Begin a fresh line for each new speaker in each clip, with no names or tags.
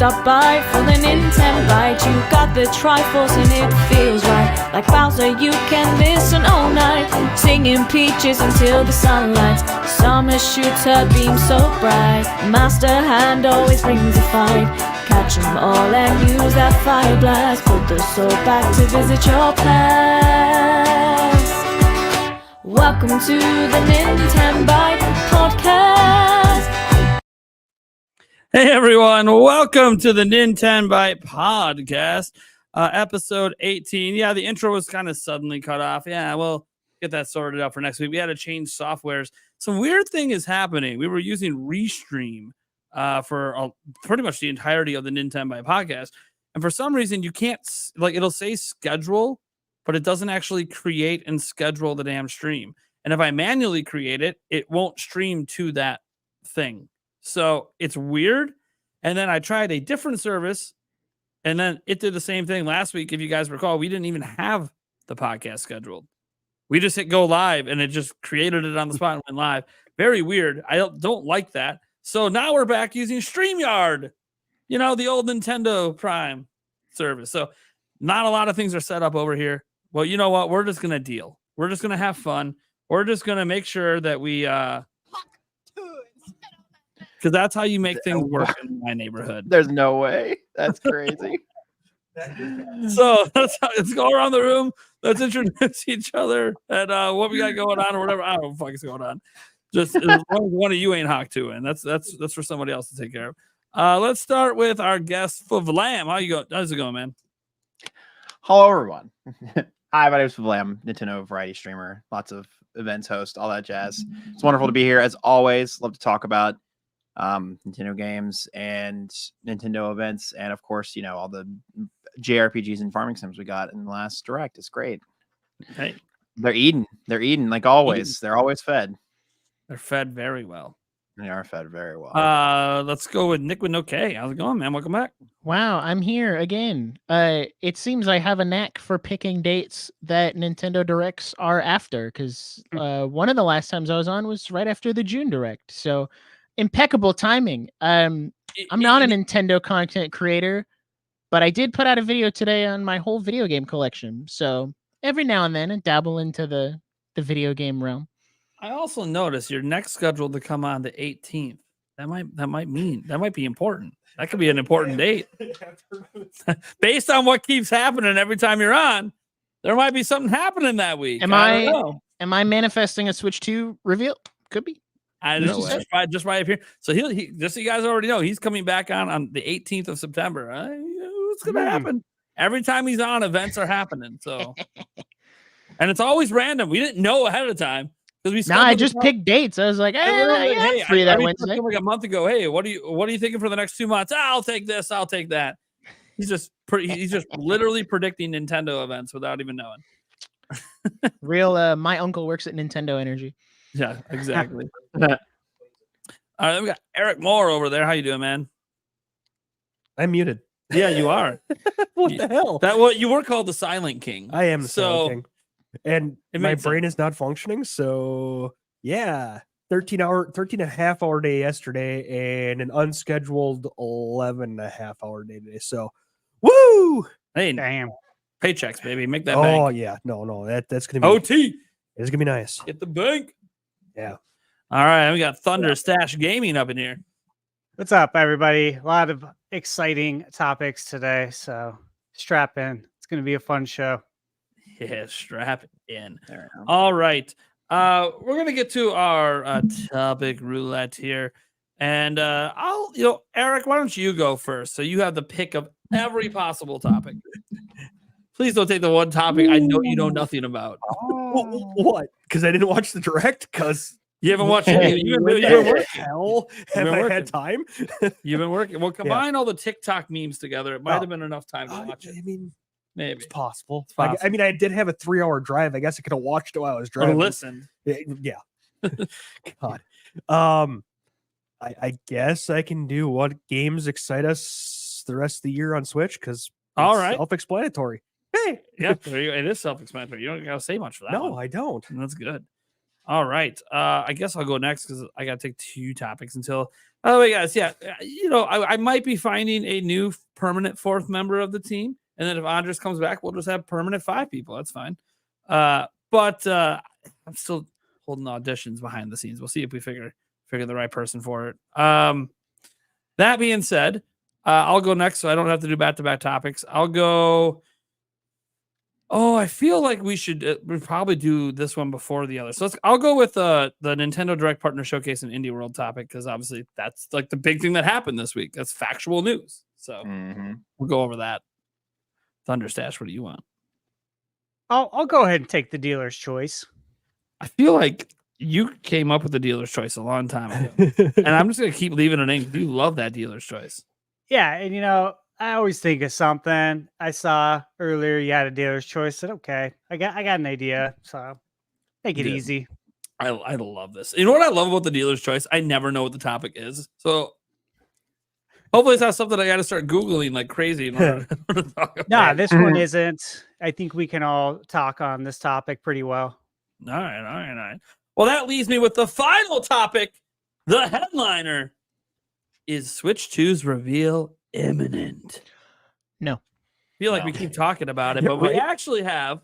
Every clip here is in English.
Stop by for the Nintenbyte. You got the Triforce and it feels right. Like Bowser, you can listen all night, singing peaches until the sun lights. Summer shoots her beam so bright. Master Hand always brings a fight. Catch 'em all and use that fire blast. Put the soul back to visit your past. Welcome to the Nintenbyte Podcast.
Hey everyone, welcome to the Nintenbyte Podcast, episode 18. Yeah, the intro was kind of suddenly cut off. Yeah, we'll get that sorted out for next week. We had to change softwares. Some weird thing is happening. We were using Restream for pretty much the entirety of the Nintenbyte Podcast. And for some reason, you can't, like, it'll say schedule, but it doesn't actually create and schedule the damn stream. And if I manually create it, it won't stream to that thing. So it's weird. And then I tried a different service, and then it did the same thing last week. If you guys recall, we didn't even have the podcast scheduled. We just hit go live, and it just created it on the spot and went live. Very weird. I don't like that. So now we're back using StreamYard, you know, the old Nintendo Prime service. So not a lot of things are set up over here. Well, you know what? We're just going to deal. We're just going to have fun. We're just going to make sure that we, because that's how you make things work in my neighborhood.
There's no way. That's crazy.
So let's go around the room. Let's introduce each other and what we got going on or whatever. I don't know what the fuck is going on. Just as long as one of you ain't hawk to it. That's for somebody else to take care of. Let's start with our guest, Vlam. How's it going, man?
Hello, everyone. Hi, my name is Vlam, Nintendo variety streamer, lots of events host, all that jazz. It's wonderful to be here as always. Love to talk about Nintendo games and Nintendo events, and of course, you know, all the JRPGs and farming sims we got in the last direct. It's great.
Hey,
they're eating like always. They're always fed.
They're fed very well.
They are fed very well.
Let's go with Nick with no K. How's it going, man? Welcome back.
Wow, I'm here again. It seems I have a knack for picking dates that Nintendo Directs are after, because one of the last times I was on was right after the June Direct. So impeccable timing. I'm not a Nintendo content creator, but I did put out a video today on my whole video game collection. So every now and then I dabble into the video game realm.
I also noticed your next scheduled to come on the 18th. That might be important. That could be an important date. Based on what keeps happening every time you're on, there might be something happening that week.
Am I manifesting a Switch 2 reveal? Could be.
Just right up here. So he just so you guys already know, he's coming back on the 18th of September. What's gonna happen? Every time he's on, events are happening. So, and it's always random. We didn't know ahead of time.
I just picked dates. I was like, hey, free that Wednesday.
Like a month ago. Hey, what are you thinking for the next 2 months? I'll take this. I'll take that. He's just literally predicting Nintendo events without even knowing.
Real. My uncle works at Nintendo Energy.
Yeah, exactly. All right, we got Eric Moore over there. How you doing, man?
I'm muted.
Yeah, you are.
What the hell?
You were called the Silent King.
I am the Silent King. And my brain
sense.
is not functioning. So yeah, 13 and a half hour day yesterday and an unscheduled 11 and a half hour day today. So woo!
Hey,
damn.
Paychecks, baby. Make that
bank.
Oh,
yeah. No, that's gonna be
OT.
It's gonna be nice.
Get the bank.
Yeah.
All right, we got Thunder Stash Gaming up in here.
What's up, everybody? A lot of exciting topics today, so strap in. It's going to be a fun show.
Yeah, strap in. All right. We're going to get to our topic roulette here. And Eric, why don't you go first? So you have the pick of every possible topic. Please don't take the one topic I know you know nothing about.
What? Because I didn't watch the direct? Because
you haven't watched it. You've been working.
Hell, have I had time?
You've been working. Well, combine all the TikTok memes together. It might have been enough time to watch it.
I mean,
maybe
it's possible. I mean, I did have a 3-hour drive. I guess I could have watched it while I was driving.
Or listened.
Yeah. God. I guess I can do what games excite us the rest of the year on Switch, because
all right,
self-explanatory.
Hey, yeah, there you go. It is self-explanatory. You don't gotta say much for that.
No,
one.
I don't.
That's good. All right. I guess I'll go next because I got to take 2 topics until. Oh, wait, guys. Yeah. I might be finding a new permanent 4th member of the team. And then if Andres comes back, we'll just have permanent 5 people. That's fine. But I'm still holding auditions behind the scenes. We'll see if we figure the right person for it. That being said, I'll go next so I don't have to do back-to-back topics. I'll go. Oh, I feel like we should probably do this one before the other. So I'll go with the Nintendo Direct Partner Showcase and Indie World topic because obviously that's like the big thing that happened this week. That's factual news. So we'll go over that. Thunderstash, what do you want?
I'll go ahead and take the dealer's choice.
I feel like you came up with the dealer's choice a long time ago. And I'm just going to keep leaving it in. You love that dealer's choice.
Yeah, and I always think of something I saw earlier. You had a dealer's choice. Said, okay, I got an idea. So make it
Good.
easy.
I love this. You know what I love about the dealer's choice? I never know what the topic is. So hopefully it's not something I got to start Googling like crazy in order to talk about.
Nah, this one isn't. I think we can all talk on this topic pretty well.
All right. Well, that leaves me with the final topic. The headliner is Switch 2's reveal imminent.
No.
I feel like we keep talking about it, but we actually have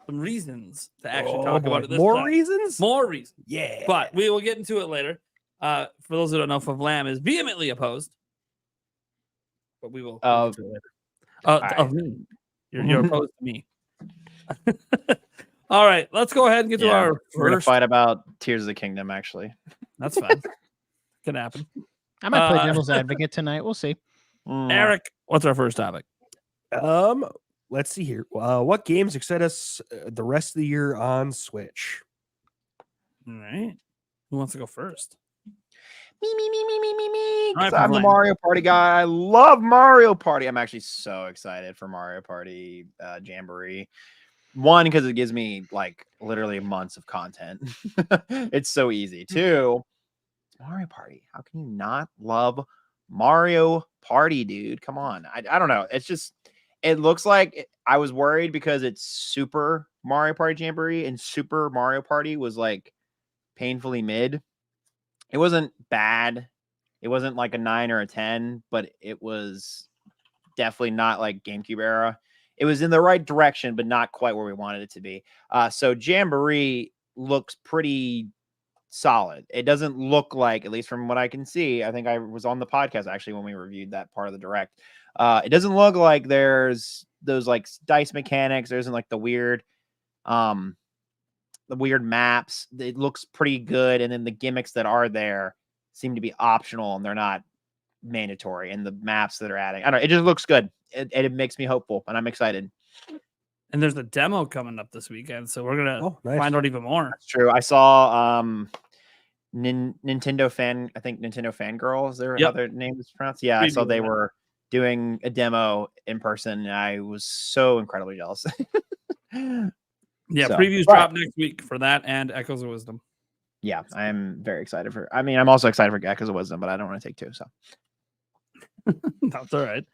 some reasons to actually talk about it this
more
time.
reasons?
More reasons.
Yeah.
But we will get into it later. For those who don't know, Favlam is vehemently opposed. But we will get into it later. Of me. You're opposed to me. All right, let's go ahead and get to our
We're gonna
first.
fight about Tears of the Kingdom, actually.
That's fine. Can happen.
I might play devil's advocate tonight. We'll see.
Eric, what's our first topic?
Let's see here. What games excite us the rest of the year on Switch?
All right. Who wants to go first?
Me.
All right,
'Cause I'm the
Blaine.
Mario Party guy. I love Mario Party. I'm actually so excited for Mario Party Jamboree. One, because it gives me like literally months of content. It's so easy. 2, Mario Party. How can you not love Mario Party, dude? Come on. I don't know. It's just, it looks like I was worried because it's Super Mario Party Jamboree and Super Mario Party was like painfully mid. It wasn't bad. It wasn't like a 9 or a 10, but it was definitely not like GameCube era. It was in the right direction, but not quite where we wanted it to be. So Jamboree looks pretty solid. It doesn't look like, at least from what I can see, I think I was on the podcast actually when we reviewed that part of the direct. It doesn't look like there's those like dice mechanics. There isn't like the weird maps. It looks pretty good. And then the gimmicks that are there seem to be optional and they're not mandatory. And the maps that are adding, I don't know, it just looks good. It makes me hopeful and I'm excited.
And there's a demo coming up this weekend, so we're gonna
nice.
find out even more.
That's true. I saw Nintendo Fangirl. Is there how their name is pronounced? Yeah, I saw they were doing a demo in person and I was so incredibly jealous.
Yeah,
So,
previews drop next week for that and Echoes of Wisdom.
Yeah, I'm very excited for. I mean, I'm also excited for Echoes of Wisdom, but I don't want to take 2. So
That's all right.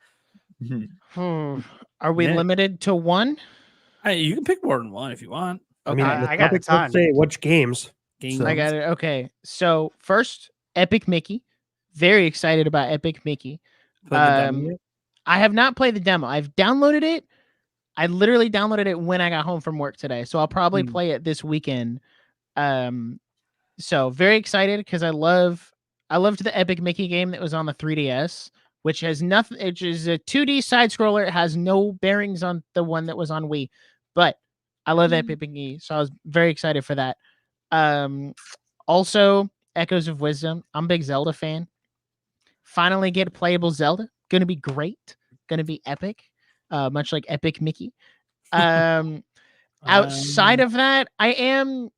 Are we
Yeah.
limited to 1?
Hey, you can pick more than one if you want.
I mean, the
I got a
topic doesn't
ton.
say which games.
Games.
So-
I got it. Okay. So first, Epic Mickey. Very excited about Epic Mickey.
Played the demo yet?
I have not played the demo. I've downloaded it. I literally downloaded it when I got home from work today. So I'll probably play it this weekend. So very excited because I loved the Epic Mickey game that was on the 3DS, which has nothing. It is a 2D side scroller. It has no bearings on the one that was on Wii, but I love Epic Mickey, so I was very excited for that. Also, Echoes of Wisdom. I'm a big Zelda fan. Finally get playable Zelda. Gonna be great. Gonna be epic. Much like Epic Mickey. Outside of that, I'm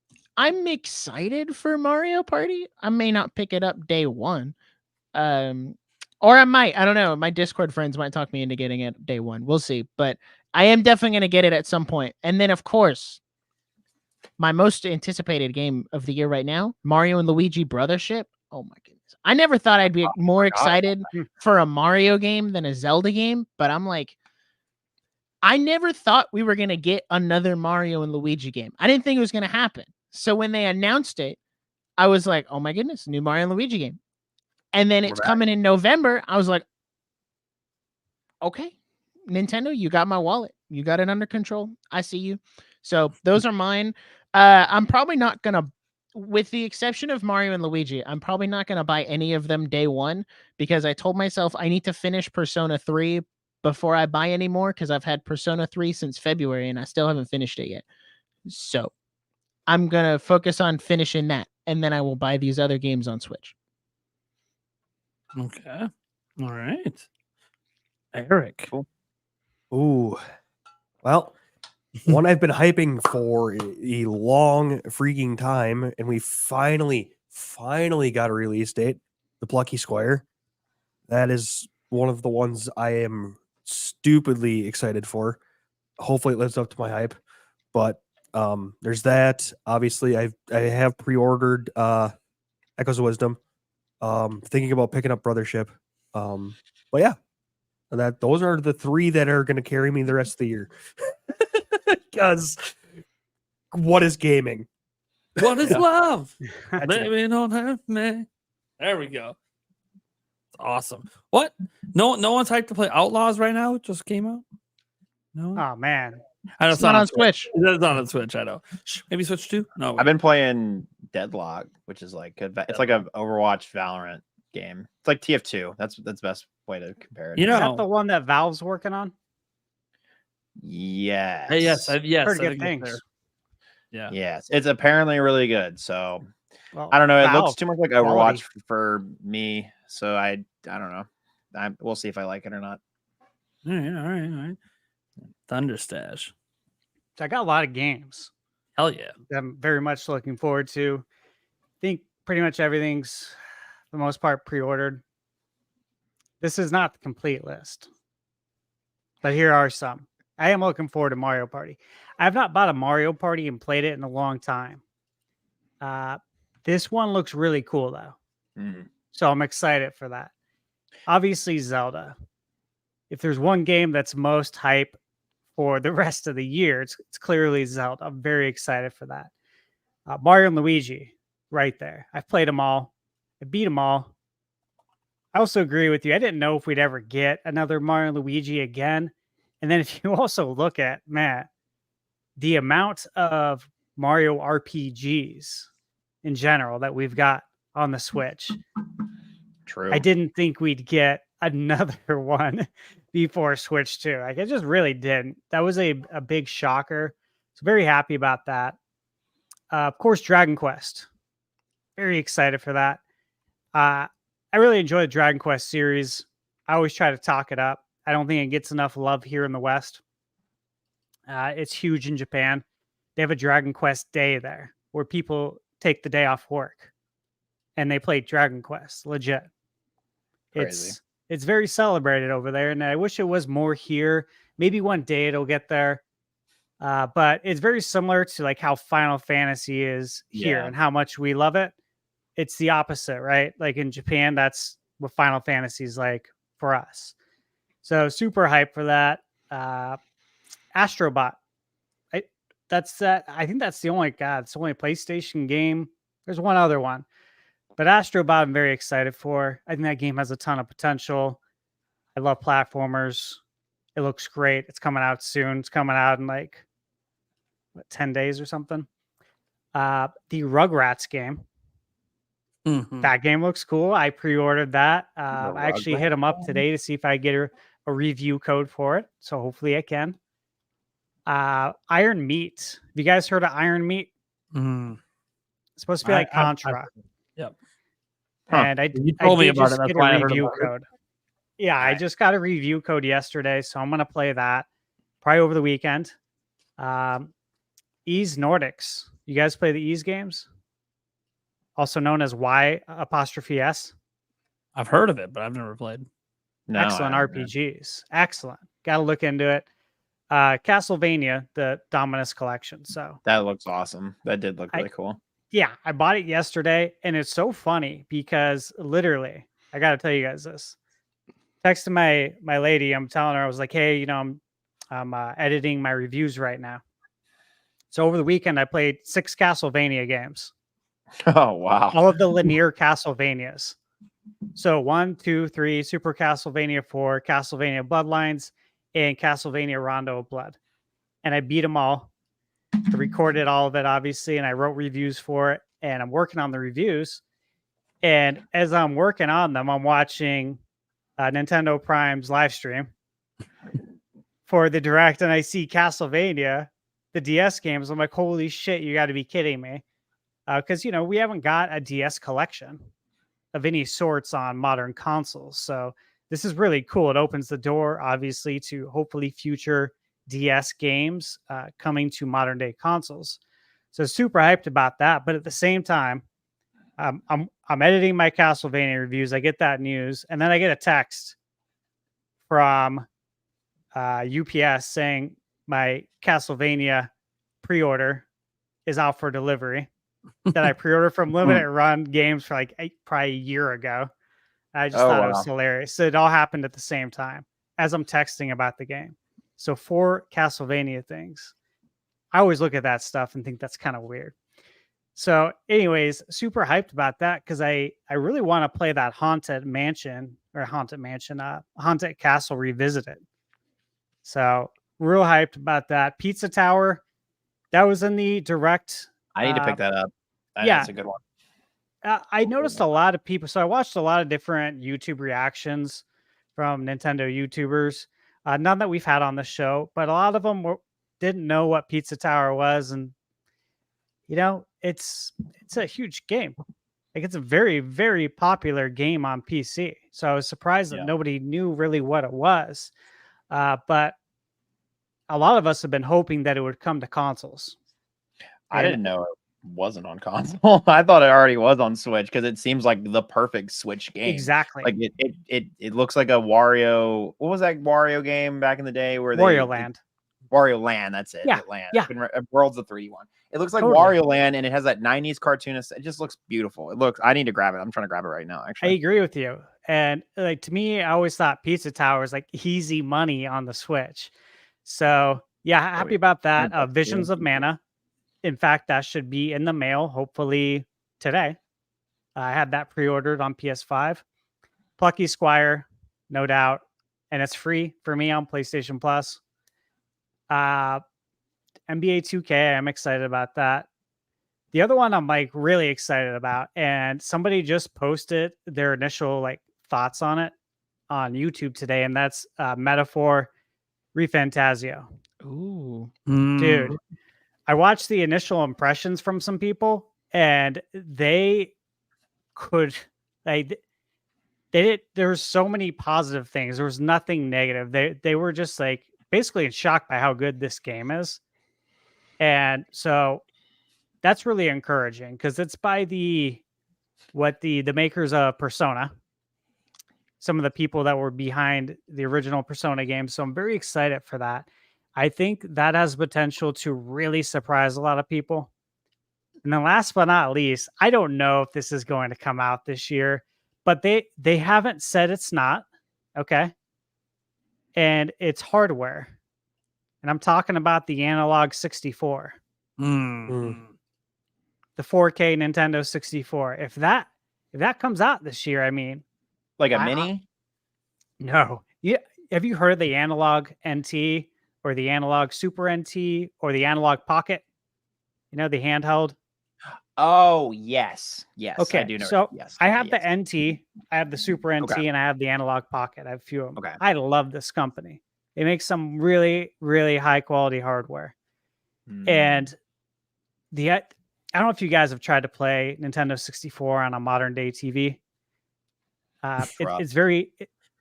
excited for Mario Party. I may not pick it up day one. Or I might. I don't know. My Discord friends might talk me into getting it day one. We'll see. But I am definitely going to get it at some point. And then, of course, my most anticipated game of the year right now, Mario and Luigi Brothership. Oh, my goodness. I never thought I'd be more excited for a Mario game than a Zelda game. But I'm like, I never thought we were going to get another Mario and Luigi game. I didn't think it was going to happen. So when they announced it, I was like, oh my goodness, new Mario and Luigi game. And then it's coming in November. I was like, okay, Nintendo, you got my wallet. You got it under control. I see you. So those are mine. I'm probably not going to, with the exception of Mario and Luigi, I'm probably not going to buy any of them day one because I told myself I need to finish Persona 3 before I buy any more because I've had Persona 3 since February and I still haven't finished it yet. So I'm going to focus on finishing that and then I will buy these other games on Switch.
Okay. All right. Eric.
Cool.
Ooh. Well, one I've been hyping for a long freaking time, and we finally got a release date, the Plucky Squire. That is one of the ones I am stupidly excited for. Hopefully it lives up to my hype. But there's that. Obviously, I have pre-ordered Echoes of Wisdom. Thinking about picking up Brothership. But yeah. Those are the three that are going to carry me the rest of the year. Because what is gaming?
What is love?
That's it.
Baby, don't hurt me. There we go. Awesome. What? No one's hyped to play Outlaws right now. It just came out. No.
Oh man,
I know
It's not on Switch.
It's not on Switch. I know. Maybe Switch 2? No.
I've been playing Deadlock, which is like good. It's like an Overwatch Valorant game. It's like TF2. That's the best way to compare it.
You
is
know.
that the one that Valve's working on?
Yes.
Yes. Yes.
Heard
I
good
think it's
things.
there. Yeah.
Yes. It's apparently really good. So
Well,
I don't know. It
Valve,
looks too much like
quality.
Overwatch for me. So I don't know. We'll see if I like it or not.
All right. Thunderstash.
So I got a lot of games
Hell yeah.
that I'm very much looking forward to. I think pretty much everything's, for the most part, pre-ordered. This is not the complete list, but here are some. I am looking forward to Mario Party. I have not bought a Mario Party and played it in a long time. This one looks really cool, though.
Mhm.
So I'm excited for that. Obviously, Zelda. If there's one game that's most hype for the rest of the year, it's clearly Zelda. I'm very excited for that. Mario and Luigi, right there. I've played them all. I beat them all. I also agree with you. I didn't know if we'd ever get another Mario and Luigi again. And then if you also look at, Matt, the amount of Mario RPGs in general that we've got on the Switch,
True.
I didn't think we'd get another one before Switch 2. Like, I just really didn't. That was a big shocker. So very happy about that. Of course, Dragon Quest. Very excited for that. I really enjoy the Dragon Quest series. I always try to talk it up. I don't think it gets enough love here in the West. It's huge in Japan. They have a Dragon Quest day there where people take the day off work and they play Dragon Quest. Legit.
Crazy.
It's very celebrated over there, and I wish it was more here. Maybe one day it'll get there. But it's very similar to like how Final Fantasy is here
Yeah.
and how much we love it. It's the opposite, right? Like in Japan, that's what Final Fantasy is like for us. So super hyped for that. Astrobot. I think that's the only it's the only PlayStation game. There's one other one. But Astrobot I'm very excited for. I think that game has a ton of potential. I love platformers. It looks great. It's coming out soon. It's coming out in like 10 days or something. The Rugrats game.
Mhm.
That game looks cool. I pre-ordered that. I actually hit them up today to see if I get a review code for it. So hopefully I can. Iron Meat. Have you guys heard of Iron Meat?
Mhm.
It's supposed to be like Contra.
Yep.
Huh.
And
You told me
did
about it.
just
That's
get
why I
a
heard
review
about it.
code. Yeah, I
Nice.
just got a review code yesterday, so I'm gonna play that probably over the weekend. Ease Nordics. You guys play the Ease games? Also known as Y''S.
I've heard of it, but I've never played.
No,
Excellent
I haven't.
RPGs. Excellent. Got to look into it. Castlevania, the Dominus collection. So
That looks awesome. That did look really cool.
yeah, I bought it yesterday, and it's so funny because literally, I got to tell you guys this. Texting my lady, I'm telling her, I was like, hey, I'm editing my reviews right now. So over the weekend, I played 6 Castlevania games,
Oh wow.
all of the linear Castlevanias. So 1, 2, 3, Super Castlevania 4, Castlevania Bloodlines, and Castlevania Rondo of Blood. And I beat them all. I recorded all of it, obviously, and I wrote reviews for it. And I'm working on the reviews. And as I'm working on them, I'm watching Nintendo Prime's live stream for the Direct, and I see Castlevania, the DS games. I'm like, holy shit, you got to be kidding me. Because, we haven't got a DS collection of any sorts on modern consoles. So this is really cool. It opens the door, obviously, to hopefully future DS games coming to modern day consoles. So super hyped about that. But at the same time, I'm editing my Castlevania reviews. I get that news, and then I get a text from UPS saying my Castlevania pre-order is out for delivery. That I pre-ordered from Limited Run Games for probably a year ago. I just thought it was hilarious. So it all happened at the same time as I'm texting about the game. So 4 Castlevania things. I always look at that stuff and think that's kind of weird. So anyways, super hyped about that because I really want to play that Haunted Castle Revisited. So real hyped about that. Pizza Tower, that was in the Direct.
I need to pick that up. That's a good one.
I noticed a lot of people. So I watched a lot of different YouTube reactions from Nintendo YouTubers. None that we've had on the show, but a lot of them didn't know what Pizza Tower was. And, it's a huge game. It's a very, very popular game on PC. So I was surprised that nobody knew really what it was. But a lot of us have been hoping that it would come to consoles.
I didn't know it wasn't on console. I thought it already was on Switch because it seems like the perfect Switch game.
Exactly.
Like it looks like a Wario. What was that Wario game back in the day where
Wario Land?
Wario Land, that's it.
Yeah,
Land.
yeah.
World's the 3D one. It looks like
Totally.
Wario Land, and it has that 90s cartoon. It just looks beautiful. I need to grab it. I'm trying to grab it right now,
I
actually.
agree with you. And to me, I always thought Pizza Tower was easy money on the Switch. So yeah, happy about that. Visions of Mana. In fact, that should be in the mail, hopefully today. I had that pre-ordered on PS5. Plucky Squire, no doubt. And it's free for me on PlayStation Plus. NBA 2K, I'm excited about that. The other one I'm really excited about, and somebody just posted their initial thoughts on it on YouTube today, and that's Metaphor ReFantazio.
Ooh.
Dude, I watched the initial impressions from some people, and they could there's so many positive things. There was nothing negative. They were just basically in shock by how good this game is. And so that's really encouraging because it's by the makers of Persona, some of the people that were behind the original Persona game. So I'm very excited for that. I think that has potential to really surprise a lot of people. And then last but not least, I don't know if this is going to come out this year, but they haven't said it's not. Okay. And it's hardware. And I'm talking about the Analog 64. The 4K Nintendo 64. If that comes out this year, I mean,
like a mini?
No. Yeah. Have you heard the Analog NT or the Analog Super NT or the Analog Pocket? The handheld.
Oh, yes. Yes.
Okay.
I do know.
So
yes.
I have the NT, I have the Super NT, and I have the Analog Pocket. I have a few of them.
Okay.
I love this company. They make some really, really high quality hardware. And I don't know if you guys have tried to play Nintendo 64 on a modern day TV. It's very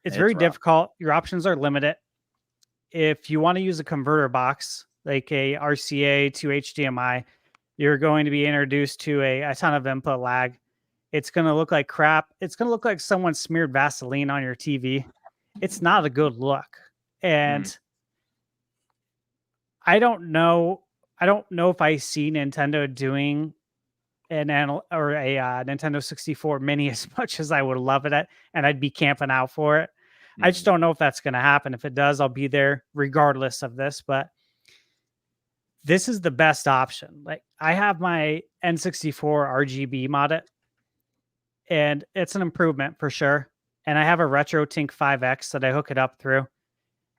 rough.
difficult. Your options are limited. If you want to use a converter box, like a RCA to HDMI, you're going to be introduced to a ton of input lag. It's going to look like crap. It's going to look like someone smeared Vaseline on your TV. It's not a good look. And I don't know if I see Nintendo doing a Nintendo 64 mini as much as I would love it and I'd be camping out for it. I just don't know if that's going to happen. If it does, I'll be there regardless of this. But this is the best option. Like I have my N64 RGB mod, and it's an improvement for sure. And I have a RetroTink 5X that I hook it up through.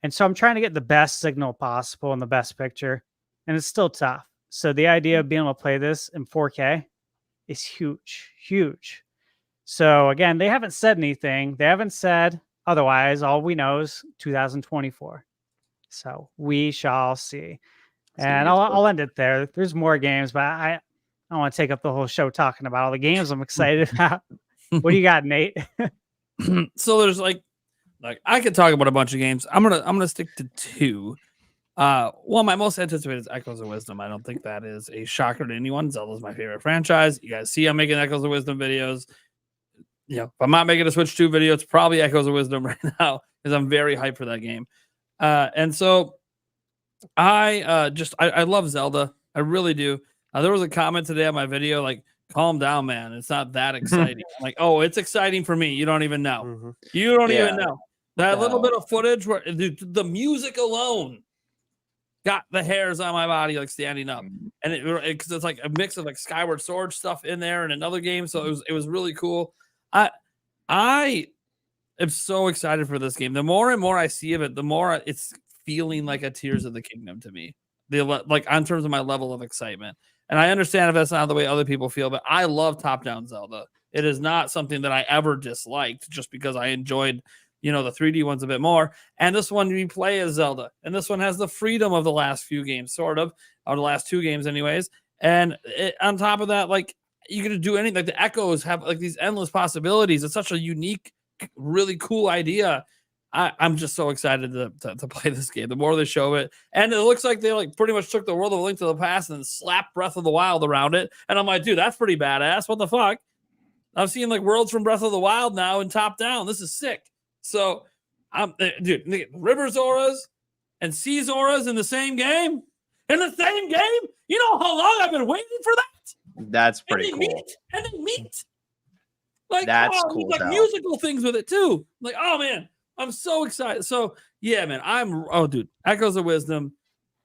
And so I'm trying to get the best signal possible and the best picture. And it's still tough. So the idea of being able to play this in 4K is huge, huge. So again, they haven't said anything. They haven't said otherwise. All we know is 2024. So we shall see. And I'll end it there. There's more games, but I don't want to take up the whole show talking about all the games I'm excited about. What do you got, Nate?
So there's like I could talk about a bunch of games. I'm gonna stick to two. Well, my most anticipated is Echoes of Wisdom. I don't think that is a shocker to anyone. Zelda's my favorite franchise. You guys see I'm making Echoes of Wisdom videos. You know, if I'm not making a Switch 2 video, it's probably Echoes of Wisdom right now because I'm very hyped for that game. And so I love Zelda. I really do. There was a comment today on my video like, calm down, man. It's not that exciting. Like, oh, it's exciting for me. You don't even know.
Mhm.
You don't even know. That little bit of footage where the music alone got the hairs on my body like standing up. And because it's like a mix of like Skyward Sword stuff in there and another game. So it was really cool. I am so excited for this game. The more and more I see of it, the more it's feeling like a Tears of the Kingdom to me. Like in terms of my level of excitement. And I understand if that's not the way other people feel, but I love top-down Zelda. It is not something that I ever disliked just because I enjoyed, the 3D ones a bit more. And this one you play as Zelda. And this one has the freedom of the last few games, sort of, or the last two games anyways. And on top of that, like, you can do anything. Like the Echoes have like these endless possibilities. It's such a unique, really cool idea. I'm just so excited to play this game. The more they show it, and it looks like they like pretty much took the World of Link to the Past and slapped Breath of the Wild around it. And I'm like, dude, that's pretty badass. What the fuck? I'm seeing like worlds from Breath of the Wild now and top down. This is sick. So, dude, Rivers auras and Seas auras in the same game. In the same game. You know how long I've been waiting for that?
That's pretty cool.
And they meet. Like
that's cool.
Like musical things with it too. Like, oh man. I'm so excited. So, yeah, man, dude, Echoes of Wisdom.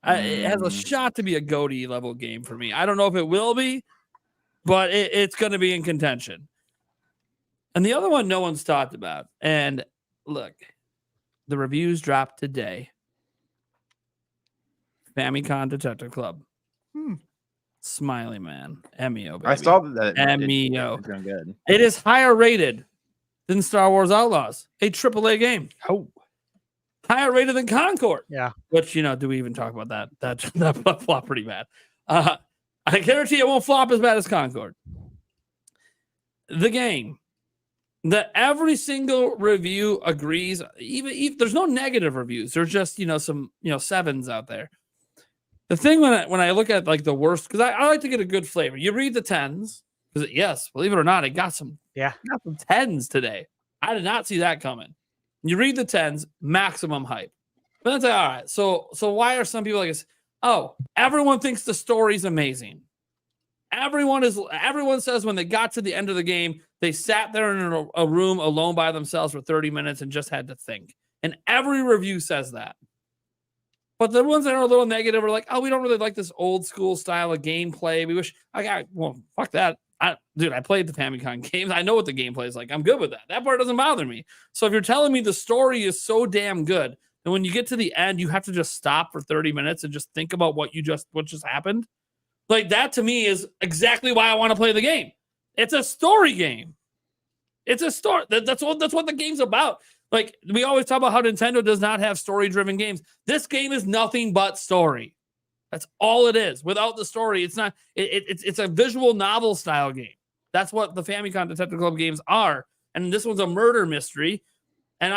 It has a shot to be a GOTY level game for me. I don't know if it will be, but it's going to be in contention. And the other one no one's talked about. And look, the reviews dropped today. Famicom Detective Club. Smiley Man. Emio, baby.
I saw that.
Emio.
It's doing good.
It is higher rated than Star Wars Outlaws, a AAA game.
Oh,
higher rated than Concord.
Yeah.
Which, do we even talk about that? That flopped pretty bad. I guarantee it won't flop as bad as Concord. The game that every single review agrees, even there's no negative reviews. There's just, some, sevens out there. The thing when I look at like the worst, because I like to get a good flavor. You read the 10s, because yes, believe it or not, it got some.
Yeah.
Got some 10s today. I did not see that coming. You read the 10s, maximum hype. But that's like, all right. So why are some people like this? Oh, everyone thinks the story's amazing. Everyone says when they got to the end of the game, they sat there in a room alone by themselves for 30 minutes and just had to think. And every review says that. But the ones that are a little negative are like, oh, we don't really like this old school style of gameplay. We wish fuck that. I played the Famicom games. I know what the gameplay is like. I'm good with that. That part doesn't bother me. So if you're telling me the story is so damn good, then when you get to the end, you have to just stop for 30 minutes and just think about what just happened. Like that to me is exactly why I want to play the game. It's a story game. It's a story. That's what the game's about. Like we always talk about how Nintendo does not have story-driven games. This game is nothing but story. That's all it is. Without the story, it's not. It's a visual novel style game. That's what the Famicom Detective Club games are. And this one's a murder mystery. And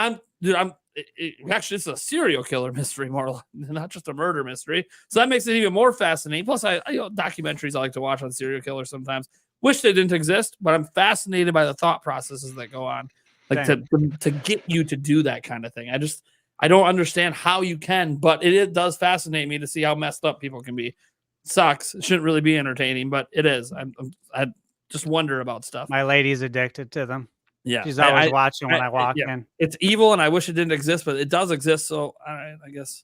actually, it's a serial killer mystery, more not just a murder mystery. So that makes it even more fascinating. Plus, documentaries I like to watch on serial killers sometimes. Wish they didn't exist, but I'm fascinated by the thought processes that go on, like to get you to do that kind of thing. I don't understand how you can, but it does fascinate me to see how messed up people can be. Sucks. It shouldn't really be entertaining, but it is. I just wonder about stuff.
My lady's addicted to them.
Yeah.
She's always watching when I walk in.
It's evil, and I wish it didn't exist, but it does exist. So I guess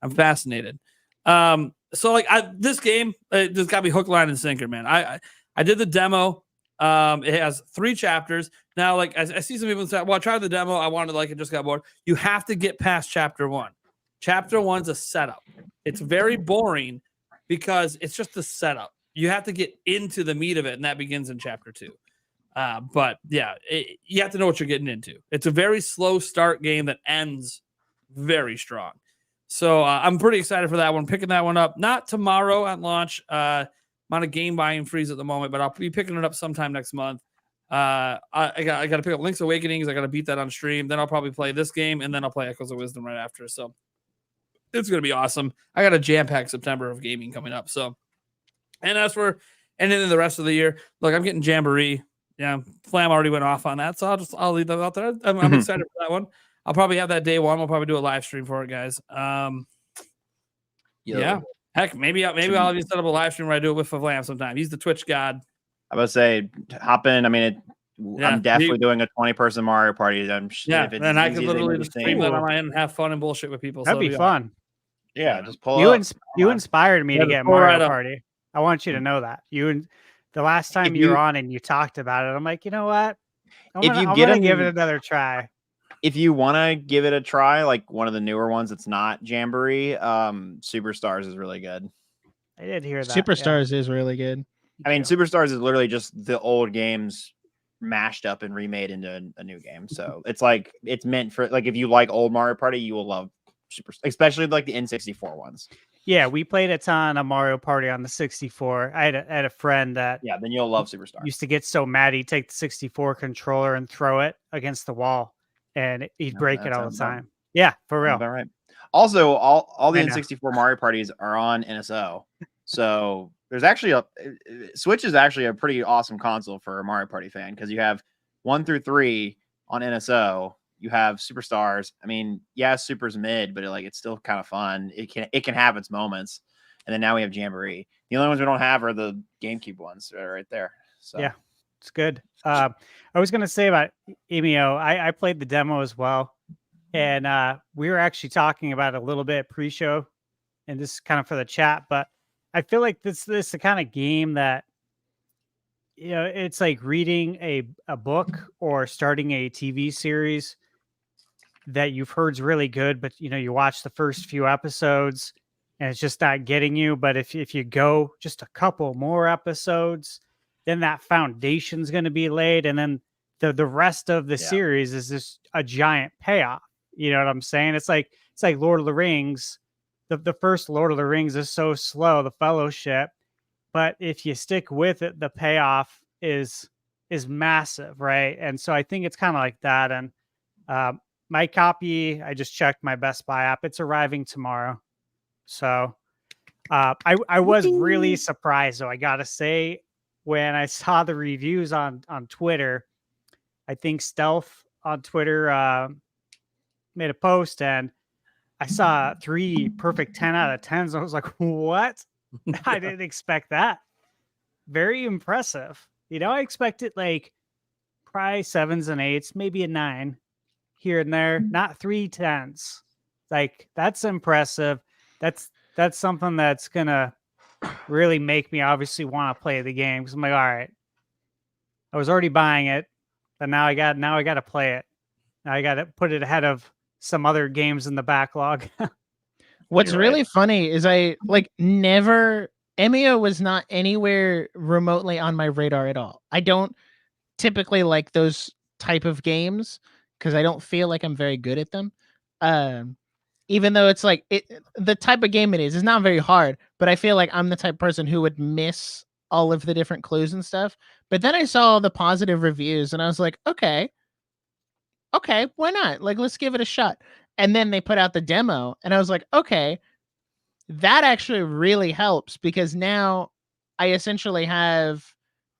I'm fascinated. So like this game, it just got me hook, line, and sinker, man. I did the demo. It has 3 chapters. Now, like I see some people say, well, I tried the demo. I wanted like it just got bored. You have to get past chapter 1. Chapter 1's a setup. It's very boring because it's just the setup. You have to get into the meat of it, and that begins in chapter 2. But yeah, you have to know what you're getting into. It's a very slow start game that ends very strong. So I'm pretty excited for that one. Picking that one up, not tomorrow at launch. I'm on a game buying freeze at the moment, but I'll be picking it up sometime next month. I got to pick up Link's Awakenings. I got to beat that on stream. Then I'll probably play this game, and then I'll play Echoes of Wisdom right after. So it's going to be awesome. I got a jam-packed September of gaming coming up. So, and as for, and then the rest of the year, look, I'm getting Jamboree. Yeah, Flam already went off on that, so I'll leave that out there. I'm excited for that one. I'll probably have that day one. We'll probably do a live stream for it, guys. Yeah. Heck, maybe I'll even set up a live stream where I do it with Flam sometime. He's the Twitch god.
I would say hop in. I mean, I'm definitely doing a 20-person Mario Party. If it's
and I could
easy as
literally
anything.
just stream that on my end and have fun and bullshit with people.
That'd be fun.
Yeah, just pull up.
You inspired me to get
pull right
Mario
up.
Party. I want you to know that. The last time you were on and you talked about it, I'm like, you know what? I'm gonna give it another try.
If you want to give it a try, like one of the newer ones that's not Jamboree, Superstars is really good.
I did hear that.
Superstars is really good.
I mean, Superstars is literally just the old games mashed up and remade into a new game. So it's meant for, like, if you like old Mario Party, you will love Superstars, especially like the N64 ones.
Yeah, we played a ton of Mario Party on the 64. I had a friend that
then you'll love Superstars.
Used to get so mad he'd take the 64 controller and throw it against the wall, and he'd break it all the time. Yeah, for real.
Right. Also, all the N64 Mario Parties are on NSO. So there's actually Switch is actually a pretty awesome console for a Mario Party fan, because you have 1 through 3 on NSO. You have Superstars. I mean, yeah, Super's mid, but it's still kind of fun. It can have its moments. And then now we have Jamboree. The only ones we don't have are the GameCube ones that are right there. So
yeah, it's good. I was gonna say about Emio. I played the demo as well, and we were actually talking about it a little bit pre-show, and this is kind of for the chat. But I feel like this is the kind of game that, it's like reading a book or starting a TV series that you've heard is really good, but you watch the first few episodes and it's just not getting you. But if you go just a couple more episodes, then that foundation's going to be laid, and then the rest of the series is just a giant payoff. You know what I'm saying? It's like Lord of the Rings. The first Lord of the Rings is so slow, the Fellowship, but if you stick with it, the payoff is massive, right? And so I think it's kind of like that. And my copy, I just checked my Best Buy app. It's arriving tomorrow. So I was really surprised, though, I gotta say, when I saw the reviews on Twitter. I think Stealth on Twitter made a post, and I saw 3 perfect 10 out of 10s. I was like, what? I didn't expect that. Very impressive. I expected like probably 7s and 8s, maybe a 9 here and there, not 3 10s. Like, that's impressive. That's something that's gonna really make me obviously want to play the game, because I'm like, all right, I was already buying it, but now I got to play it. Now I got to put it ahead of some other games in the backlog.
What's really funny is Emio was not anywhere remotely on my radar at all. I don't typically like those type of games because I don't feel like I'm very good at them. Even though it's the type of game it is not very hard, but I feel like I'm the type of person who would miss all of the different clues and stuff. But then I saw all the positive reviews and I was like, okay, why not? Let's give it a shot. And then they put out the demo and I was like, okay, that actually really helps, because now I essentially have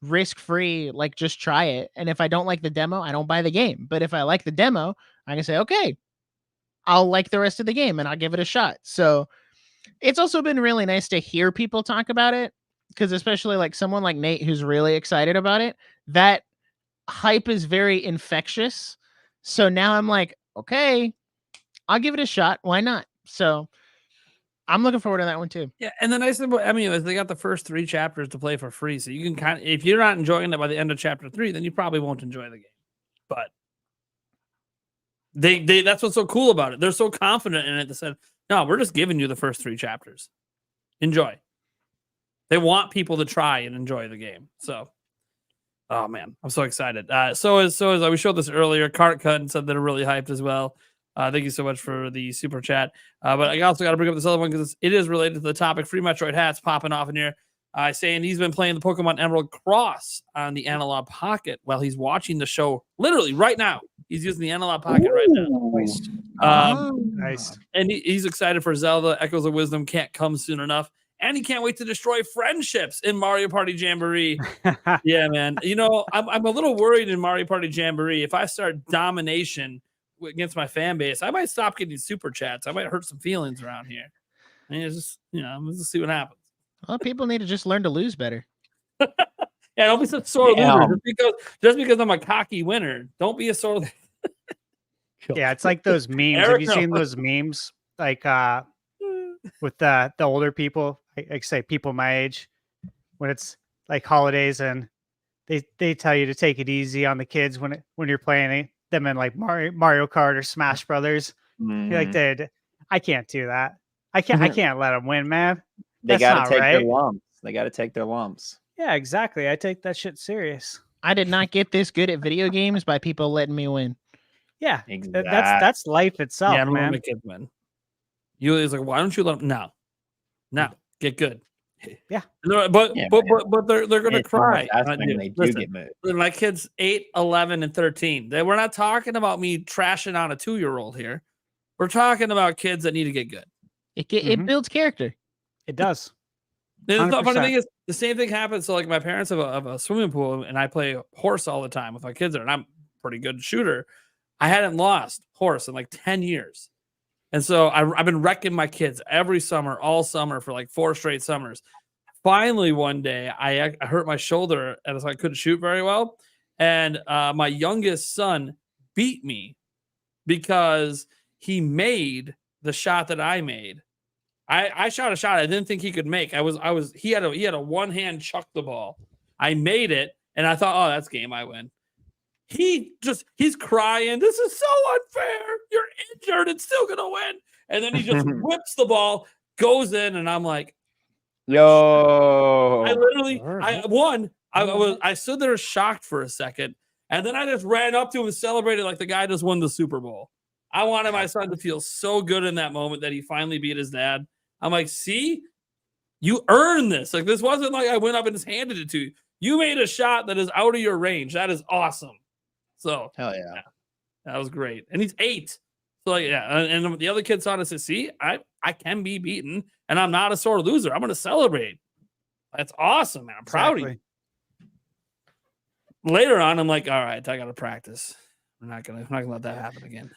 risk-free, just try it. And if I don't like the demo, I don't buy the game. But if I like the demo, I can say, okay, I'll like the rest of the game and I'll give it a shot. So it's also been really nice to hear people talk about it, because especially someone like Nate, who's really excited about it, that hype is very infectious. So now I'm like, okay, I'll give it a shot. Why not? So I'm looking forward to that one too.
Yeah, and the nice thing about Emio is they got the first 3 chapters to play for free, so you can kind of, if you're not enjoying it by the end of chapter 3, then you probably won't enjoy the game. But they that's what's so cool about it. They're so confident in it. They said, "No, we're just giving you the first 3 chapters. Enjoy." They want people to try and enjoy the game. So, oh man, I'm so excited. So as we showed this earlier, Cart Cut and said that are really hyped as well. Thank you so much for the super chat. But I also got to bring up this other one because it is related to the topic. Free Metroid Hats popping off in here, saying he's been playing the Pokemon Emerald Cross on the Analog Pocket while he's watching the show. Literally right now, he's using the Analog Pocket right now.
Nice.
And he's excited for Zelda. Echoes of Wisdom can't come soon enough. And he can't wait to destroy friendships in Mario Party Jamboree. Yeah, man. You know, I'm a little worried in Mario Party Jamboree. If I start domination against my fan base, I might stop getting super chats. I might hurt some feelings around here. And it's just, let's just see what happens.
Well, people need to just learn to lose better.
Yeah, don't be such a sore loser. Just because I'm a cocky winner, don't be a sore loser.
Yeah, it's like those memes. Have you seen those memes? Like with the older people, like say people my age, when it's like holidays and they tell you to take it easy on the kids when you're playing them in like Mario Kart or Smash Brothers. You're like, dude, I can't do that. I can't let them win, man.
They got to take
right.
their lumps. They got to take their lumps.
Yeah, exactly. I take that shit serious.
I did not get this good at video games by people letting me win.
Yeah,
Exactly.
that's life itself,
Yeah, I don't
man.
want my kids win. He's like, why don't you let them? No, get good.
Yeah.
But they're gonna cry.
When they do get moved.
My kids 8, 11, and 13. We're not talking about me trashing on a 2-year-old here. We're talking about kids that need to get good.
It builds character.
It does.
The funny
100%.
thing is, the same thing happens. So, like, my parents have a swimming pool, and I play horse all the time with my kids there, and I'm a pretty good shooter. I hadn't lost horse in like 10 years. And so I've been wrecking my kids every summer, all summer for like 4 straight summers. Finally, one day, I hurt my shoulder, and so I couldn't shoot very well. And my youngest son beat me because he made the shot that I made. I shot a shot I didn't think he could make. He had a one-hand chuck the ball. I made it, and I thought, oh, that's game. I win. He's crying. This is so unfair. You're injured. It's still gonna win. And then he just whips the ball, goes in, and I'm like,
yo.
I literally, I stood there shocked for a second, and then I just ran up to him and celebrated like the guy just won the Super Bowl. I wanted my son to feel so good in that moment that he finally beat his dad. I'm like, see, you earned this. Like, this wasn't like I went up and just handed it to you. You made a shot that is out of your range. That is awesome. So
Hell yeah.
that was great. And he's 8. So like, yeah. And the other kid saw it and said, see, I can be beaten and I'm not a sore loser. I'm going to celebrate. That's awesome, man. I'm proud of you. Later on, I'm like, all right, I got to practice. I'm not gonna let that happen again.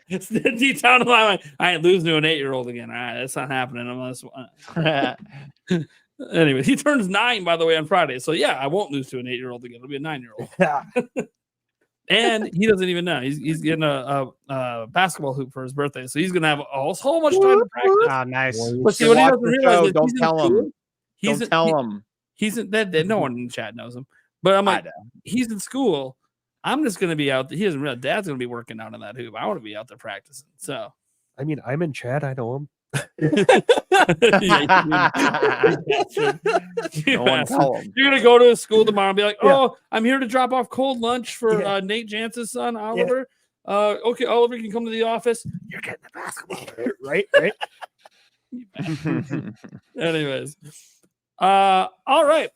It's deep down in my mind, I ain't losing to an 8-year-old again. All right, that's not happening unless. Anyway, he turns 9, by the way, on Friday. So yeah, I won't lose to an 8-year-old again. It'll be a 9-year-old. And he doesn't even know. He's getting a basketball hoop for his birthday, so he's gonna have a whole much time to practice.
Oh, nice.
But see, what he doesn't realize is
don't tell him. Don't tell him.
He's in that. No one in the chat knows him. But I'm like, he's in school. I'm just going to be out there. He doesn't realize Dad's going to be working out on that hoop. I want to be out there practicing. So,
I mean, I'm in chat. I know him.
No one tell him.
You're going to go to his school tomorrow and be like, oh, I'm here to drop off cold lunch for Nate Jance's son, Oliver. Okay, Oliver can come to the office. You're getting the basketball.
Right.
Anyways. All right.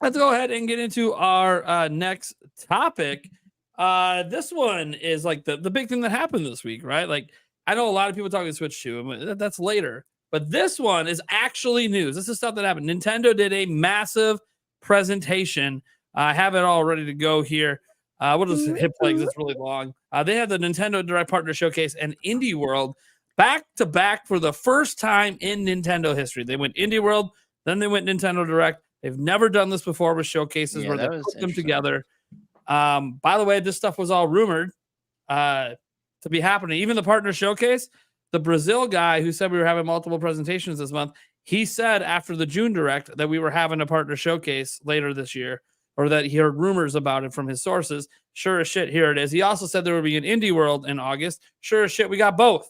Let's go ahead and get into our next topic. This one is like the big thing that happened this week, right? Like, I know a lot of people talking Switch 2. That's later. But this one is actually news. This is stuff that happened. Nintendo did a massive presentation. I have it all ready to go here. We'll just hit play because it's really long. They had the Nintendo Direct Partner Showcase and Indie World back to back for the first time in Nintendo history. They went Indie World, then they went Nintendo Direct. They've never done this before with showcases where they put them together. By the way, this stuff was all rumored to be happening. Even the partner showcase, the Brazil guy who said we were having multiple presentations this month, he said after the June Direct that we were having a partner showcase later this year, or that he heard rumors about it from his sources. Sure as shit, here it is. He also said there would be an Indie World in August. Sure as shit, we got both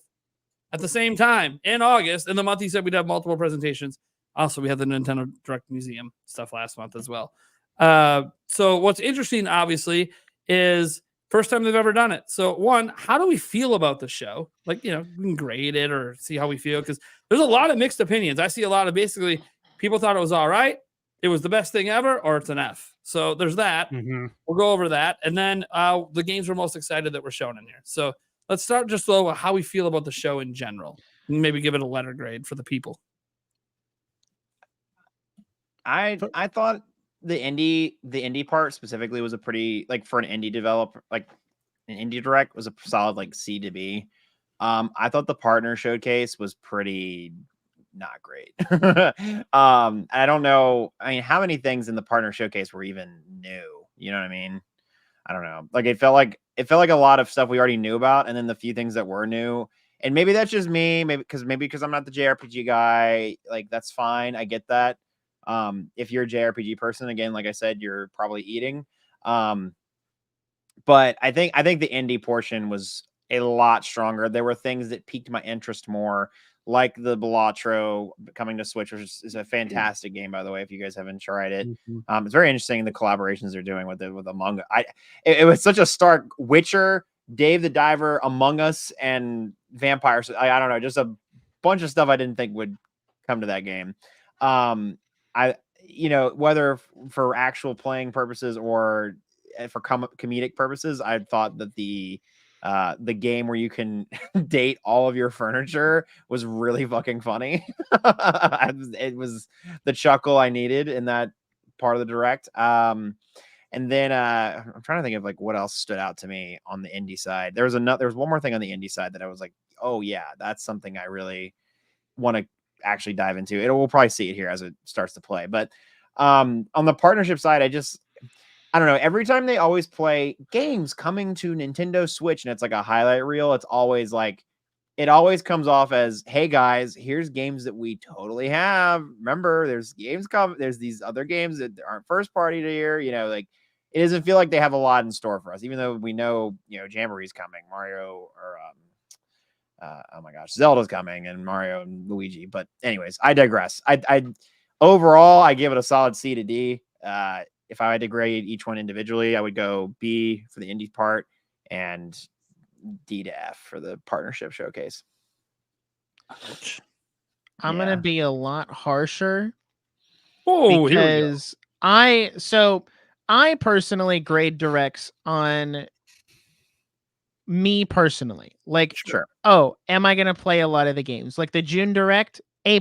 at the same time in August. In the month he said we'd have multiple presentations. Also, we had the Nintendo Direct Museum stuff last month as well. So what's interesting, obviously, is first time they've ever done it. So one, how do we feel about the show? Like, you know, we can grade it or see how we feel, because there's a lot of mixed opinions. I see a lot of basically people thought it was all right, it was the best thing ever, or it's an F. So there's that. We'll go over that. And then the games we're most excited that were shown in here. So let's start just with how we feel about the show in general. Maybe give it a letter grade for the people.
I thought the indie part specifically was a pretty, like, for an indie developer, like an indie direct, was a solid like C to B. I thought the partner showcase was pretty not great. I don't know. I mean, how many things in the partner showcase were even new? You know what I mean? I don't know. Like, it felt like a lot of stuff we already knew about, and then the few things that were new. And maybe that's just me. Maybe because I'm not the JRPG guy. Like, that's fine. I get that. If you're a JRPG person, again, like I said, you're probably eating. But I think the indie portion was a lot stronger. There were things that piqued my interest more, like the Balatro coming to Switch, which is a fantastic game, by the way, if you guys haven't tried it. It's very interesting, the collaborations they're doing with Among Us. It was such a stark Witcher, Dave the Diver, Among Us, and Vampires. I don't know, just a bunch of stuff I didn't think would come to that game. Whether for actual playing purposes or for comedic purposes, I thought that the game where you can date all of your furniture was really fucking funny. It was the chuckle I needed in that part of the direct. And then I'm trying to think of like what else stood out to me on the indie side. There was one more thing on the indie side that I was like, oh yeah, that's something I really want to actually dive into. We'll probably see it here as it starts to play. But on the partnership side, I don't know. Every time they always play games coming to Nintendo Switch and it's like a highlight reel, it's always like, it always comes off as, hey guys, here's games that we totally have. Remember, there's games there's these other games that aren't first party here. You know, like, it doesn't feel like they have a lot in store for us, even though we know, Jamboree's coming, Mario, or oh my gosh, Zelda's coming, and Mario and Luigi. But anyways, I digress. I overall, I give it a solid C to D. If I had to grade each one individually, I would go B for the indie part and D to F for the partnership showcase.
Ouch.
I'm gonna be a lot harsher.
Oh,
because I personally grade directs on me personally. Like,
Sure.
Oh, am I gonna play a lot of the games? Like the June Direct, A+.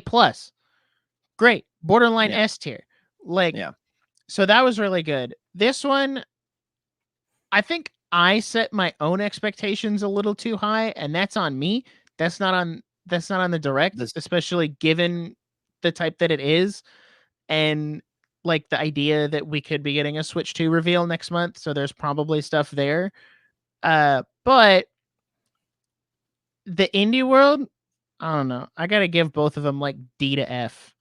Great. Borderline S tier. Like,
yeah.
So that was really good. This one, I think I set my own expectations a little too high, and that's on me. That's not on the direct, especially given the type that it is, and like the idea that we could be getting a Switch 2 reveal next month. So there's probably stuff there. But the indie world, I don't know. I gotta give both of them like D to F,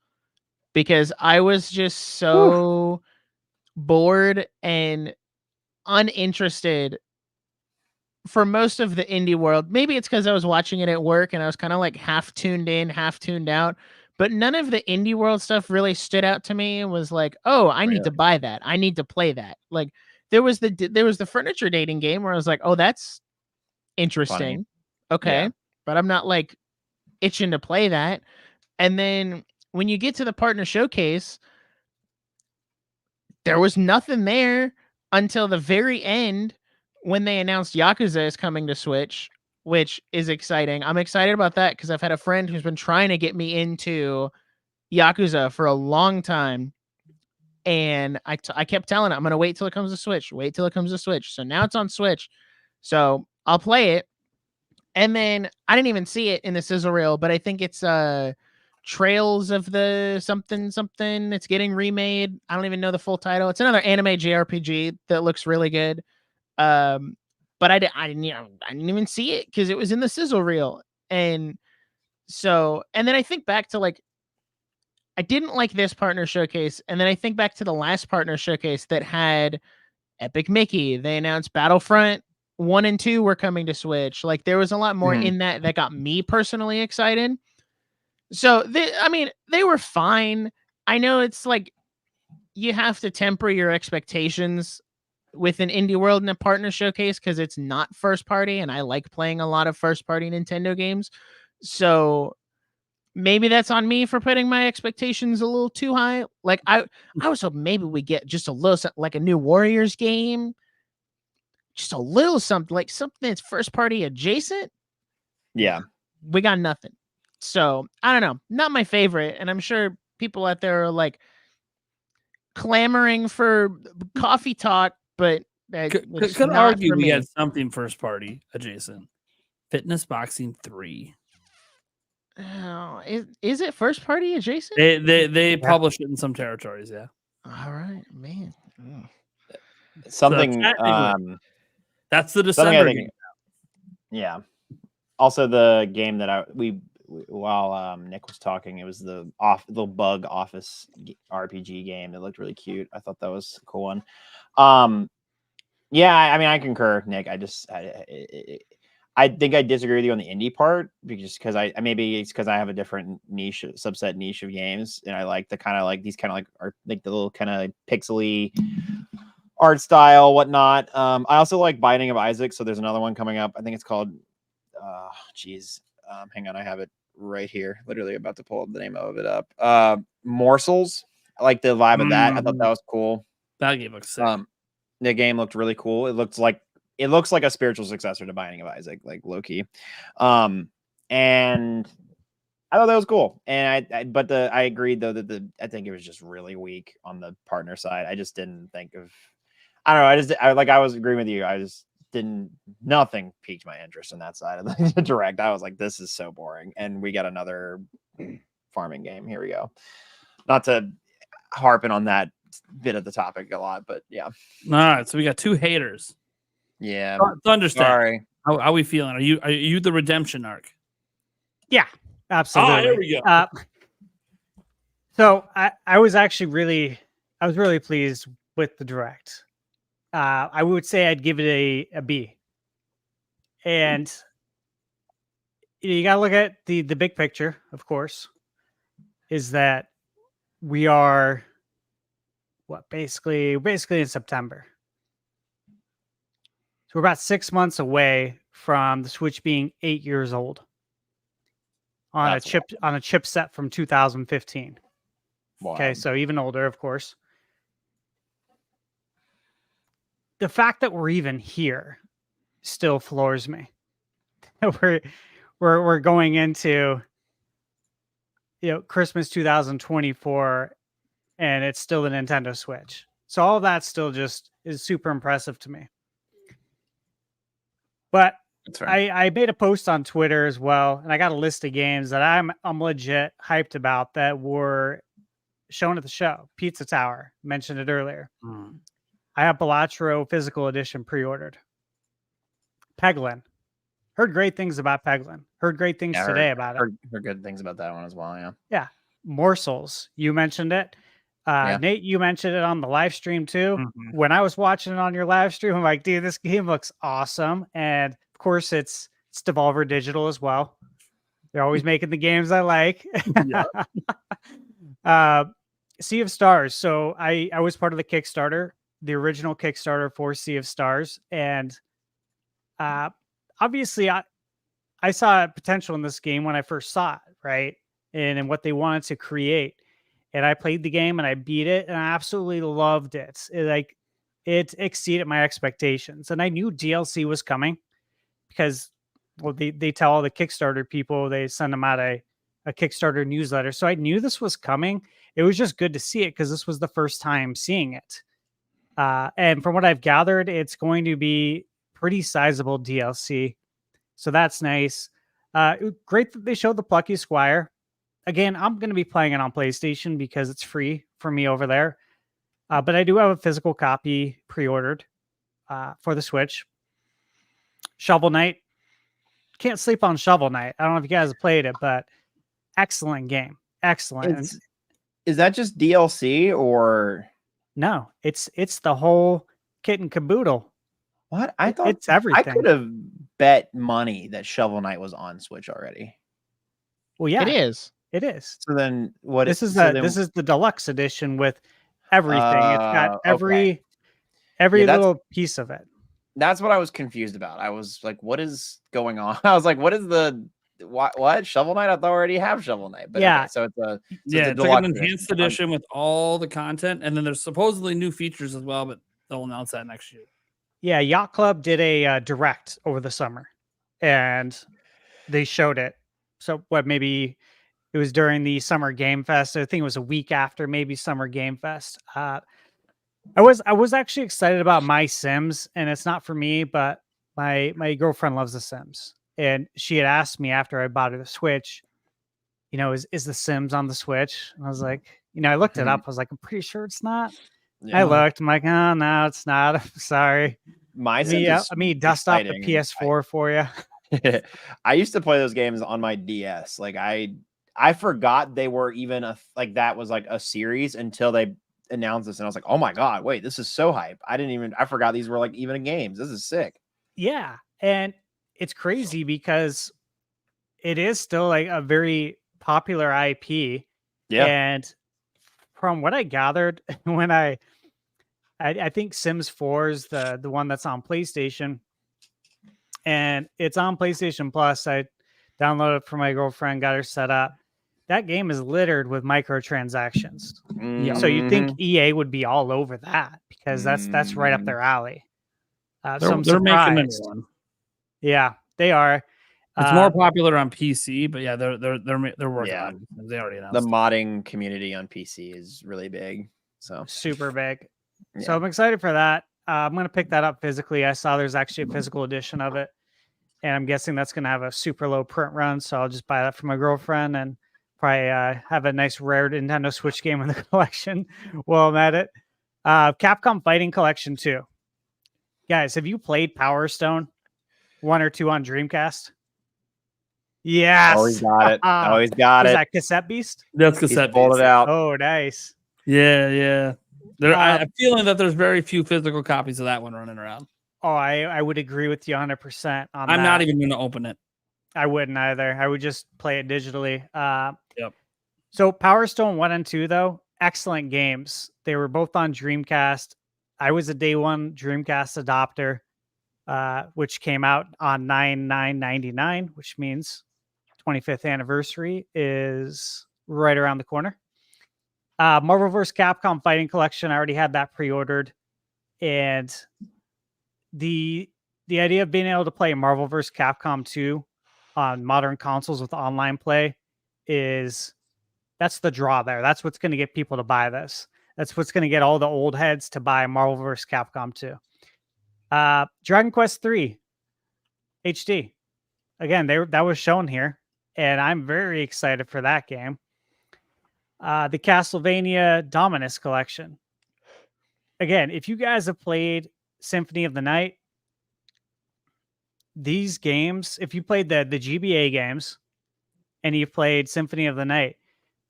because I was just so bored and uninterested for most of the indie world. Maybe it's because I was watching it at work and I was kind of like half tuned in, half tuned out. But none of the indie world stuff really stood out to me and was like, oh, I need to buy that. I need to play that. Like there was the furniture dating game where I was like, oh, that's interesting. Funny. Okay. Yeah. But I'm not like itching to play that. And then when you get to the partner showcase, there was nothing there until the very end when they announced Yakuza is coming to Switch, which is exciting. I'm excited about that because I've had a friend who's been trying to get me into Yakuza for a long time. And I kept telling him, I'm going to wait till it comes to Switch. Wait till it comes to Switch. So now it's on Switch. So I'll play it. And then I didn't even see it in the sizzle reel, but I think it's Trails of the something. It's getting remade. I don't even know the full title. It's another anime JRPG that looks really good. But I didn't even see it because it was in the sizzle reel. And So, and then I think back to like, I didn't like this partner showcase. And then I think back to the last partner showcase that had Epic Mickey. They announced Battlefront 1 and 2 were coming to Switch. Like there was a lot more in that got me personally excited. So they were fine. I know it's like you have to temper your expectations with an indie world and a partner showcase because it's not first party, and I like playing a lot of first party Nintendo games. So maybe that's on me for putting my expectations a little too high. Like I was hoping maybe we get just a little like a new Warriors game, just a little something like something that's first party adjacent.
Yeah,
we got nothing. So I don't know, not my favorite, and I'm sure people out there are like clamoring for coffee talk, but
could argue we had something first party adjacent. Fitness Boxing 3.
Oh, is it first party adjacent?
They publish it in some territories, yeah.
All right, man.
Something.
That's the December game.
Yeah. Also, the game that while Nick was talking, it was the little bug office RPG game that looked really cute. I thought that was a cool one. Yeah, I mean, I concur, Nick. I think I disagree with you on the indie part because maybe it's because I have a different subset niche of games, and I like the kind of like these kind of like art, like the little kind of pixely art style, whatnot. I also like Binding of Isaac. So there's another one coming up. I think it's called. Hang on, I have it right here. Literally about to pull the name of it up. Morsels. I like the vibe of that. I thought that was cool.
That game looks sick.
The game looked really cool. It looks like a spiritual successor to Binding of Isaac, like low key. And I thought that was cool. And I agreed though that I think it was just really weak on the partner side. I just didn't think of. I don't know. I was agreeing with you. I just nothing piqued my interest in that side of the direct. I was like, this is so boring. And we got another farming game. Here we go. Not to harping on that bit of the topic a lot, but yeah.
All right. So we got two haters.
Yeah.
To understand.
Sorry.
How we feeling? Are you the redemption arc?
Yeah, absolutely.
Oh, here we go.
So I was really pleased with the direct. I would say I'd give it a B. And you got to look at the big picture, of course, is that we are basically in September. So we're about 6 months away from the Switch being 8 years old on a chipset from 2015.
Wow.
Okay, so even older, of course. The fact that we're even here still floors me. We're going into Christmas 2024, and it's still the Nintendo Switch. So all of that still just is super impressive to me. But I made a post on Twitter as well, and I got a list of games that I'm legit hyped about that were shown at the show. Pizza Tower, mentioned it earlier. I have Balatro Physical Edition pre-ordered. Peglin. Heard great things about Peglin. Heard great things today about it.
Heard good things about that one as well, yeah.
Yeah. Morsels. You mentioned it. Nate, you mentioned it on the live stream too.
Mm-hmm.
When I was watching it on your live stream, I'm like, dude, this game looks awesome. And of course, it's Devolver Digital as well. They're always making the games I like. Sea of Stars. So I was part of the Kickstarter, the original Kickstarter for Sea of Stars. And obviously, I saw potential in this game when I first saw it, right? And what they wanted to create. And I played the game and I beat it and I absolutely loved it. It exceeded my expectations. And I knew DLC was coming because, well, they tell all the Kickstarter people, they send them out a Kickstarter newsletter. So I knew this was coming. It was just good to see it because this was the first time seeing it. And from what I've gathered, it's going to be pretty sizable DLC. So that's nice. Great that they showed the Plucky Squire. Again, I'm going to be playing it on PlayStation because it's free for me over there. But I do have a physical copy pre-ordered for the Switch. Shovel Knight. Can't sleep on Shovel Knight. I don't know if you guys have played it, but excellent game. Excellent.
Is that just DLC or
No, it's the whole kit and caboodle.
what? I thought
It's
I
everything.
could have bet money that Shovel Knight was on Switch already.
Well, yeah,
It is.
It is.
So then what
This is
so
this is the deluxe edition with everything. It's got
okay.
every
that's-
little piece of it.
That's what I was confused about. I was like, what is going on? I was like, what is the what? Shovel Knight? I thought I already have Shovel Knight. But
Yeah.
okay, so it's a
Yeah,
it's a
it's like an
deluxe
enhanced edition with all the content, and then there's supposedly new features as well, but they'll announce that next year.
Yeah, Yacht Club did a direct over the summer, and they showed it. So what? Maybe it was during the Summer Game Fest. I think it was a week after maybe Summer Game Fest. I was actually excited about My Sims, and it's not for me, but my girlfriend loves The Sims, and she had asked me after I bought her the Switch, is The Sims on the Switch? And I was like, I looked it up. I was like, I'm pretty sure it's not. I looked. I'm like, oh no, it's not. I'm sorry.
My
Let me dust off the PS4 for you.
I used to play those games on my DS. Like I forgot they were even that was like a series until they announced this, and I was like, oh my god, wait, this is so hype. I forgot these were like even games. This is sick.
Yeah, and it's crazy because it is still like a very popular IP.
Yeah.
And from what I gathered, when I think Sims 4 is the one that's on PlayStation, and it's on PlayStation Plus. I downloaded it for my girlfriend, got her set up. That game is littered with microtransactions. So you'd think EA would be all over that because that's right up their alley. So
They're making a new
surprised.
one.
Yeah, they are.
It's more popular on PC, but yeah, they're working
Yeah.
on it. They already announced
The modding community on PC is really big. So
super big.
Yeah.
So I'm excited for that. I'm going to pick that up physically. I saw there's actually a physical edition of it, and I'm guessing that's going to have a super low print run. So I'll just buy that for my girlfriend and probably have a nice rare Nintendo Switch game in the collection while I'm at it. Capcom Fighting Collection 2. Guys, have you played Power Stone 1 or 2 on Dreamcast? Yes.
Always got it. Always got
Is
it.
that Cassette Beast?
That's
He's
cassette.
pulled it out.
Oh, nice.
Yeah. I'm feeling that there's very few physical copies of that one running around.
Oh, I would agree with you 100% on
I'm
that.
not even going to open it.
I wouldn't either. I would just play it digitally.
Yep.
So Power Stone 1 and 2, though, excellent games. They were both on Dreamcast. I was a day one Dreamcast adopter, which came out on 9/9/99, which means 25th anniversary is right around the corner. Marvel vs. Capcom Fighting Collection, I already had that pre-ordered. And the idea of being able to play Marvel vs. Capcom 2 on modern consoles with online play that's the draw there. That's what's going to get people to buy this. That's what's going to get all the old heads to buy Marvel vs. Capcom 2. Dragon Quest 3 HD. Again, that was shown here, and I'm very excited for that game. The Castlevania Dominus Collection. Again, if you guys have played Symphony of the Night, these games, if you played the GBA games and you've played Symphony of the Night,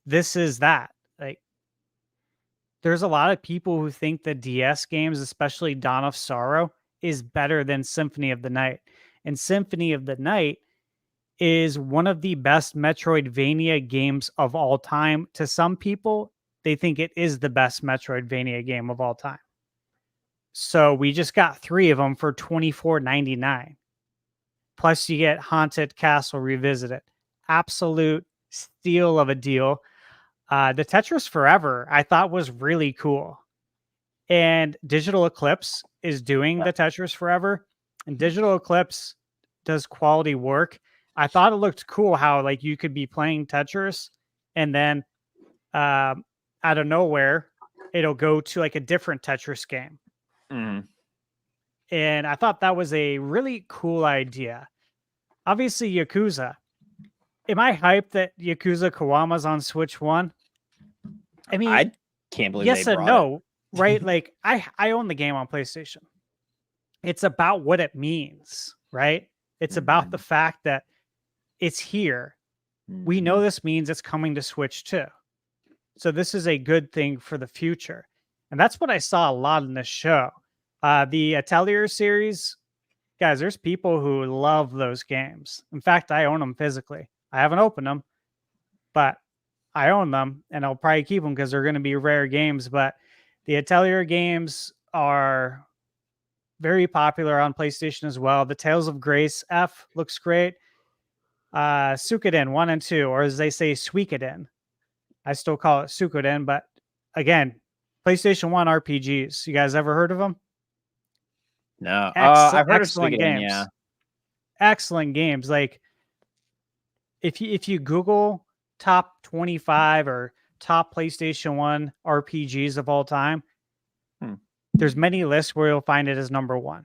this is that. Like, there's a lot of people who think the DS games, especially Dawn of Sorrow, is better than Symphony of the Night. And Symphony of the Night is one of the best Metroidvania games of all time. To some people, they think it is the best Metroidvania game of all time. So we just got 3 of them for $24.99. Plus you get Haunted Castle Revisited. Absolute steal of a deal. The Tetris Forever, I thought was really cool. And Digital Eclipse is doing the Tetris Forever. And Digital Eclipse does quality work. I thought it looked cool how like you could be playing Tetris and then out of nowhere, it'll go to like a different Tetris game. And I thought that was a really cool idea. Obviously, Yakuza. Am I hyped that Yakuza Kiwama's on Switch 1? I mean,
I can't believe
yes
they
and
brought
no, right? Like I own the game on PlayStation. It's about what it means, right? It's about the fact that it's here. We know this means it's coming to Switch too. So this is a good thing for the future. And that's what I saw a lot in this show. The Atelier series, guys, there's people who love those games. In fact, I own them physically. I haven't opened them, but I own them, and I'll probably keep them because they're going to be rare games. But the Atelier games are very popular on PlayStation as well. The Tales of Grace F looks great. Suikoden 1 and 2, or as they say, Suikoden. I still call it Suikoden, but again, PlayStation 1 RPGs. You guys ever heard of them?
No. I've heard of
Excellent
Suikoden,
games.
yeah.
Excellent games. Like if you Google top 25 or top PlayStation 1 RPGs of all time, there's many lists where you'll find it as number 1.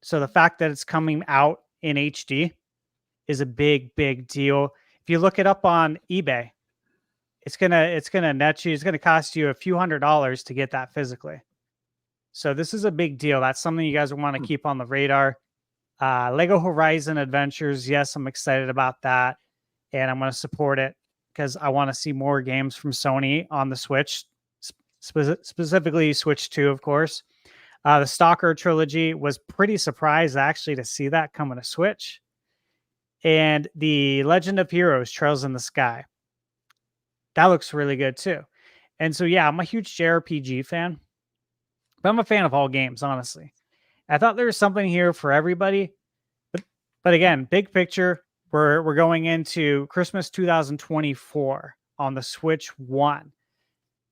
So the fact that it's coming out in HD is a big deal. If you look it up on eBay, it's gonna net you. It's gonna cost you a few $100s to get that physically. So this is a big deal. That's something you guys want to keep on the radar. Lego Horizon Adventures. Yes, I'm excited about that, and I'm going to support it because I want to see more games from Sony on the Switch, specifically Switch 2, of course. The Stalker trilogy, was pretty surprised actually to see that coming to Switch. And the Legend of Heroes Trails in the Sky. That looks really good too. And so, yeah, I'm a huge JRPG fan, but I'm a fan of all games, honestly. I thought there was something here for everybody. But again, big picture, we're going into Christmas 2024 on the Switch 1.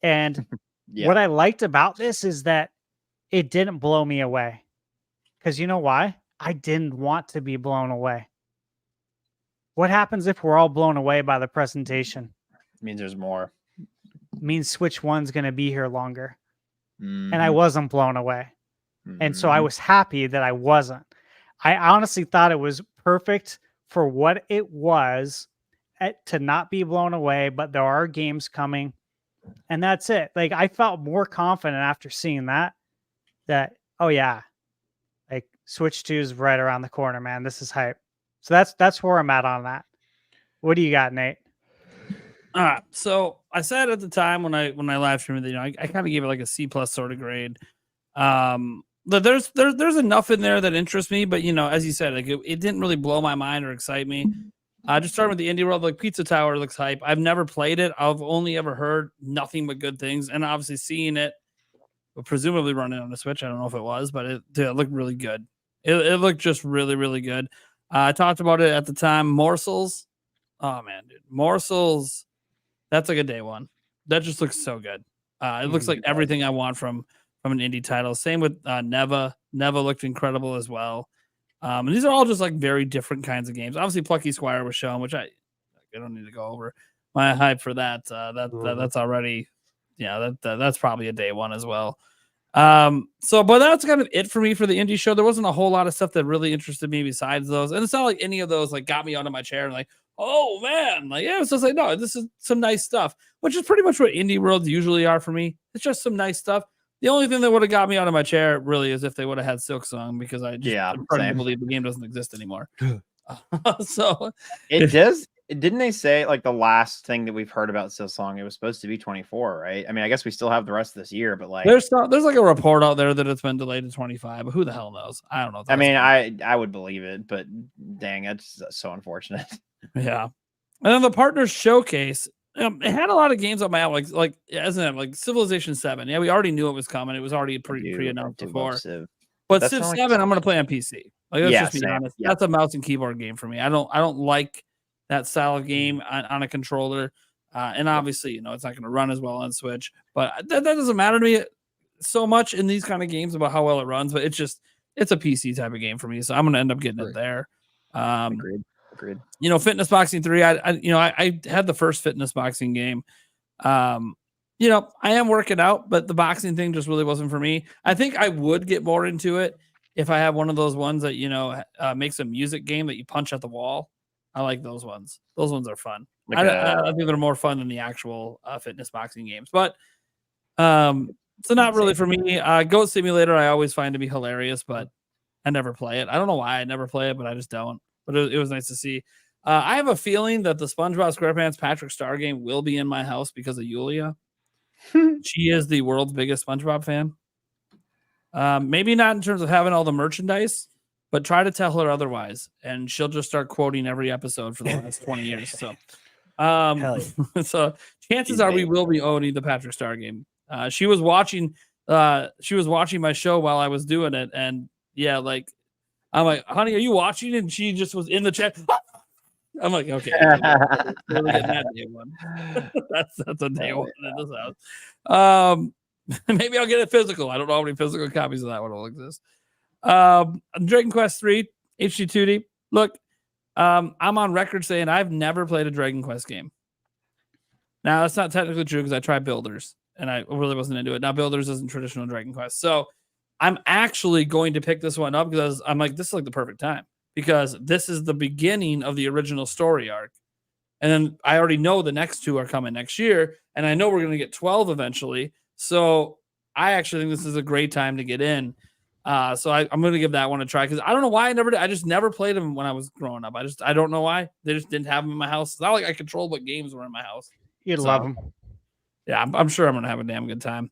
And what I liked about this is that it didn't blow me away. Because you know why? I didn't want to be blown away. What happens if we're all blown away by the presentation?
It means there's more.
It means Switch 1's going to be here longer. And I wasn't blown away. And so I was happy that I wasn't. I honestly thought it was perfect for what it was to not be blown away, but there are games coming. And that's it. Like, I felt more confident after seeing that, oh yeah, like Switch 2 is right around the corner, man. This is hype. So that's where I'm at on that. What do you got, Nate?
All right. So I said at the time when I live streamed, I kind of gave it like a C+ sort of grade. But there's enough in there that interests me, but as you said, like it didn't really blow my mind or excite me. Just starting with the indie world, like Pizza Tower looks hype. I've never played it. I've only ever heard nothing but good things, and obviously seeing it, presumably running on the Switch. I don't know if it was, but it looked really good. It looked just really good. I talked about it at the time. Morsels. Oh man, dude, Morsels. That's like a day one. That just looks so good. It looks like everything I want from an indie title. Same with Neva. Neva looked incredible as well. And these are all just like very different kinds of games. Obviously, Plucky Squire was shown, which I don't need to go over my hype for that. That's already, that's probably a day one as well. But that's kind of it for me for the indie show. There wasn't a whole lot of stuff that really interested me besides those, and it's not like any of those like got me out of my chair and like, oh man, like it's just like, no, this is some nice stuff, which is pretty much what indie worlds usually are for me. It's just some nice stuff. The only thing that would have got me out of my chair really is if they would have had Silksong, because I just believe the game doesn't exist anymore. So
it does. Didn't they say like the last thing that we've heard about Silksong, it was supposed to be 24, right? I mean, I guess we still have the rest of this year, but like
there's like a report out there that it's been delayed to 25, but who the hell knows? I don't know.
I mean, I would believe it, but dang, that's so unfortunate.
Yeah. And then the Partners Showcase, it had a lot of games on my alley, like Civilization 7. Yeah, we already knew it was coming. It was already pre-announced before. But Civ 7, I'm going to play on PC. Like, let's just be honest. Yeah. That's a mouse and keyboard game for me. I don't like that style of game on a controller. And obviously, it's not going to run as well on Switch. But that doesn't matter to me so much in these kind of games about how well it runs. But it's a PC type of game for me. So I'm going to end up getting it there.
Agreed.
Fitness Boxing 3. I had the first Fitness Boxing game. I am working out, but the boxing thing just really wasn't for me. I think I would get more into it if I have one of those ones that makes a music game that you punch at the wall. I like those ones. Those ones are fun. I think they're more fun than the actual fitness boxing games. But so not really for me. Goat Simulator I always find to be hilarious, but I never play it. I don't know why I never play it, but I just don't. But it was nice to see. I have a feeling that the SpongeBob SquarePants Patrick Star game will be in my house because of Yulia. She is the world's biggest SpongeBob fan. Maybe not in terms of having all the merchandise, but try to tell her otherwise, and she'll just start quoting every episode for the last 20 years. So,
Hell
so chances are we will be owning the Patrick Star game. She was watching my show while I was doing it, and yeah, like I'm like, honey, are you watching? And she just was in the chat. I'm like, okay, really getting that day one. that's a day one in this house. Maybe I'll get it physical. I don't know how many physical copies of that one will exist. Dragon Quest 3 HD2D. Look, I'm on record saying I've never played a Dragon Quest game. Now that's not technically true because I tried Builders and I really wasn't into it. Now Builders isn't traditional Dragon Quest, so I'm actually going to pick this one up because I'm like, this is like the perfect time because this is the beginning of the original story arc. And then I already know the next two are coming next year, and I know we're going to get 12 eventually. So I actually think this is a great time to get in. So I'm going to give that one a try because I don't know why I just never played them when I was growing up. I don't know why. They just didn't have them in my house. It's not like I controlled what games were in my house.
You'd love them.
Yeah, I'm sure I'm going to have a damn good time.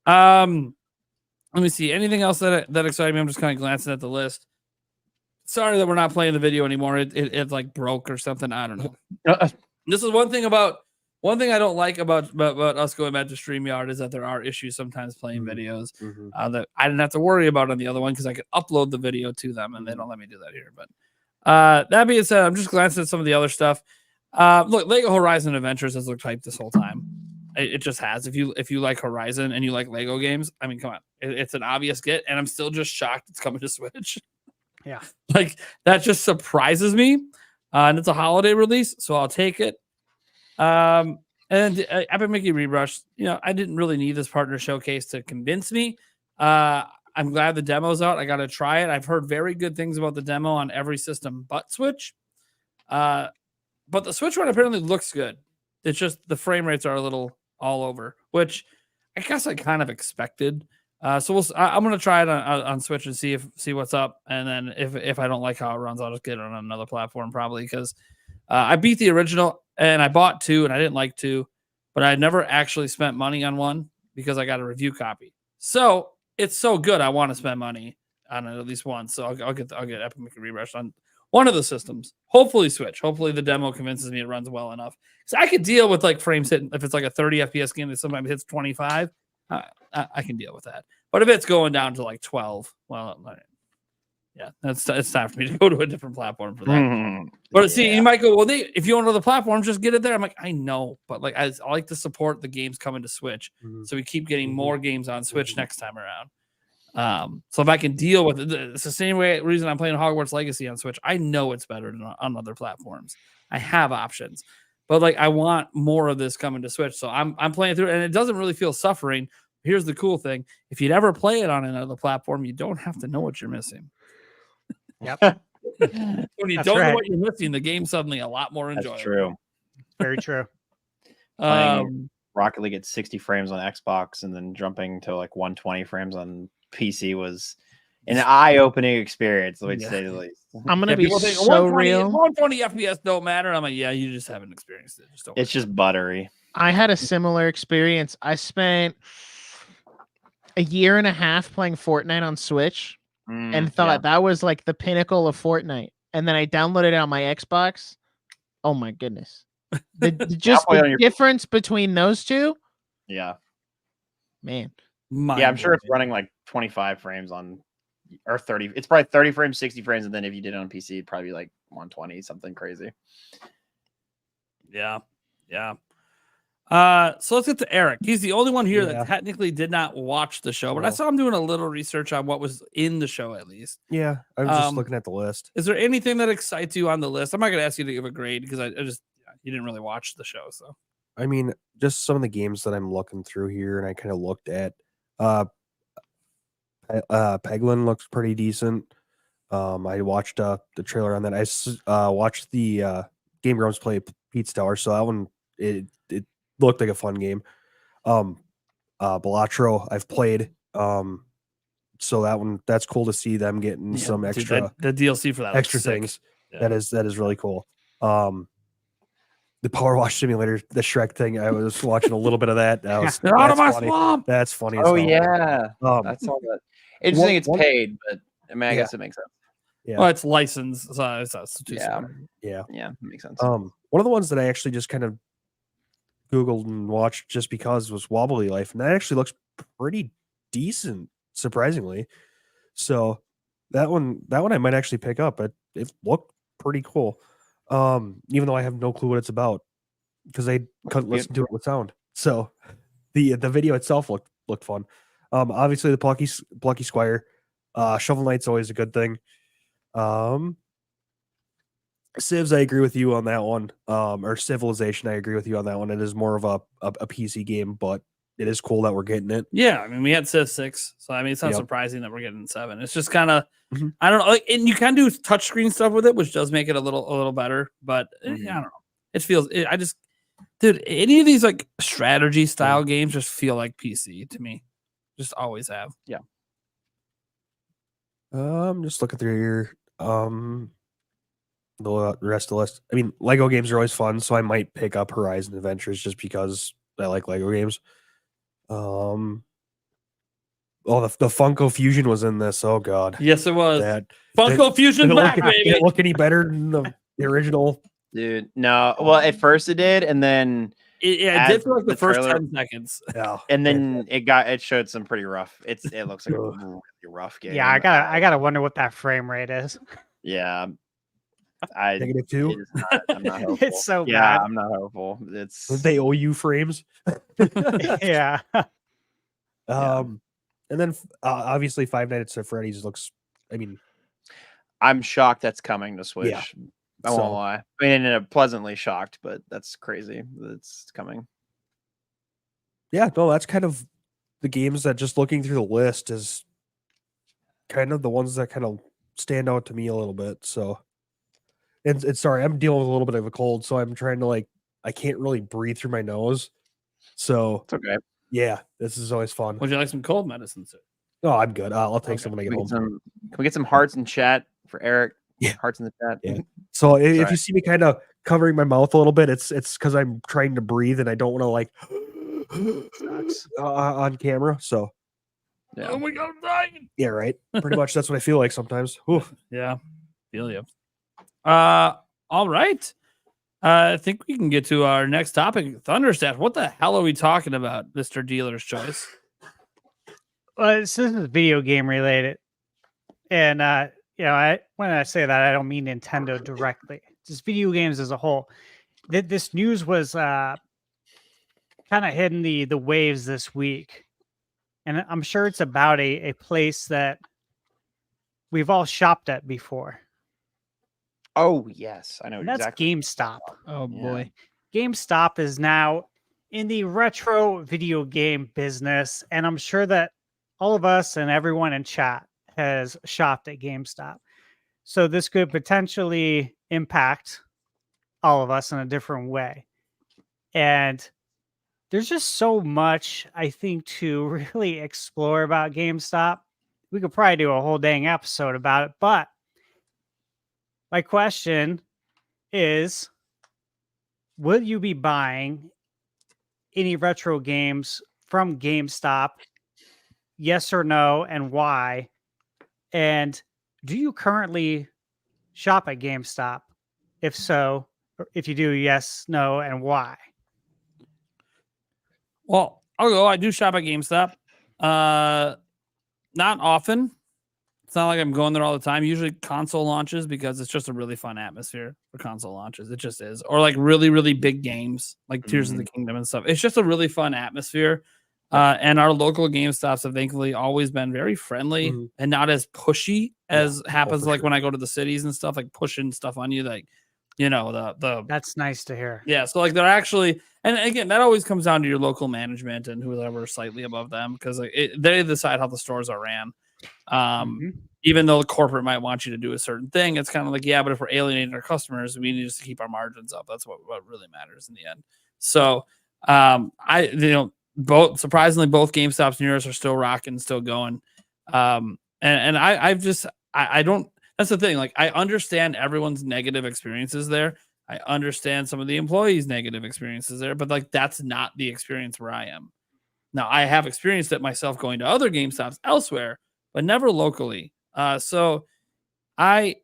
Let me see. Anything else that excited me? I'm just kind of glancing at the list. Sorry that we're not playing the video anymore. It like broke or something. I don't know. This is one thing I don't like about us going back to StreamYard is that there are issues sometimes playing videos that I didn't have to worry about on the other one because I could upload the video to them and they don't let me do that here. But that being said, I'm just glancing at some of the other stuff. Look, Lego Horizon Adventures has looked hype this whole time. It just has. If you like Horizon and you like Lego games, I mean, come on, it's an obvious get, and I'm still just shocked it's coming to Switch.
Yeah,
like that just surprises me, and it's a holiday release, so I'll take it. And Epic Mickey Rebrush, I didn't really need this partner showcase to convince me. I'm glad the demo's out. I got to try it. I've heard very good things about the demo on every system but Switch. But the Switch one apparently looks good. It's just the frame rates are a little all over, which I guess I kind of expected. So I'm going to try it on Switch and see what's up. And then if I don't like how it runs, I'll just get it on another platform probably because I beat the original and I bought 2 and I didn't like 2, but I never actually spent money on 1 because I got a review copy. So it's so good. I want to spend money on it at least once. So I'll get Epic Mickey Rebrush on one of the systems. Hopefully Switch. Hopefully the demo convinces me it runs well enough. So I could deal with like frames hitting if it's like a 30 FPS game that sometimes hits 25. I can deal with that. But if it's going down to like 12, well, yeah, it's time for me to go to a different platform for that. But see, you might go, well, if you own other platforms, just get it there. I'm like, I know, but like I like to support the games coming to Switch, so we keep getting more games on Switch next time around. So if I can deal with it, it's the same reason I'm playing Hogwarts Legacy on Switch. I know it's better than on other platforms. I have options, but like I want more of this coming to Switch. So I'm playing through it, and it doesn't really feel suffering. Here's the cool thing: if you'd ever play it on another platform, you don't have to know what you're missing.
Yep.
When you don't know what you're missing, the game's suddenly a lot more enjoyable.
That's true.
Very true.
Rocket League at 60 frames on Xbox and then jumping to like 120 frames on PC was an eye-opening experience, let me say the least.
I'm gonna be so real.
120 FPS don't matter. I'm like, yeah, you just haven't experienced it.
It's just buttery.
I had a similar experience. I spent a year and a half playing Fortnite on Switch and thought that was like the pinnacle of Fortnite. And then I downloaded it on my Xbox. Oh my goodness. The difference between those two.
Yeah.
Man.
I'm sure it's running like 25 frames on or 30. It's probably 30 frames, 60 frames. And then if you did it on PC, it'd probably be like 120, something crazy.
Yeah. Yeah. So let's get to Eric. He's the only one here that technically did not watch the show, but I saw him doing a little research on what was in the show at least.
Yeah, I was just looking at the list.
Is there anything that excites you on the list? I'm not going to ask you to give a grade because I just you didn't really watch the show. So
I mean, just some of the games that I'm looking through here, and I kind of looked at. Peglin looks pretty decent. I watched the trailer on that. I watched the Game Grumps play Pete Stellar, so that one it looked like a fun game. Balatro I've played. So that's cool to see them getting some extra
the DLC for that
extra things.
Yeah.
That is really cool. The Power Wash Simulator, the Shrek thing. I was watching a little bit of that.
They're out of my
That's funny.
swamp.
That's funny. As
Oh
hell.
yeah,
Um,
that's all that. Interesting. It's
one-
paid, but I mean, I
Yeah.
guess it makes sense.
Yeah.
Well, it's licensed, so it's too
Yeah.
smart.
yeah.
Yeah, it makes sense.
One of the ones that I actually just kind of Googled and watched just because was Wobbly Life, and that actually looks pretty decent, surprisingly. So that one I might actually pick up. It looked pretty cool. Even though I have no clue what it's about because I couldn't listen to it with sound. So the video itself looked fun. Obviously the Plucky Squire, Shovel Knight's always a good thing. Civs, I agree with you on that one. Or Civilization, I agree with you on that one. It is more of a PC game, but it is cool that we're getting it.
Yeah, I mean, we had Civ 6, so I mean, it's not
Yep.
surprising that we're getting 7. It's just kind of,
Mhm.
I don't know, like, and you can do touchscreen stuff with it, which does make it a little better. But I don't know, it feels. Dude, any of these like strategy style games just feel like PC to me. Just always have.
Just looking through here. The rest of the list. I mean, Lego games are always fun, so I might pick up Horizon Adventures just because I like Lego games. The Funko Fusion was in this. Oh god,
Yes, it was.
that
Funko Fusion's
did it
back,
look,
baby.
did it look any better than the original?
Dude, no. Well, at first it did, and then
It
as
did for like the
the
first
trailer-
10 seconds.
Yeah,
and then it showed some pretty rough. It looks like a really rough game.
Yeah, I gotta wonder what that frame rate is.
Yeah, I
-2.
it is not, I'm not hopeful.
It's so
yeah,
bad.
I'm not hopeful. It's
They owe you frames.
Yeah.
And then obviously Five Nights at Freddy's looks. I mean,
I'm shocked that's coming to Switch. I won't
So-
lie. I mean, pleasantly shocked, but that's crazy that it's coming.
yeah, no, that's kind of the games that just looking through the list is kind of the ones that kind of stand out to me a little bit. So, and sorry, I'm dealing with a little bit of a cold, so I'm trying to I can't really breathe through my nose. So
It's okay.
yeah, this is always fun.
Would you like some cold medicine, sir?
Oh, I'm good. I'll take
Okay.
some when I
Can
get
we get
home.
can we get some hearts in chat for Eric?
Yeah.
Hearts in the chat.
Yeah. So if
Sorry.
you see me kind of covering my mouth a little bit, it's because I'm trying to breathe and I don't want to
Sucks.
on camera. So
Yeah.
Oh my god, I'm dying.
yeah, right. Pretty much that's what I feel like sometimes. Whew.
Yeah, feel you. All right. I think we can get to our next topic. Thunderstaff. What the hell are we talking about, Mr. Dealer's Choice?
Well, this is video game related, and when I say that, I don't mean Nintendo directly. Just video games as a whole. This news was kind of hitting the waves this week, and I'm sure it's about a place that we've all shopped at before.
Oh yes, I know
And that's
exactly.
GameStop.
Oh
Yeah.
boy.
GameStop is now in the retro video game business, and I'm sure that all of us and everyone in chat has shopped at GameStop. So this could potentially impact all of us in a different way. And there's just so much, I think, to really explore about GameStop. We could probably do a whole dang episode about it, but my question is, will you be buying any retro games from GameStop? Yes or no, and why? And do you currently shop at GameStop? If so, or if you do, yes, no, and why?
Well, I'll go. I do shop at GameStop. Not often. It's not like I'm going there all the time. Usually console launches because it's just a really fun atmosphere for console launches. It just is. Or like really, really big games like Tears of the Kingdom and stuff. It's just a really fun atmosphere. And our local GameStops have thankfully always been very friendly
Mhm.
and not as pushy as happens
for
like
sure.
when I go to the cities and stuff, like pushing stuff on you, like, you know, the
That's nice to hear.
yeah, so like they're actually, and again, that always comes down to your local management and whoever is slightly above them because like they decide how the stores are ran.
Mhm.
Even though the corporate might want you to do a certain thing, it's kind of like, yeah, but if we're alienating our customers, we need just to keep our margins up. That's what really matters in the end. So both surprisingly both GameStops near us are still rocking, still going. I don't. That's the thing. Like I understand everyone's negative experiences there. I understand some of the employees' negative experiences there, but like that's not the experience where I am. Now, I have experienced it myself going to other GameStops elsewhere, but never locally. So I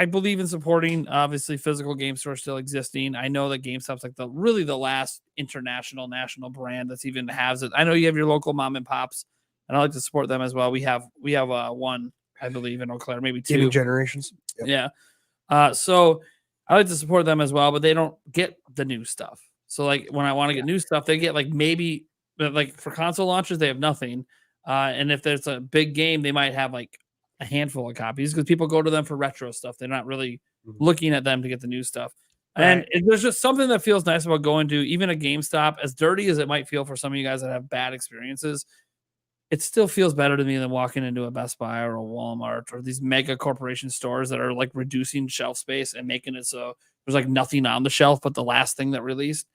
believe in supporting obviously physical game stores still existing. I know that GameStop's like the last international national brand that's even has it. I know you have your local mom and pops, and I like to support them as well. We have one, I believe, in Eau Claire, maybe two.
Gaming Generations. Yep.
Yeah. So I like to support them as well, but they don't get the new stuff. So like when I want to get new stuff, they get like maybe like for console launches, they have nothing. And if there's a big game, they might have like a handful of copies because people go to them for retro stuff. They're not really looking at them to get the new stuff. And there's just something that feels nice about going to even a GameStop, as dirty as it might feel for some of you guys that have bad experiences. It still feels better to me than walking into a Best Buy or a Walmart or these mega corporation stores that are like reducing shelf space and making it so there's like nothing on the shelf but the last thing that released.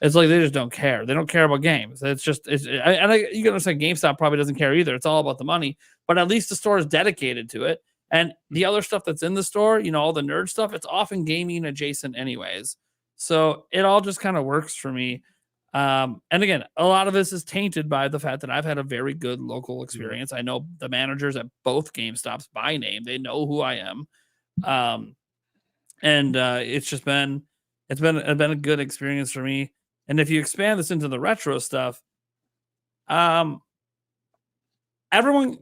It's like they just don't care. They don't care about games. You can understand GameStop probably doesn't care either. It's all about the money, but at least the store is dedicated to it. And the other stuff that's in the store, all the nerd stuff, it's often gaming adjacent anyways. So it all just kind of works for me. And again, a lot of this is tainted by the fact that I've had a very good local experience. I know the managers at both GameStops by name. They know who I am. It's just been a good experience for me. And if you expand this into the retro stuff, everyone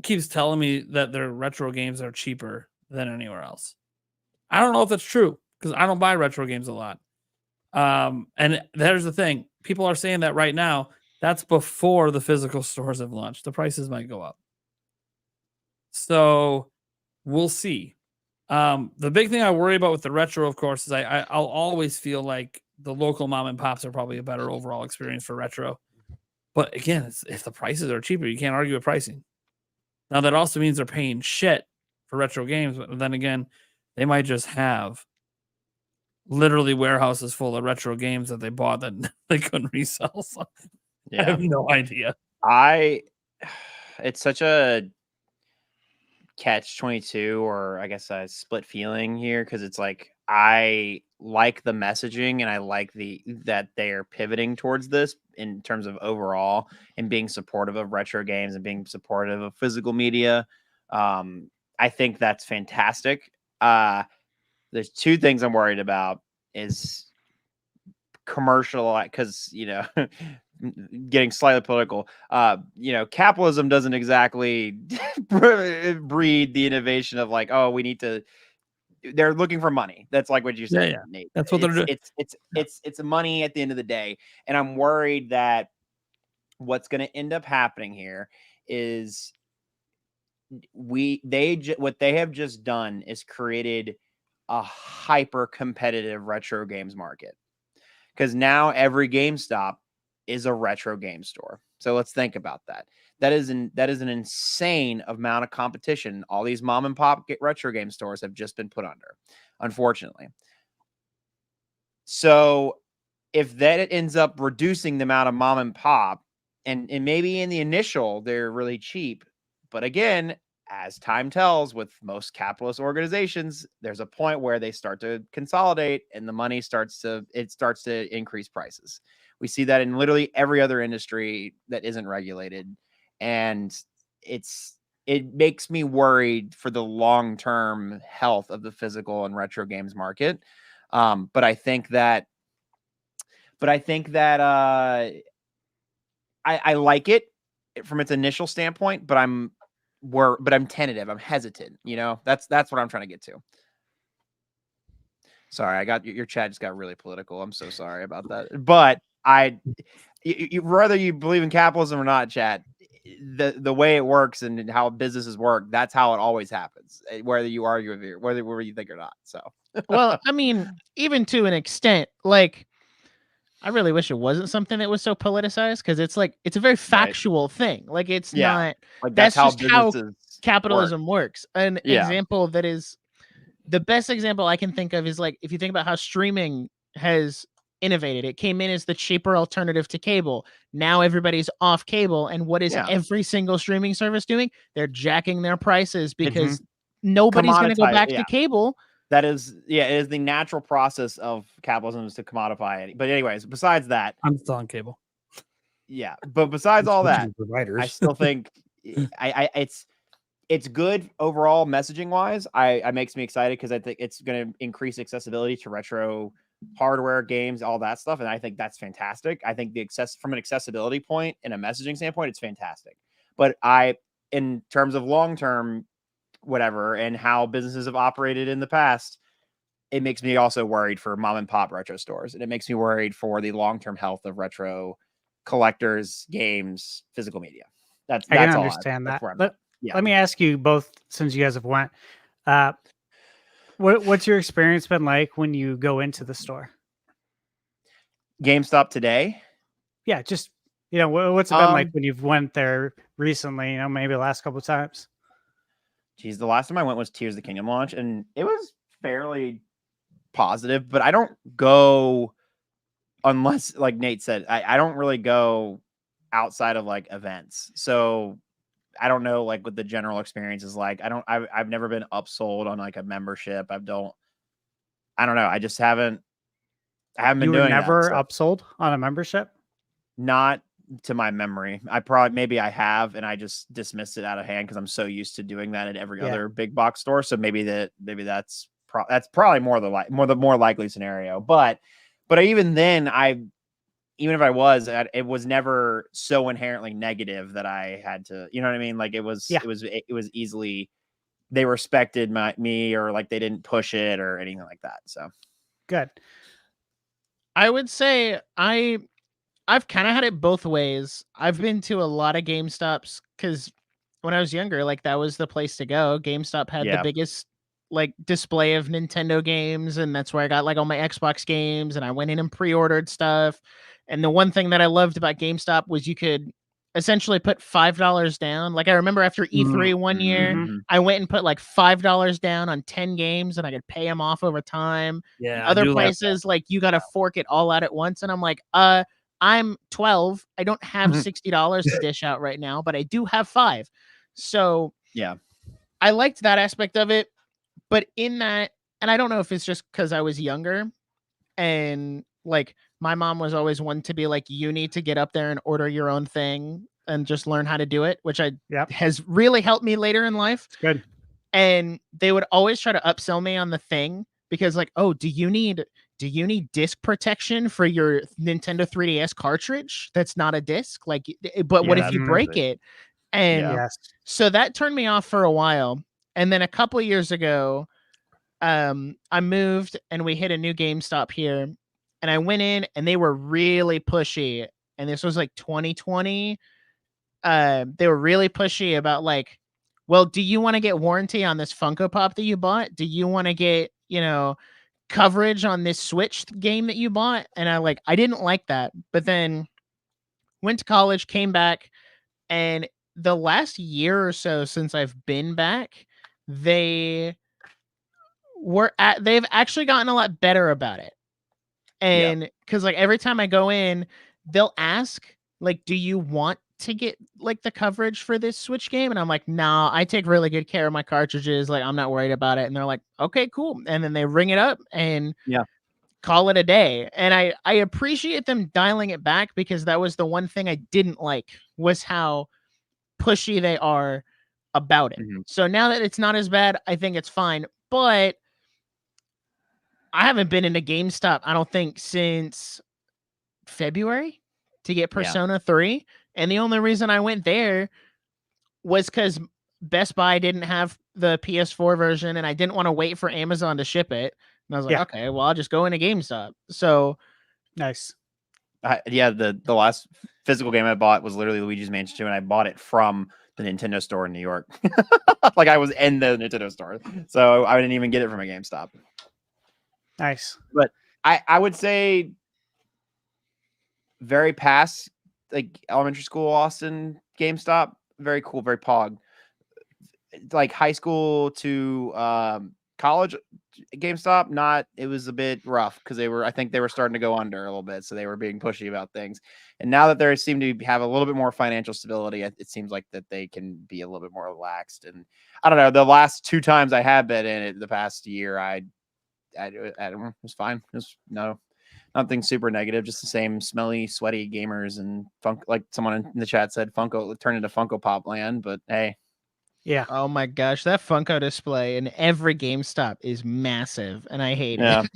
keeps telling me that their retro games are cheaper than anywhere else. I don't know if that's true because I don't buy retro games a lot. And there's the thing. People are saying that right now. That's before the physical stores have launched. The prices might go up. So we'll see. The big thing I worry about with the retro, of course, is I'll always feel like the local mom and pops are probably a better overall experience for retro. But again, if the prices are cheaper, you can't argue with pricing. Now, that also means they're paying shit for retro games. But then again, they might just have literally warehouses full of retro games that they bought that they couldn't resell. So I have no idea.
It's such a catch-22, or I guess a split feeling here, because it's like I like the messaging and I like that they are pivoting towards this in terms of overall and being supportive of retro games and being supportive of physical media. I think that's fantastic. There's two things I'm worried about is commercial, because getting slightly political, capitalism doesn't exactly breed the innovation of like, oh, we need to. They're looking for money. That's like what you said, Nate.
That's what they're doing.
It's money at the end of the day, and I'm worried that what's going to end up happening here is what they have just done is created a hyper competitive retro games market, because now every GameStop is a retro game store. So let's think about that. That is an insane amount of competition all these mom and pop retro game stores have just been put under, unfortunately. So if that ends up reducing the amount of mom and pop, and maybe in the initial they're really cheap, but again, as time tells with most capitalist organizations, there's a point where they start to consolidate and the money starts to increase prices. We see that in literally every other industry that isn't regulated. And it makes me worried for the long-term health of the physical and retro games market. But I think that I like it from its initial standpoint, but I'm tentative. I'm hesitant. That's what I'm trying to get to. Sorry, I got your chat just got really political. I'm so sorry about that. But whether you believe in capitalism or not, chat, the way it works and how businesses work, that's how it always happens, whether you argue with it, whether you think or not. So,
well, I mean, even to an extent, like, I really wish it wasn't something that was so politicized, because it's a very factual thing. Like, it's not,
like
that's
how
just how
businesses
capitalism works. An example that is the best example I can think of is, like, if you think about how streaming has innovated. It came in as the cheaper alternative to cable. Now everybody's off cable, and what is every single streaming service doing? They're jacking their prices because nobody's going to go back to cable
That is, yeah, it is the natural process of capitalism is to commodify it. But anyways, besides that,
I'm still on cable.
yeah. But besides all that,
Switching providers.
I still think it's good overall messaging wise. I makes me excited because I think it's going to increase accessibility to retro hardware, games, all that stuff, and I think that's fantastic. I think from an accessibility point and a messaging standpoint, it's fantastic. But in terms of long term, whatever, and how businesses have operated in the past, it makes me also worried for mom and pop retro stores, and it makes me worried for the long term health of retro collectors, games, physical media. That's
I can
all
understand
that's
that.
where I'm at. Yeah.
Let me ask you both, since you guys have went, what's your experience been like when you go into the store?
GameStop today.
Yeah, just what's it been like when you've went there recently? Maybe the last couple of times.
Geez, the last time I went was Tears of the Kingdom launch, and it was fairly positive. But I don't go unless, like Nate said, I don't really go outside of like events. So I don't know like what the general experience is like. I've never been upsold on like a membership. I don't know. I just haven't been
You were
doing
never
that, so.
upsold on a membership?
Not to my memory. Maybe I have, and I just dismissed it out of hand because I'm so used to doing that at every other big box store. So maybe that's probably the more likely scenario. But even then, even if I was, it was never so inherently negative that I had to, you know what I mean? Like it was easily, they respected me, or like they didn't push it or anything like that. So
good.
I would say I've kind of had it both ways. I've been to a lot of GameStops because when I was younger, like that was the place to go. GameStop had the biggest like display of Nintendo games, and that's where I got like all my Xbox games, and I went in and pre-ordered stuff. And the one thing that I loved about GameStop was you could essentially put $5 down. Like I remember after E3 one year, I went and put like $5 down on 10 games, and I could pay them off over time.
Yeah,
and other places like you got to fork it all out at once, and I'm like, I'm 12. I don't have $60 to dish out right now, but I do have 5. So
yeah,
I liked that aspect of it. But in that, and I don't know if it's just because I was younger, and like my mom was always one to be like, you need to get up there and order your own thing and just learn how to do it, which has really helped me later in life.
It's good.
And they would always try to upsell me on the thing because like, oh, do you need disc protection for your Nintendo 3DS cartridge? That's not a disc. Like, but what if you break it? And so that turned me off for a while. And then a couple of years ago, I moved and we hit a new GameStop here, and I went in and they were really pushy. And this was like 2020. They were really pushy about like, well, do you want to get warranty on this Funko Pop that you bought? Do you want to get, coverage on this Switch game that you bought? And I didn't like that. But then went to college, came back, and the last year or so since I've been back, they've actually gotten a lot better about it. And because like every time I go in, they'll ask like, do you want to get like the coverage for this Switch game? And I'm like, nah, I take really good care of my cartridges. Like, I'm not worried about it. And they're like, okay, cool. And then they ring it up and call it a day. And I appreciate them dialing it back, because that was the one thing I didn't like, was how pushy they are about it. So now that it's not as bad, I think it's fine. But I haven't been in a GameStop, I don't think, since February to get Persona 3. And the only reason I went there was because Best Buy didn't have the PS4 version, and I didn't want to wait for Amazon to ship it. And I was like, okay, well, I'll just go into GameStop. So
nice.
The last physical game I bought was literally Luigi's Mansion 2, and I bought it from the Nintendo store in New York. Like I was in the Nintendo store, so I didn't even get it from a GameStop.
Nice.
But I would say very past like elementary school Austin GameStop, very cool, very pog. Like high school to college GameStop, it was a bit rough because I think they were starting to go under a little bit, so they were being pushy about things. And now that they seem to have a little bit more financial stability, it seems like that they can be a little bit more relaxed. And I don't know, the last 2 times I have been in it the past year, I I don't know. It was fine. It was nothing super negative. Just the same smelly, sweaty gamers and funk. Like someone in the chat said, Funko turned into Funko Pop land. But hey,
Yeah.
Oh my gosh, that Funko display in every GameStop is massive, and I hate
Yeah.
it.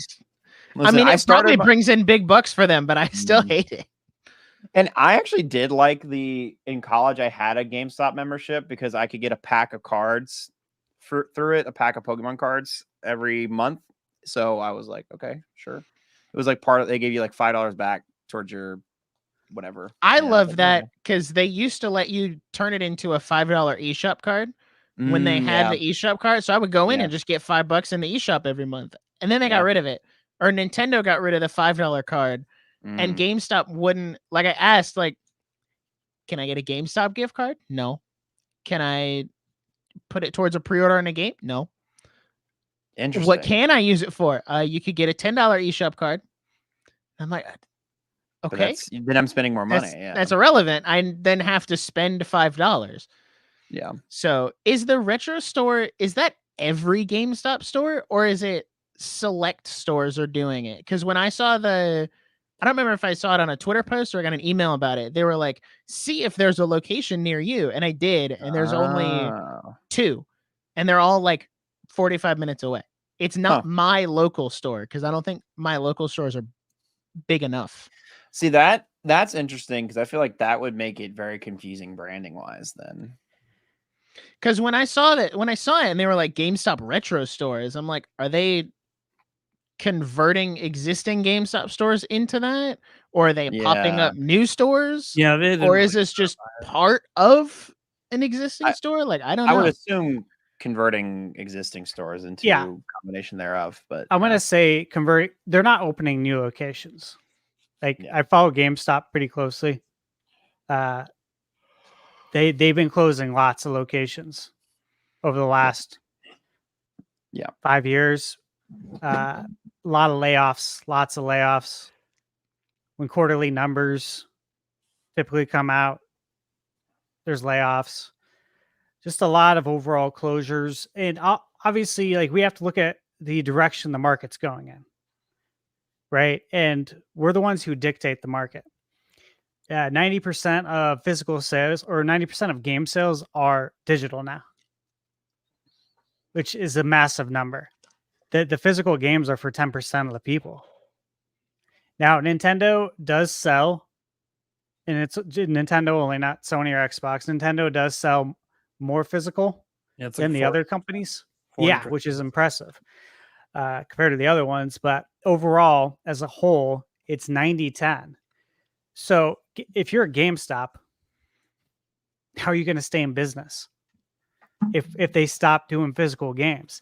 listen,
I mean, it probably
my-
brings in big bucks for them, but I still hate it.
And I actually did like in college, I had a GameStop membership because I could get a pack of cards through it, a pack of Pokemon cards every month. So I was like, okay, sure. It was like they gave you like $5 back towards your whatever.
I
Yeah,
love
but
that because they used to let you turn it into a $5 eShop card when they had the eShop card. So I would go in and just get $5 in the eShop every month. And then they got rid of it. Or Nintendo got rid of the $5 card. And GameStop wouldn't, like I asked, like, can I get a GameStop gift card? No. Can I put it towards a pre-order in a game? No.
Interesting.
What can I use it for? You could get a $10 eShop card. I'm like,
But
okay.
then I'm spending more money.
That's irrelevant. I then have to spend $5.
Yeah.
So is the retro store, is that every GameStop store or is it select stores are doing it? Because when I saw I don't remember if I saw it on a Twitter post or I got an email about it. They were like, see if there's a location near you. And I did. And there's only 2. And they're all like 45 minutes away. It's not my local store because I don't think my local stores are big enough.
See, that's interesting because I feel like that would make it very confusing branding wise then.
Because when I saw it and they were like GameStop retro stores, I'm like, are they converting existing GameStop stores into that? Or are they popping up new stores?
Yeah, they
or is this just part of an existing store? Like, I don't know.
I would assume converting existing stores into a combination thereof. But
I'm gonna say they're not opening new locations. Like I follow GameStop pretty closely. They've been closing lots of locations over the last 5 years. Lots of layoffs. When quarterly numbers typically come out, there's layoffs. Just a lot of overall closures. And obviously, like we have to look at the direction the market's going in. Right. And we're the ones who dictate the market. 90% of physical sales or 90% of game sales are digital now, which is a massive number. The physical games are for 10% of the people. Now, Nintendo does sell, and it's Nintendo only, not Sony or Xbox. Nintendo does sell more physical than the other companies. Yeah, which is impressive compared to the other ones. But overall, as a whole, it's 90-10. So if you're a GameStop, how are you going to stay in business if they stop doing physical games?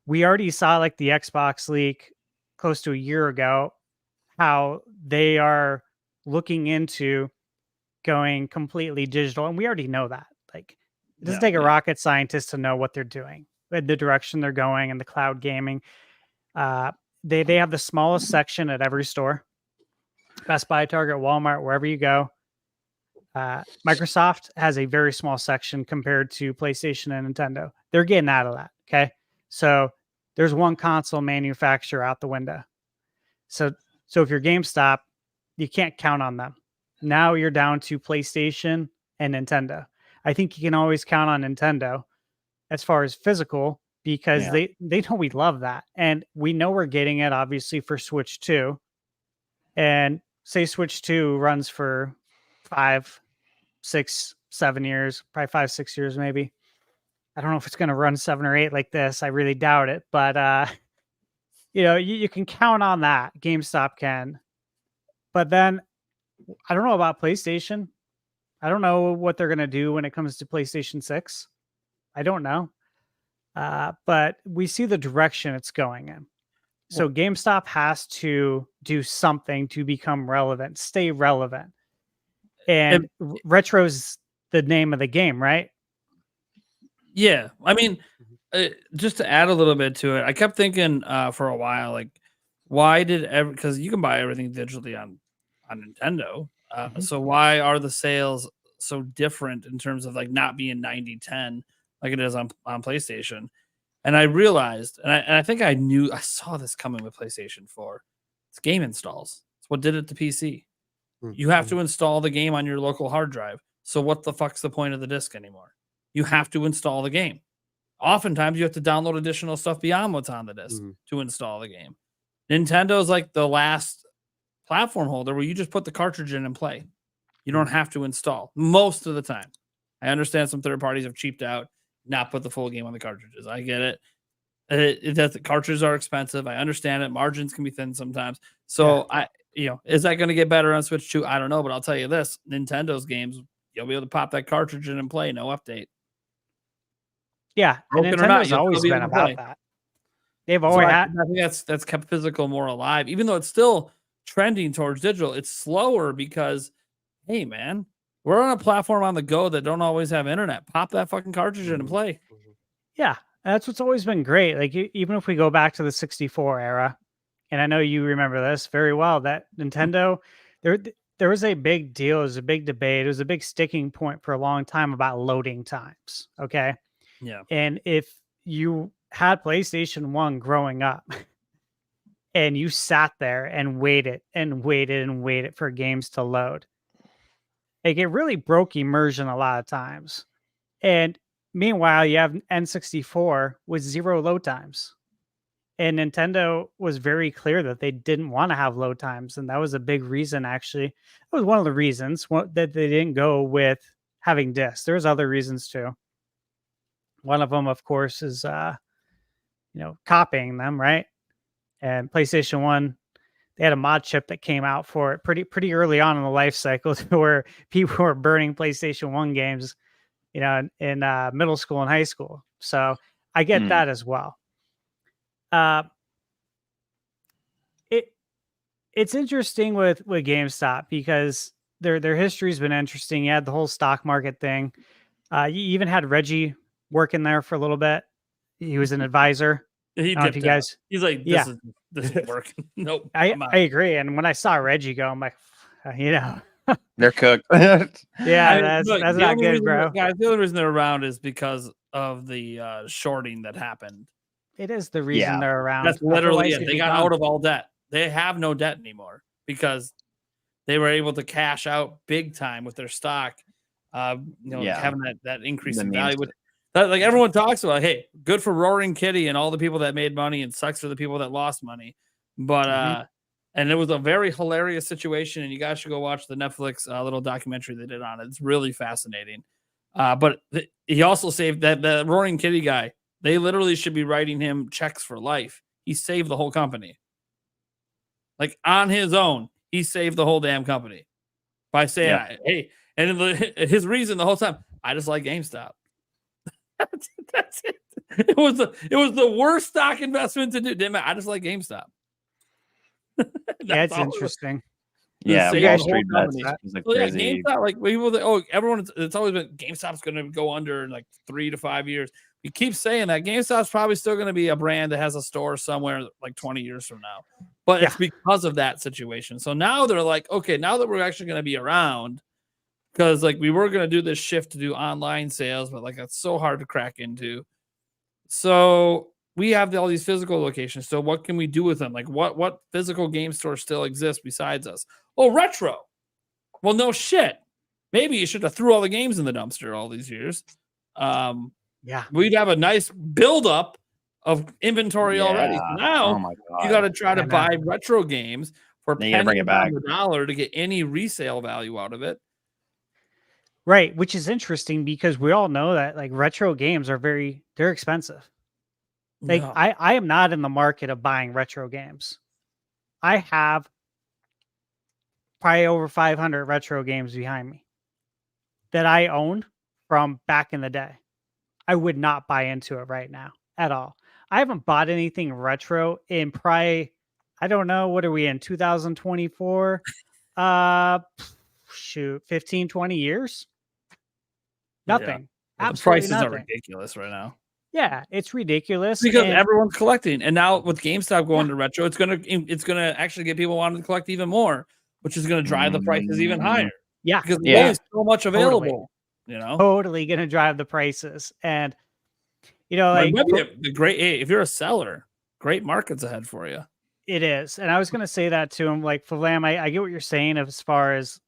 We already saw like the Xbox leak close to a year ago, how they are looking into going completely digital. And we already know that. Like it doesn't take a rocket scientist to know what they're doing, the direction they're going, and the cloud gaming. They have the smallest section at every store. Best Buy, Target, Walmart, wherever you go. Microsoft has a very small section compared to PlayStation and Nintendo. They're getting out of that. Okay. So there's one console manufacturer out the window. So if you're GameStop, you can't count on them. Now you're down to PlayStation and Nintendo. I think you can always count on Nintendo as far as physical because they know we love that. And we know we're getting it obviously for Switch 2. And say Switch 2 runs for 5, 6, 7 years, probably 5, 6 years, maybe. I don't know if it's going to run 7 or 8 like this. I really doubt it. But, you can count on that. GameStop can. But then I don't know about PlayStation. I don't know what they're going to do when it comes to PlayStation 6. I don't know. But we see the direction it's going in. So GameStop has to do something to become relevant, stay relevant. And retro's the name of the game, right?
Yeah. I mean, just to add a little bit to it, I kept thinking for a while, like, why did because you can buy everything digitally on Nintendo. So why are the sales so different in terms of like not being 90-10 like it is on PlayStation? And I realized, and I think I saw this coming with PlayStation 4. It's game installs. It's what did it to PC. You have to install the game on your local hard drive. So what the fuck's the point of the disc anymore? You have to install the game. Oftentimes you have to download additional stuff beyond what's on the disc to install the game. Nintendo's like the last platform holder where you just put the cartridge in and play. You don't have to install most of the time. I understand some third parties have cheaped out, not put the full game on the cartridges. I get it. The cartridges are expensive. I understand it. Margins can be thin sometimes. So is that going to get better on Switch 2? I don't know, but I'll tell you this: Nintendo's games, you'll be able to pop that cartridge in and play, no update.
Yeah, and
Broken or not,
Nintendo's
you'll
always
still be
been
able to play.
about that. They've always had.
I think that's kept physical more alive, even though it's still trending towards digital. It's slower because, hey man, we're on a platform on the go that don't always have internet. Pop that fucking cartridge in and play.
Yeah, that's what's always been great. Like even if we go back to the 64 era, and I know you remember this very well, that Nintendo, there was a big deal, it was a big debate, it was a big sticking point for a long time about loading times. Okay.
Yeah.
And if you had PlayStation 1 growing up and you sat there and waited and waited and waited for games to load, like it really broke immersion a lot of times. And meanwhile, you have N64 with 0 load times. And Nintendo was very clear that they didn't want to have load times. And that was a big reason, actually. It was one of the reasons that they didn't go with having discs. There's other reasons too. One of them, of course, is, copying them, right? And PlayStation 1, they had a mod chip that came out for it pretty early on in the life cycle to where people were burning PlayStation 1 games, in middle school and high school. So I get that as well. It's interesting with GameStop because their history's been interesting. You had the whole stock market thing. You even had Reggie working there for a little bit. He was an advisor.
He
if you guys,
he's like, this isn't working. Nope.
I agree. And when I saw Reggie go, I'm like,
they're cooked.
That's not good, bro.
Guys, the only reason they're around is because of the shorting that happened.
It is the reason they're around.
That's literally it. They got out of all debt. They have no debt anymore because they were able to cash out big time with their stock. Having that increase in value. Like everyone talks about, hey, good for Roaring Kitty and all the people that made money, and sucks for the people that lost money. But and it was a very hilarious situation, and you guys should go watch the Netflix little documentary they did on it. It's really fascinating. But he also saved that Roaring Kitty guy. They literally should be writing him checks for life. He saved the whole company. Like on his own, he saved the whole damn company by saying, hey, and his reason the whole time, I just like GameStop. That's it. It was the worst stock investment to do. Damn it, I just like GameStop.
That's interesting.
Yeah, Wall Street bets is like crazy.
Yeah, GameStop, like people, everyone, it's always been GameStop's going to go under in like 3 to 5 years. We keep saying that GameStop's probably still going to be a brand that has a store somewhere like 20 years from now, but it's because of that situation. So now they're like, okay, now that we're actually going to be around, because like we were going to do this shift to do online sales, but like that's so hard to crack into. So we have all these physical locations. So what can we do with them? Like what physical game stores still exist besides us? Oh, retro. Well, no shit. Maybe you should have threw all the games in the dumpster all these years. We'd have a nice buildup of inventory already. So now you got to try to buy retro games for pennies on the dollar to get any resale value out of it.
Right, which is interesting because we all know that like retro games are they're expensive. Like I am not in the market of buying retro games. I have probably over 500 retro games behind me that I owned from back in the day. I would not buy into it right now at all. I haven't bought anything retro in probably, I don't know, what are we in 2024? 15, 20 years? Nothing.
Yeah. The prices are ridiculous right now.
Yeah, it's ridiculous
because everyone's collecting, and now with GameStop going to retro, it's gonna actually get people wanting to collect even more, which is gonna drive the prices even higher.
Yeah,
because there's so much available.
Totally gonna drive the prices, and You know,
It
like
might be a great, if you're a seller, great markets ahead for you.
it is. And I was going to say that to him, like, Flam, I get what you're saying as far as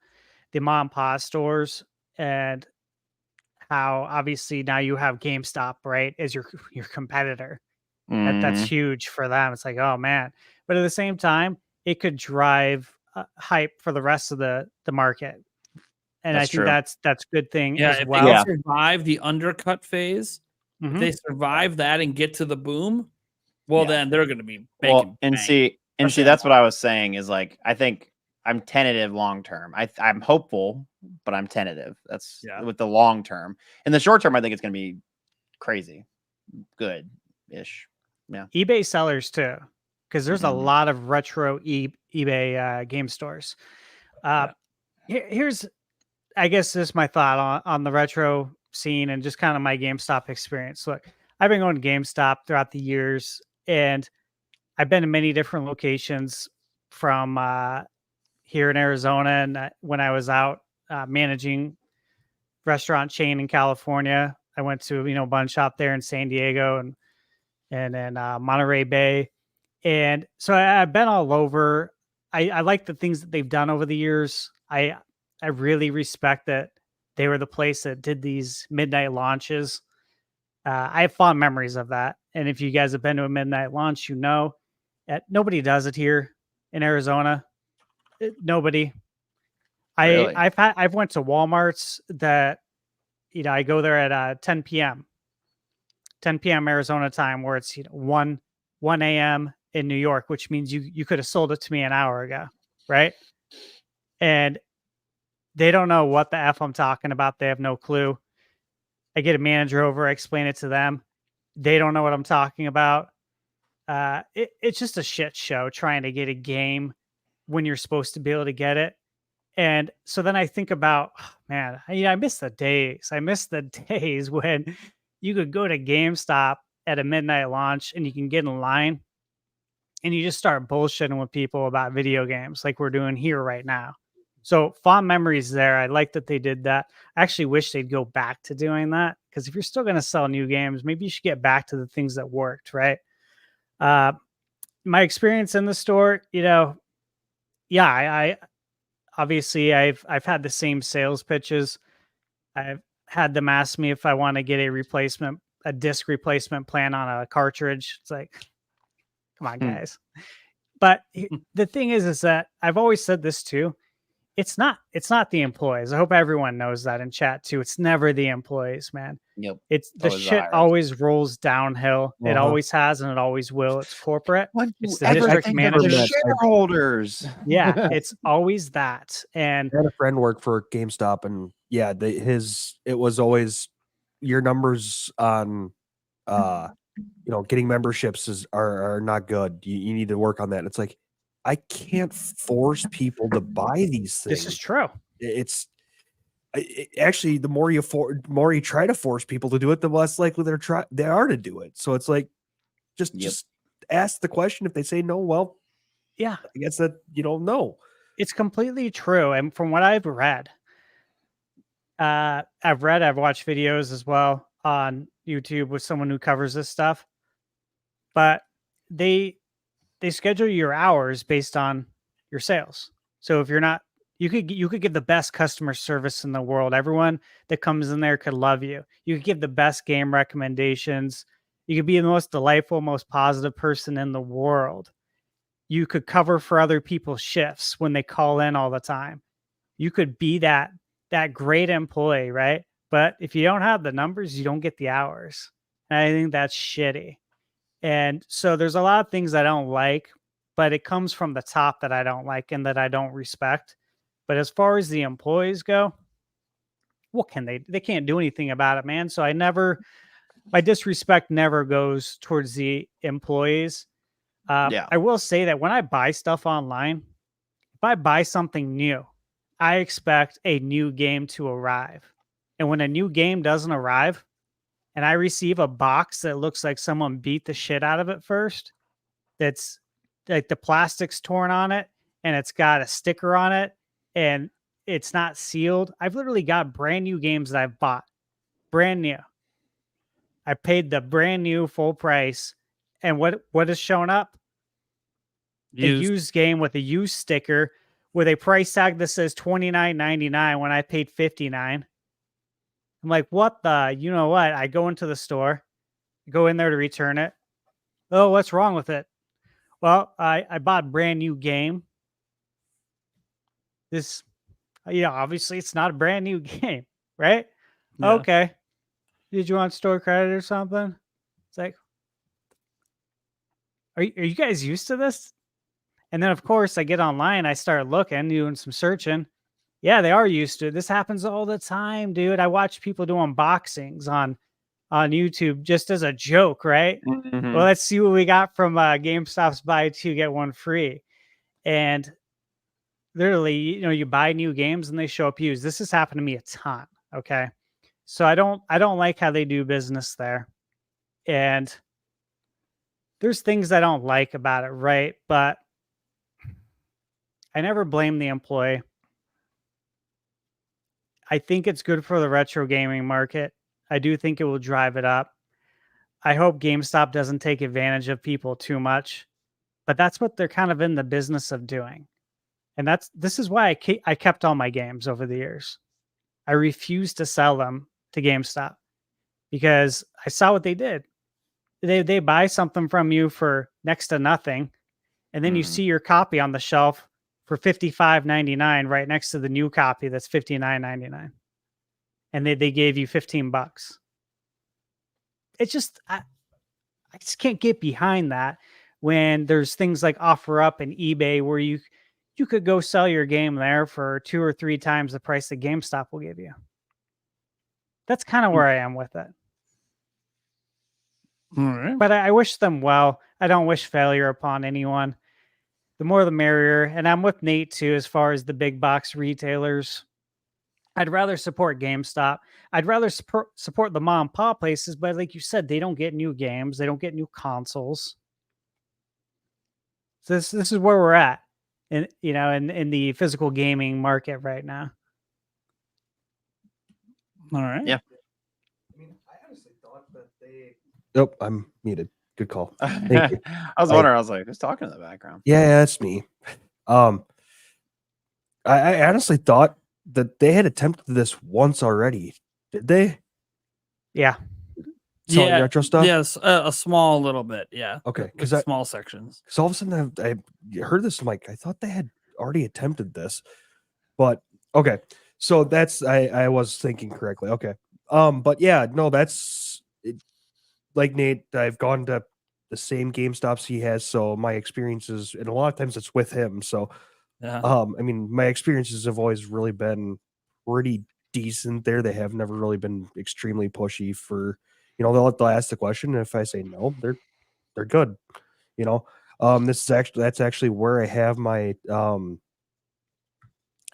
the mom and pop stores and how obviously now you have GameStop, right, as your competitor. That's
Mhm.
huge for them. It's like, oh man. But at the same time, it could drive hype for the rest of the market. And I
That's
think
true.
that's a good thing
Yeah,
as
if
well.
they
Yeah.
survive the undercut phase, if
Mhm.
they survive that and get to the boom, well,
Yeah.
then they're going to be
Well,
making
and
bank.
see,
especially
that's what I
online.
was saying is like I think I'm tentative long term. I'm hopeful, but I'm tentative. That's
Yeah.
with the long term. In the short term, I think it's going to be crazy, good ish. Yeah.
eBay sellers too, because there's a
Mhm.
lot of retro eBay game stores. Here's, I guess, this is my thought on the retro scene and just kind of my GameStop experience. Look, I've been going to GameStop throughout the years, and I've been in many different locations from here in Arizona, and when I was out managing restaurant chain in California, I went to a bunch out there in San Diego and then Monterey Bay. And so I've been all over. I like the things that they've done over the years. I really respect that they were the place that did these midnight launches. I have fond memories of that. And if you guys have been to a midnight launch, nobody does it here in Arizona. Nobody.
Really?
I've went to Walmarts that I go there at 10 p.m. 10 p.m. Arizona time, where it's 1 a.m. in New York, which means you could have sold it to me an hour ago, right? And they don't know what the F I'm talking about. They have no clue. I get a manager over, I explain it to them. They don't know what I'm talking about. It's just a shit show trying to get a game when you're supposed to be able to get it. And so then I think about, oh, man, I miss the days. I miss the days when you could go to GameStop at a midnight launch and you can get in line and you just start bullshitting with people about video games like we're doing here right now. So fond memories there. I like that they did that. I actually wish they'd go back to doing that, because if you're still going to sell new games, maybe you should get back to the things that worked, right? My experience in the store, yeah, I obviously I've had the same sales pitches. I've had them ask me if I want to get a disc replacement plan on a cartridge. It's like, come on, guys. But the thing is that I've always said this too. It's not the employees. I hope everyone knows that in chat too. It's never the employees, man.
Yep.
It's the
always the
shit
hierarchy.
always rolls downhill. It
Uh-huh.
always has and it always will. It's corporate.
What do
It's
you
the
ever
district
think of the
managers.
shareholders?
Yeah, it's always that. And
I had a friend work for GameStop, and yeah, it was always your numbers on getting memberships are not good. You need to work on that. And it's like, I can't force people to buy these things.
this is true.
Actually, the more you try to force people to do it, the less likely they are to do it. So it's like, just ask the question. If they say no, well,
Yeah,
I guess that you don't know.
it's completely true. And from what I've watched videos as well on YouTube with someone who covers this stuff, but they schedule your hours based on your sales. So if you're not, you could give the best customer service in the world. Everyone that comes in there could love you. You could give the best game recommendations. You could be the most delightful, most positive person in the world. You could cover for other people's shifts when they call in all the time. You could be that great employee, right? But if you don't have the numbers, you don't get the hours. And I think that's shitty. And so there's a lot of things I don't like, but it comes from the top that I don't like and that I don't respect. But as far as the employees go, what can they can't do anything about it, man. So my disrespect never goes towards the employees.
Yeah.
I will say that when I buy stuff online, if I buy something new, I expect a new game to arrive. And when a new game doesn't arrive and I receive a box that looks like someone beat the shit out of it first, that's like the plastic's torn on it and it's got a sticker on it and it's not sealed. I've literally got brand new games that I've bought, brand new, I paid the brand new full price, and what is showing up? A used game with a used sticker with a price tag that says $29.99 when I paid $59. I'm like, what the? You know what? I go into the store, go in there to return it. Oh, what's wrong with it? Well, I bought a brand new game. This, obviously it's not a brand new game, right?
Yeah.
Okay. Did you want store credit or something? It's like, are you guys used to this? And then, of course, I get online. I start looking, doing some searching. Yeah, they are used to it. This happens all the time, dude. I watch people do unboxings on YouTube just as a joke, right?
Mhm.
Well, let's see what we got from GameStop's buy two, get one free. And literally, you buy new games and they show up used. This has happened to me a ton. Okay. So I don't like how they do business there. And there's things I don't like about it, right? But I never blame the employee. I think it's good for the retro gaming market. I do think it will drive it up. I hope GameStop doesn't take advantage of people too much, but that's what they're kind of in the business of doing. And this is why I kept all my games over the years. I refused to sell them to GameStop because I saw what they did. They buy something from you for next to nothing, and then you see your copy on the shelf for $55.99 right next to the new copy that's $59.99. And they gave you $15. It's just I just can't get behind that when there's things like OfferUp and eBay where you could go sell your game there for 2 or 3 times the price that GameStop will give you. That's kind of where I am with it.
All right.
But I wish them well. I don't wish failure upon anyone. The more the merrier. And I'm with Nate too, as far as the big box retailers. I'd rather support GameStop. I'd rather support the mom and pop places, but like you said, they don't get new games. They don't get new consoles. So this is where we're at in the physical gaming market right now.
All right.
Yeah.
I mean, I honestly thought that they. Nope, I'm muted. Good call. Thank you.
I was wondering. I was like, who's talking in the background?
Yeah, that's me. I honestly thought that they had attempted this once already. Did they?
Yeah.
Selling
Yeah,
retro stuff?
Yes, a small little bit. Yeah.
Okay,
Because
because
small sections.
all of a sudden I heard this. I'm like, I thought they had already attempted this, but okay. So that's I was thinking correctly. Okay. But yeah, no, that's it, like Nate. I've gone to the same GameStops he has, so my experiences, and a lot of times it's with him. So,
Yeah.
I mean, my experiences have always really been pretty decent there. They have never really been extremely pushy for, they'll ask the question, and if I say no, they're good. That's actually where I have my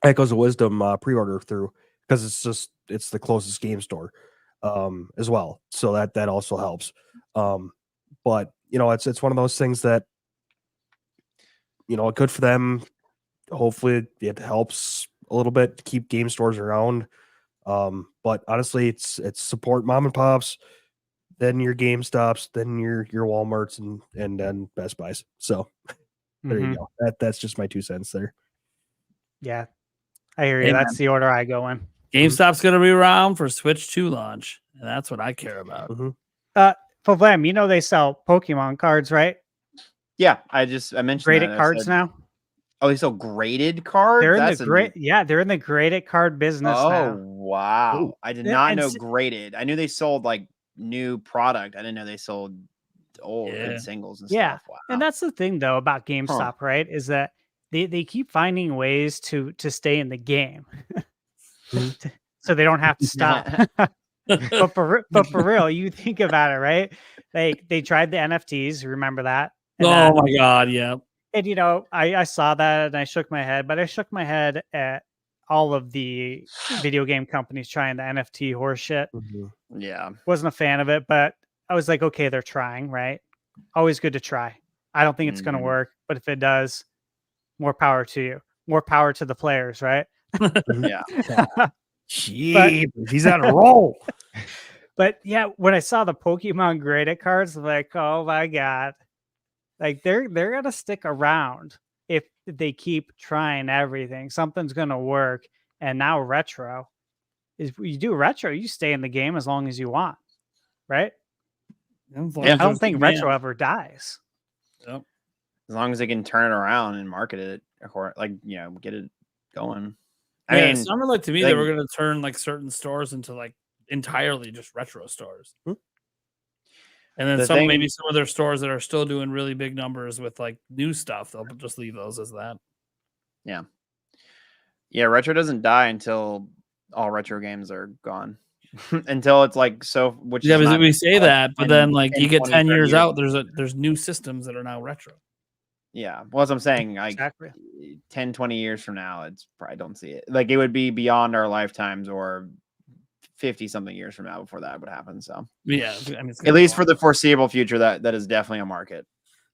Echoes of Wisdom pre-order through, because it's the closest game store as well, so that also helps. But it's one of those things that good for them. Hopefully it helps a little bit to keep game stores around. But honestly, it's support mom and pops, then your GameStops, then your Walmarts, and then Best Buys. So there you go. That's just my 2 cents there.
Yeah. I hear you.
Amen.
That's the order I go in.
GameStop's going to be around for Switch 2 launch. And that's what I care about.
For them, they sell Pokemon cards, right?
Yeah, I mentioned
Graded
that.
cards now.
Oh, they sell graded cards.
They're in
That's
the they're in the graded card business
Oh
now.
wow!
Ooh.
I did
Yeah,
not
and
know
s-
graded. I knew they sold like new product. I didn't know they sold old
Yeah.
good singles and
Yeah,
stuff. Wow.
and that's the thing though about GameStop, right? Is that they keep finding ways to stay in the game, so they don't have to stop. But for real, you think about it, right? Like they tried the NFTs. Remember that? And
Oh my God. Yeah.
And I saw that and I shook my head, but I shook my head at all of the video game companies trying the NFT horse shit.
Yeah.
Wasn't a fan of it, but I was like, okay, they're trying, right? Always good to try. I don't think it's going to work, but if it does, more power to you. More power to the players, right?
Yeah.
Gee, he's on a roll.
But yeah, when I saw the Pokemon graded cards, I'm like, oh my god, like they're gonna stick around if they keep trying everything. Something's gonna work. And now retro is you do retro, you stay in the game as long as you want, right?
Yeah.
I don't think retro ever dies.
Yep.
As long as they can turn it around and market it, like get it going.
I
I
mean,
mean,
it sounded like to me
like-
they were going to turn like certain stores into like entirely just retro stores, and then maybe some of their stores that are still doing really big numbers with like new stuff, they'll just leave those as that.
Yeah, retro doesn't die until all retro games are gone. Until it's like which
Yeah,
is
because
not
we say
like
that, but
10
then like you
10,
get
20,
10
30
years out, there's new systems that are now retro.
Yeah, well, as I'm saying, like
Exactly.
10, 20 years from now, I don't see it. Like it would be beyond our lifetimes or 50 something years from now before that would happen. So
Yeah, I mean,
at least for the foreseeable future, that is definitely a market.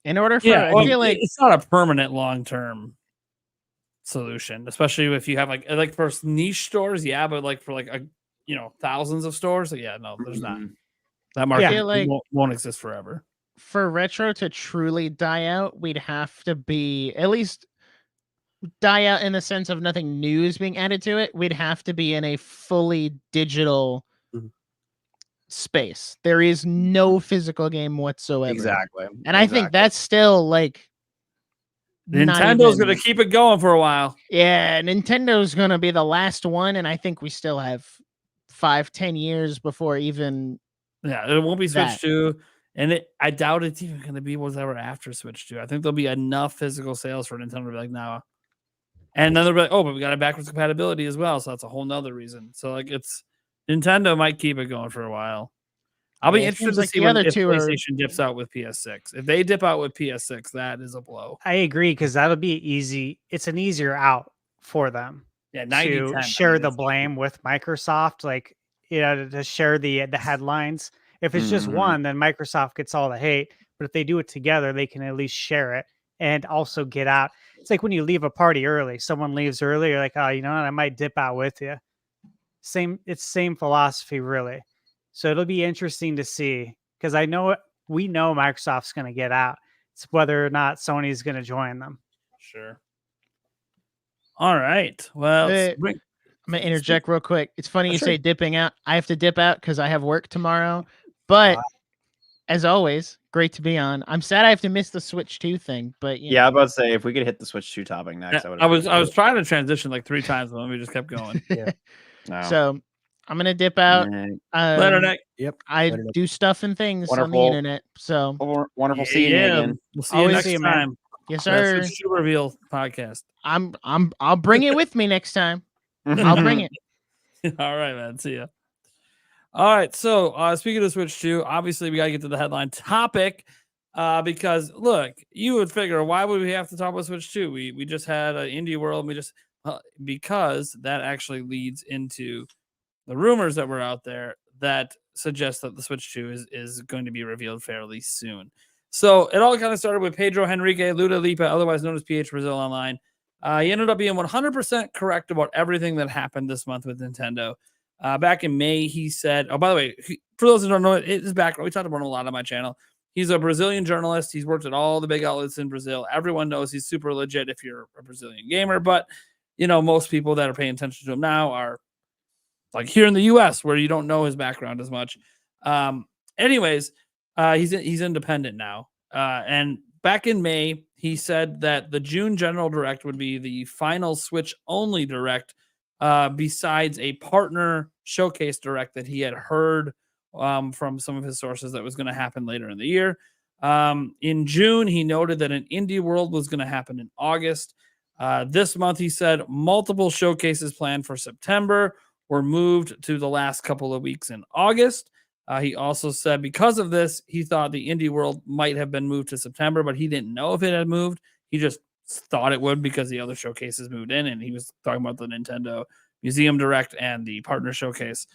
In order for,
yeah,
I feel like
it's not a permanent long term solution, especially if you have like for niche stores, yeah, but like for like a thousands of stores, yeah, no, there's not.
Mhm.
That market
feel like-
won't exist forever.
for retro to truly die out, we'd have to be at least die out in the sense of nothing new is being added to it. We'd have to be in a fully digital
Mhm.
space. There is no physical game whatsoever.
Exactly.
And I think that's still like not
Nintendo's
even-
gonna keep it going for a while.
Yeah, Nintendo's gonna be the last one, and I think we still have 5-10 years before even
Yeah, it won't be Switch
That.
2. And I doubt it's even going to be whatever after Switch 2. I think there'll be enough physical sales for Nintendo to be like, no. And then they'll be like, oh, but we got a backwards compatibility as well. So that's a whole nother reason. So like Nintendo might keep it going for a while. I'll be
Yeah, it
interested
seems
to
like
see
the other
if
two are-
PlayStation dips out with PS6. If they dip out with PS6, that is a blow.
I agree because that'll be easy. It's an easier out for them
Yeah,
to
90-10.
share the blame with Microsoft, like to share the headlines. If it's just
Mhm.
one, then Microsoft gets all the hate. But if they do it together, they can at least share it and also get out. It's like when you leave a party early. Someone leaves early, you're like, oh, you know what? I might dip out with you. It's same philosophy, really. So it'll be interesting to see because we know Microsoft's going to get out. It's whether or not Sony's going to join them.
Sure. All right. Well,
I'm gonna interject real quick. It's funny you
Sure.
say dipping out. I have to dip out because I have work tomorrow. But as always, great to be on. I'm sad I have to miss the Switch 2 thing, but you
Yeah, I
know.
was about to say if we could hit the Switch 2 topic next,
I was trying to transition like 3 times, but then we just kept going.
So I'm gonna dip out.
Later, Nick.
Yep.
I
Later, Nick.
do stuff and things on the
Wonderful.
internet. So
Wonderful seeing you again.
We'll see you
Always
next
see you, man.
time.
yes,
That's
sir.
the Shoe Reveal podcast.
I'll bring it with me next time. I'll bring it.
All right, man. See ya. All right. So speaking of Switch 2, obviously we got to get to the headline topic because look, you would figure why would we have to talk about Switch 2? We just had an Indie World. Because that actually leads into the rumors that were out there that suggest that the Switch 2 is going to be revealed fairly soon. So it all kind of started with Pedro Henrique Luda Lipa, otherwise known as PH Brazil Online. He ended up being 100% correct about everything that happened this month with Nintendo. Back in May, he said, oh, by the way, for those who don't know, his background, we talked about him a lot on my channel. He's a Brazilian journalist. He's worked at all the big outlets in Brazil. Everyone knows he's super legit if you're a Brazilian gamer. But, most people that are paying attention to him now are like here in the U.S. where you don't know his background as much. Anyways, he's independent now. And back in May, he said that the June General Direct would be the final Switch-only Direct besides a partner showcase Direct that he had heard from some of his sources that was going to happen later in the year. In June, he noted that an Indie World was going to happen in August. This month, he said multiple showcases planned for September were moved to the last couple of weeks in August. He also said because of this, he thought the Indie World might have been moved to September, but he didn't know if it had moved. He just thought it would because the other showcases moved in, and he was talking about the Nintendo Museum Direct and the partner showcase.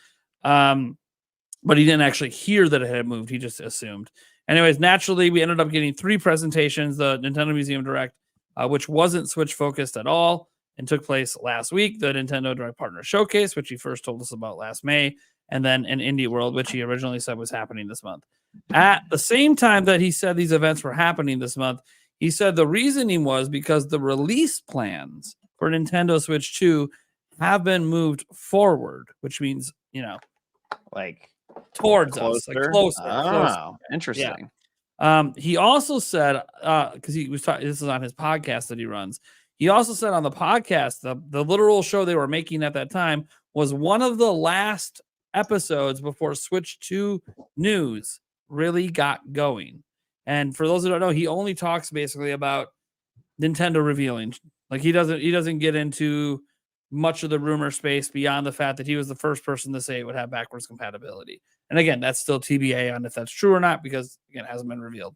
But he didn't actually hear that it had moved. He just assumed. Anyways, naturally, we ended up getting 3 presentations, the Nintendo Museum Direct, which wasn't Switch focused at all and took place last week, the Nintendo Direct Partner Showcase, which he first told us about last May, and then an Indie World, which he originally said was happening this month. At the same time that he said these events were happening this month, he said the reasoning was because the release plans for Nintendo Switch 2 have been moved forward, which means,
Like
towards
closer.
us, like closer.
Oh, interesting.
He also said, because he was talking, this is on his podcast that he runs. He also said on the podcast, the literal show they were making at that time was one of the last episodes before Switch 2 news really got going. And for those who don't know, he only talks basically about Nintendo revealing. Like he doesn't get into much of the rumor space beyond the fact that he was the first person to say it would have backwards compatibility. And again, that's still TBA on if that's true or not, because again, it hasn't been revealed.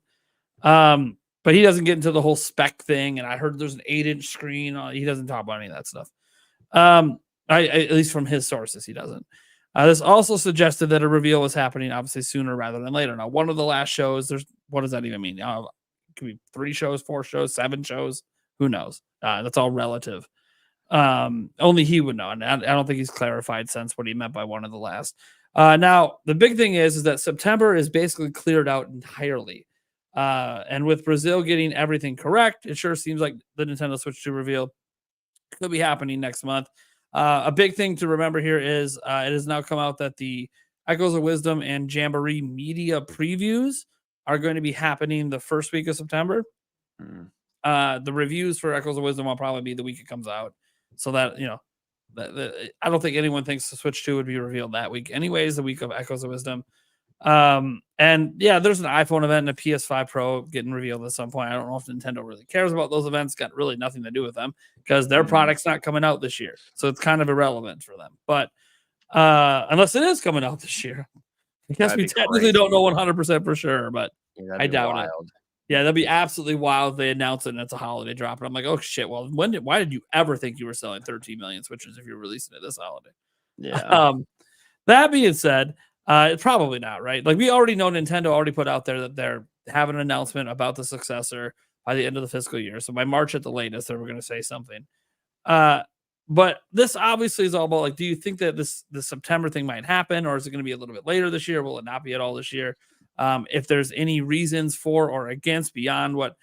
But he doesn't get into the whole spec thing. And I heard there's an 8-inch screen. He doesn't talk about any of that stuff. At least from his sources, he doesn't. This also suggested that a reveal was happening obviously sooner rather than later. Now, one of the last shows, what does that even mean? It could be 3 shows, 4 shows, 7 shows. Who knows? That's all relative. Only he would know. And I don't think he's clarified since what he meant by one of the last. Now, the big thing is that September is basically cleared out entirely. And with Brazil getting everything correct, it sure seems like the Nintendo Switch 2 reveal could be happening next month. A big thing to remember here is it has now come out that the Echoes of Wisdom and Jamboree media previews are going to be happening the first week of September. The reviews for Echoes of Wisdom will probably be the week it comes out. So that, I don't think anyone thinks the Switch 2 would be revealed that week. Anyways, the week of Echoes of Wisdom. And yeah, there's an iPhone event and a PS5 Pro getting revealed at some point. I don't know if Nintendo really cares about those events. Got really nothing to do with them because their product's not coming out this year. So it's kind of irrelevant for them. But unless it is coming out this year, I guess we technically don't know 100% for sure, but I doubt it. Yeah, that'd be absolutely wild if they announce it and it's a holiday drop. And I'm like, oh shit, well, why did you ever think you were selling 13 million Switches if you're releasing it this holiday?
Yeah.
That being said, it's probably not, right? Like we already know Nintendo already put out there that they're having an announcement about the successor by the end of the fiscal year. So by March at the latest, they were going to say something. But this obviously is all about like, do you think that the September thing might happen, or is it going to be a little bit later this year? Will it not be at all this year? If there's any reasons for or against beyond what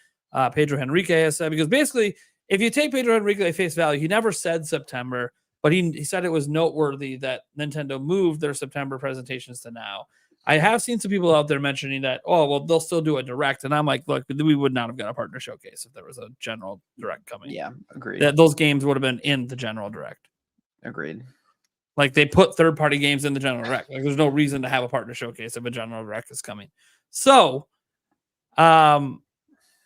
Pedro Henrique has said, because basically, if you take Pedro Henrique at face value, he never said September, but he said it was noteworthy that Nintendo moved their September presentations to now. I have seen some people out there mentioning that, oh, well, they'll still do a direct. And I'm like, look, we would not have got a partner showcase if there was a general direct coming.
Yeah, agreed.
Those games would have been in the general direct.
Agreed.
Like they put third-party games in the general direct. Like there's no reason to have a partner showcase if a general direct is coming. So,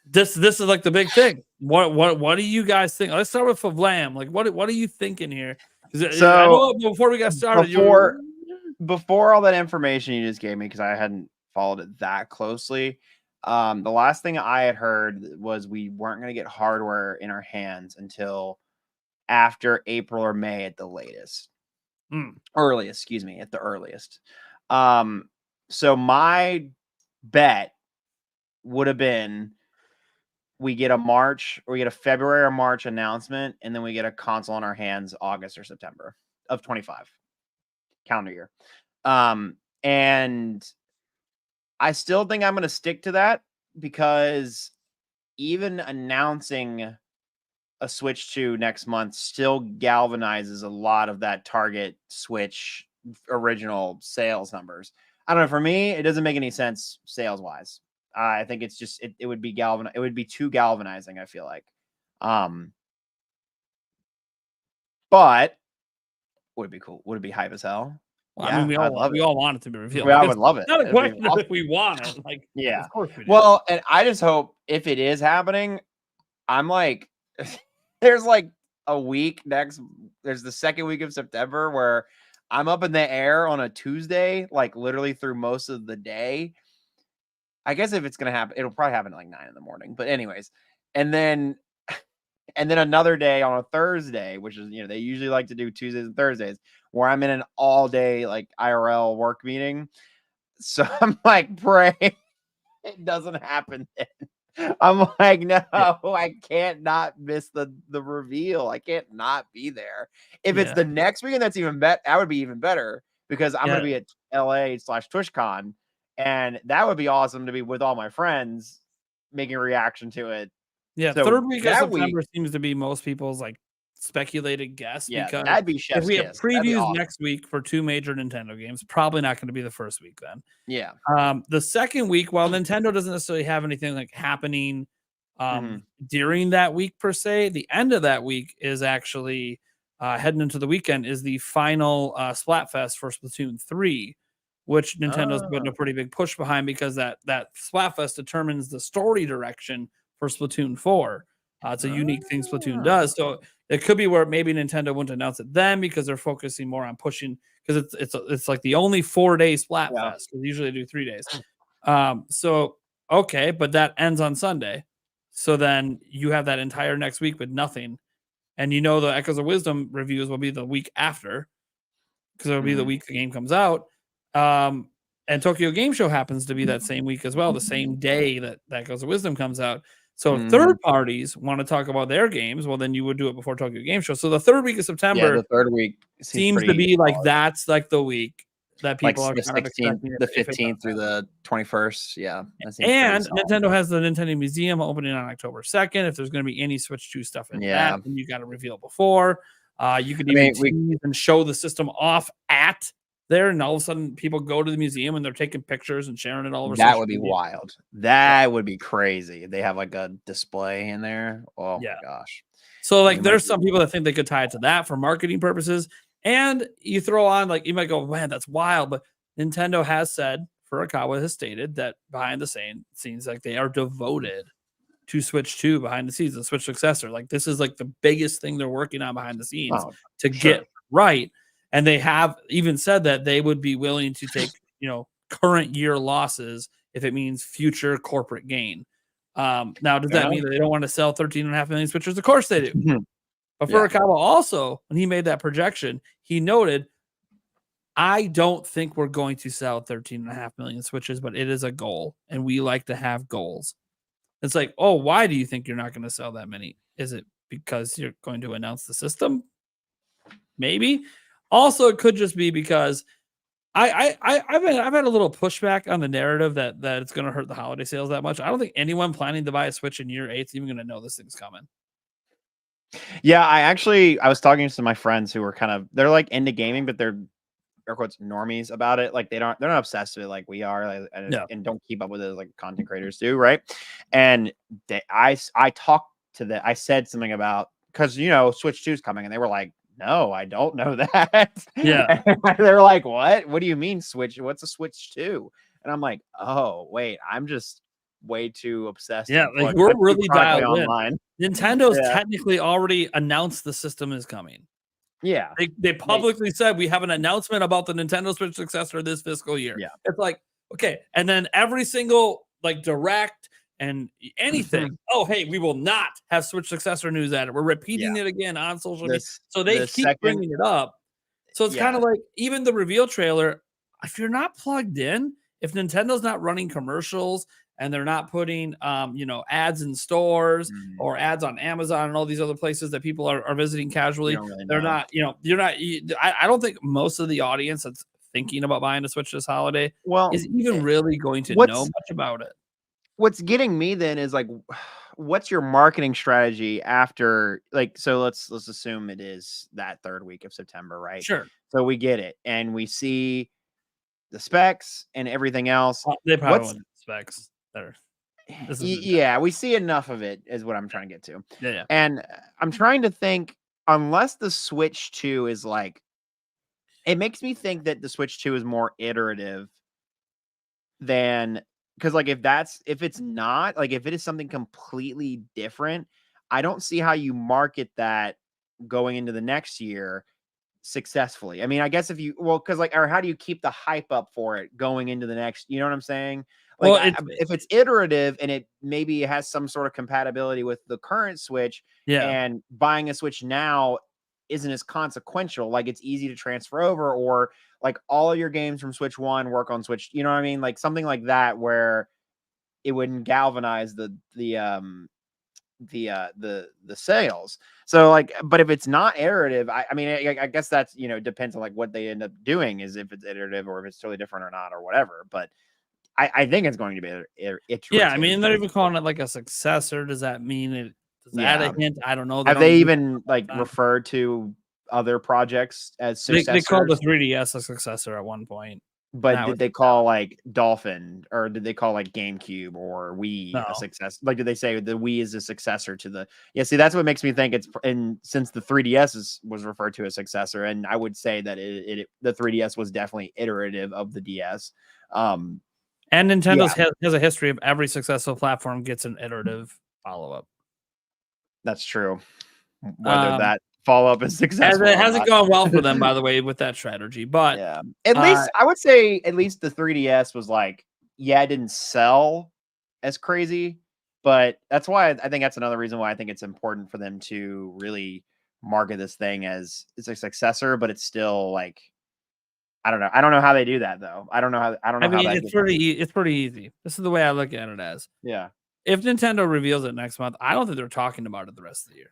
this is like the big thing. What do you guys think? Let's start with Vlam. Like what are you thinking here? So I know before we got started,
before all that information you just gave me, because I hadn't followed it that closely. The last thing I had heard was we weren't going to get hardware in our hands until after April or May at the latest. Earliest, excuse me, at the earliest. So my bet would have been we get a February or March announcement, and then we get a console in our hands August or September of 25 calendar year. And I still think I'm going to stick to that, because even announcing a Switch 2 next month still galvanizes a lot of that target Switch original sales numbers. I don't know. For me, it doesn't make any sense sales wise. I think it's just it would be it would be too galvanizing, I feel like. But would it be cool? Would it be hype as hell?
Well, yeah, I mean, we all want it to be revealed.
I would love it.
Not a question if we want it. Like,
yeah,
of course we do.
Well, and I just hope if it is happening, I'm like, there's like a week there's the second week of September where I'm up in the air on a Tuesday, like literally through most of the day. I guess if it's going to happen, it'll probably happen at like 9 a.m. But anyways, and then another day on a Thursday, which is, they usually like to do Tuesdays and Thursdays, where I'm in an all day like IRL work meeting. So I'm like, pray it doesn't happen then. I'm like, no, I can't not miss the reveal. I can't not be there. If it's the next weekend, that's even better. That would be even better, because I'm
Yeah.
going to be at LA/TwitchCon, and that would be awesome to be with all my friends making a reaction to it.
Yeah,
So
third week of
that
September
week,
seems to be most people's like speculated guess
yeah,
because
that'd be
if
chef's
we have
kiss. That'd be
previews
awesome.
next week for 2 major Nintendo games, probably not going to be the first week then.
Yeah.
The second week, while Nintendo doesn't necessarily have anything like happening during that week per se, the end of that week is actually heading into the weekend is the final Splatfest for Splatoon 3, which Nintendo's putting a pretty big push behind because that Splatfest determines the story direction for Splatoon 4. It's a unique thing Splatoon does. So it could be where maybe Nintendo wouldn't announce it then because they're focusing more on pushing because it's like the only 4-day Splatfest. Yeah. Usually they do 3 days. So okay, but that ends on Sunday. So then you have that entire next week with nothing. And the Echoes of Wisdom reviews will be the week after because it'll be the week the game comes out. And Tokyo Game Show happens to be that same week as well, the same day that Echoes of Wisdom comes out. So if third parties want to talk about their games, well, then you would do it before Tokyo Game Show. So the third week of September,
the third week
seems to be like that's like the week that people
like
are
the 16th, the 15th through the 21st. Yeah.
And Nintendo has the Nintendo Museum opening on October 2nd. If there's going to be any Switch 2 stuff in that, then you got to reveal before. You could even tease and show the system off at there, and all of a sudden people go to the museum and they're taking pictures and sharing it all over.
That would be wild. That would be crazy. They have like a display in there. Oh my gosh.
So like there's some people that think they could tie it to that for marketing purposes. And you throw on like you might go, man, that's wild. But Nintendo has said, Furukawa has stated that behind the scenes, like they are devoted to Switch 2 behind the scenes, the Switch successor. Like this is like the biggest thing they're working on behind the scenes to get right. And they have even said that they would be willing to take, current year losses if it means future corporate gain. Now, does that mean that they don't want to sell 13.5 million Switchers? Of course they do. But Furukawa also, when he made that projection, he noted, I don't think we're going to sell 13.5 million Switches, but it is a goal. And we like to have goals. It's like, oh, why do you think you're not going to sell that many? Is it because you're going to announce the system? Maybe. Also, it could just be because I've had a little pushback on the narrative that it's going to hurt the holiday sales that much. I don't think anyone planning to buy a Switch in year 8 is even going to know this thing's coming.
Yeah, I was talking to my friends who were they're like into gaming, but they're air quotes normies about it. Like they're not obsessed with it like we are, and don't keep up with it like content creators do, right? And I talked to them. I said something about because Switch 2 is coming, and they were like, no, I don't know that.
Yeah.
They're like, what? What do you mean Switch? What's a Switch 2? And I'm like, oh, wait, I'm just way too obsessed.
Yeah, like we're really dialed online. Nintendo's technically already announced the system is coming.
Yeah.
They publicly said we have an announcement about the Nintendo Switch successor this fiscal year. Yeah. It's like, okay. And then every single like direct and anything. Oh, hey, we will not have Switch successor news at it. We're repeating it again on social media. So they keep bringing it up. So it's kind of like even the reveal trailer, if you're not plugged in, if Nintendo's not running commercials and they're not putting ads in stores or ads on Amazon and all these other places that people are visiting casually, they're not, I don't think most of the audience that's thinking about buying a Switch this holiday is even really going to know much about it.
What's getting me then is like, what's your marketing strategy after so let's assume it is that third week of September, right?
Sure.
So we get it and we see the specs and everything else.
They probably want specs there.
Yeah, we see enough of it is what I'm trying to get to.
Yeah.
And I'm trying to think, unless the Switch 2 is like, it makes me think that the Switch 2 is more iterative than because like if it's not like if it is something completely different, I don't see how you market that going into the next year successfully. I mean, I guess because or how do you keep the hype up for it going into the next, you know what I'm saying? Like if it's iterative and it maybe has some sort of compatibility with the current Switch, and buying a Switch now isn't as consequential, like it's easy to transfer over, or like all of your games from Switch 1 work on Switch, you know what I mean? Like something like that where it wouldn't galvanize the the sales. So like, but if it's not iterative, I mean, I guess that's, depends on like what they end up doing, is if it's iterative or if it's totally different or not or whatever. But I think it's going to be iterative.
Yeah, I mean, they're even calling it like a successor. Does that mean it? Does that
Yeah.
a hint? I don't know.
Have
don't
they
use
even
it
like
all the time.
referred to other projects as
They
successors?
called the 3DS a successor at one point.
But
now
did
it's
they call like Dolphin, or did they call like GameCube or Wii
No.
a success? Like, did they say the Wii is a successor to the? Yeah, see, that's what makes me think it's. And since the 3DS was referred to as successor, and I would say that the 3DS was definitely iterative of the DS.
And Nintendo has a history of every successful platform gets an iterative follow-up.
That's true. Whether
Um,
that follow-up is successful,
It
or
hasn't
not.
gone well for them, by the way, with that strategy. But
Yeah, at least I would say at least the 3DS was like, it didn't sell as crazy, but that's why I think that's another reason why I think it's important for them to really market this thing as it's a successor, but it's still like, I don't know how they do that though. I don't know how
I mean, it's pretty easy. This is the way I look at it as.
Yeah.
If Nintendo reveals it next month, I don't think they're talking about it the rest of the year.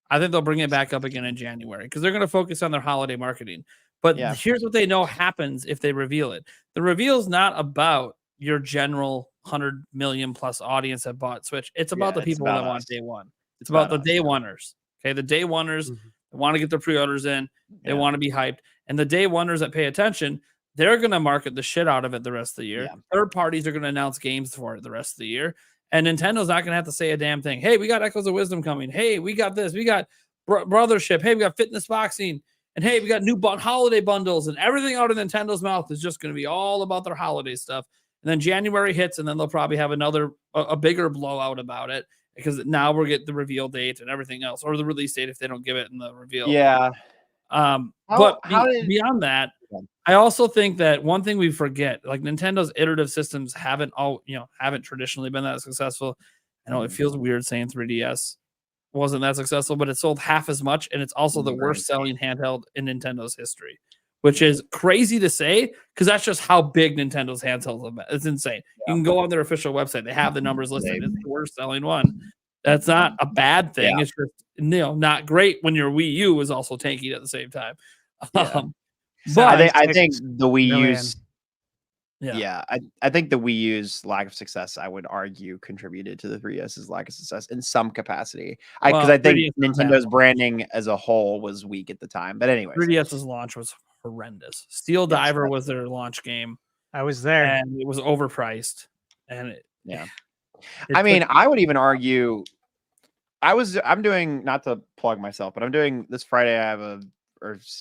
I think they'll bring it back up again in January because they're going to focus on their holiday marketing. But here's what they know happens if they reveal it. The reveal is not about your general 100 million plus audience that bought Switch. It's about the people that want day one. It's about the day oneers. Okay. The day oneers want to get their pre-orders in. They want to be hyped. And the day oneers that pay attention, they're going to market the shit out of it the rest of the year. Third parties are going to announce games for it the rest of the year. And Nintendo's not going to have to say a damn thing. Hey, we got Echoes of Wisdom coming. Hey, we got this. We got Brothership. Hey, we got Fitness Boxing. And hey, we got new holiday bundles. And everything out of Nintendo's mouth is just going to be all about their holiday stuff. And then January hits, and then they'll probably have a bigger blowout about it because now we'll get the reveal date and everything else, or the release date if they don't give it in the reveal.
Yeah.
But beyond that, I also think that one thing we forget, like Nintendo's iterative systems haven't traditionally been that successful. I know it feels weird saying 3DS wasn't that successful, but it sold half as much, and it's also the worst selling handheld in Nintendo's history, which is crazy to say because that's just how big Nintendo's handhelds have been. It's insane. You can go on their official website; they have the numbers listed. It's the worst selling one. That's not a bad thing. It's just not great when your Wii U is also tanking at the same time.
But I think the Wii U's I think the Wii U's lack of success, I would argue, contributed to the 3DS's lack of success in some capacity. Because I think Nintendo's branding as a whole was weak at the time. But anyway,
3DS's launch was horrendous. Steel Diver was their launch game.
I was there,
and it was overpriced. And
I mean, I would even argue. I'm doing, not to plug myself, but I'm doing this Friday.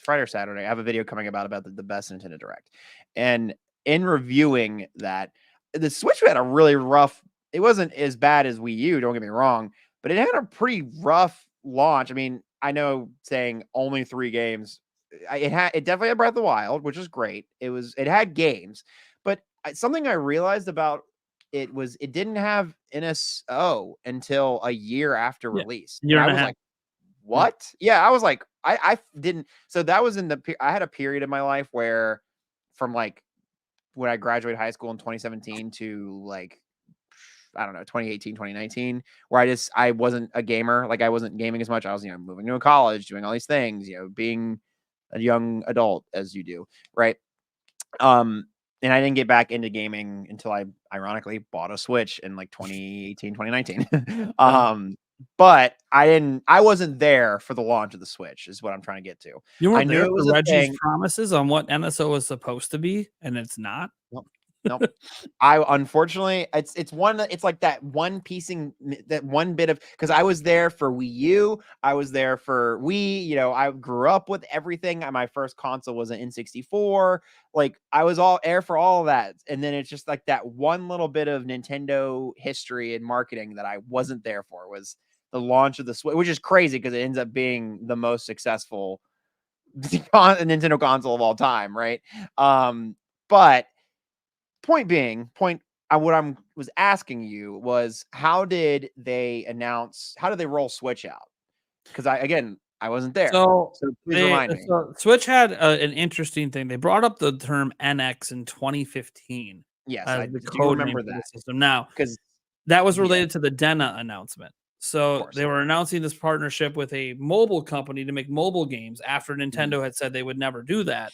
Friday or Saturday, I have a video coming about the best Nintendo Direct. And in reviewing that, the Switch had a really rough, it wasn't as bad as Wii U, don't get me wrong, but it had a pretty rough launch. I mean, I know saying only 3 games, it definitely had Breath of the Wild, which is great. It had games, but something I realized about it was it didn't have NSO until a year after release. And I was like, what? Yeah, I was like, I didn't. So that was I had a period in my life where from like when I graduated high school in 2017 to like, I don't know, 2018, 2019, where I wasn't a gamer. Like I wasn't gaming as much. I was, moving to a college, doing all these things, being a young adult as you do. Right. And I didn't get back into gaming until I ironically bought a Switch in like 2018, 2019. But I wasn't there for the launch of the Switch is what I'm trying to get to.
You weren't
there
for Reggie's promises on what NSO was supposed to be, and it's not.
Nope. I unfortunately it's like that one bit of, because I was there for Wii U, I was there for Wii, I grew up with everything. My first console was an N64. Like I was all there for all of that. And then it's just like that one little bit of Nintendo history and marketing that I wasn't there for was the launch of the Switch, which is crazy because it ends up being the most successful Nintendo console of all time, right? But point being, what I was asking you was, how did they roll Switch out? Because I wasn't there. So please remind me.
So Switch had an interesting thing. They brought up the term NX in 2015.
Yes, I do
remember
that
system now,
because
that was related to the Dena announcement. So
course.
they were announcing this partnership with a mobile company to make mobile games after Nintendo had said they would never do that.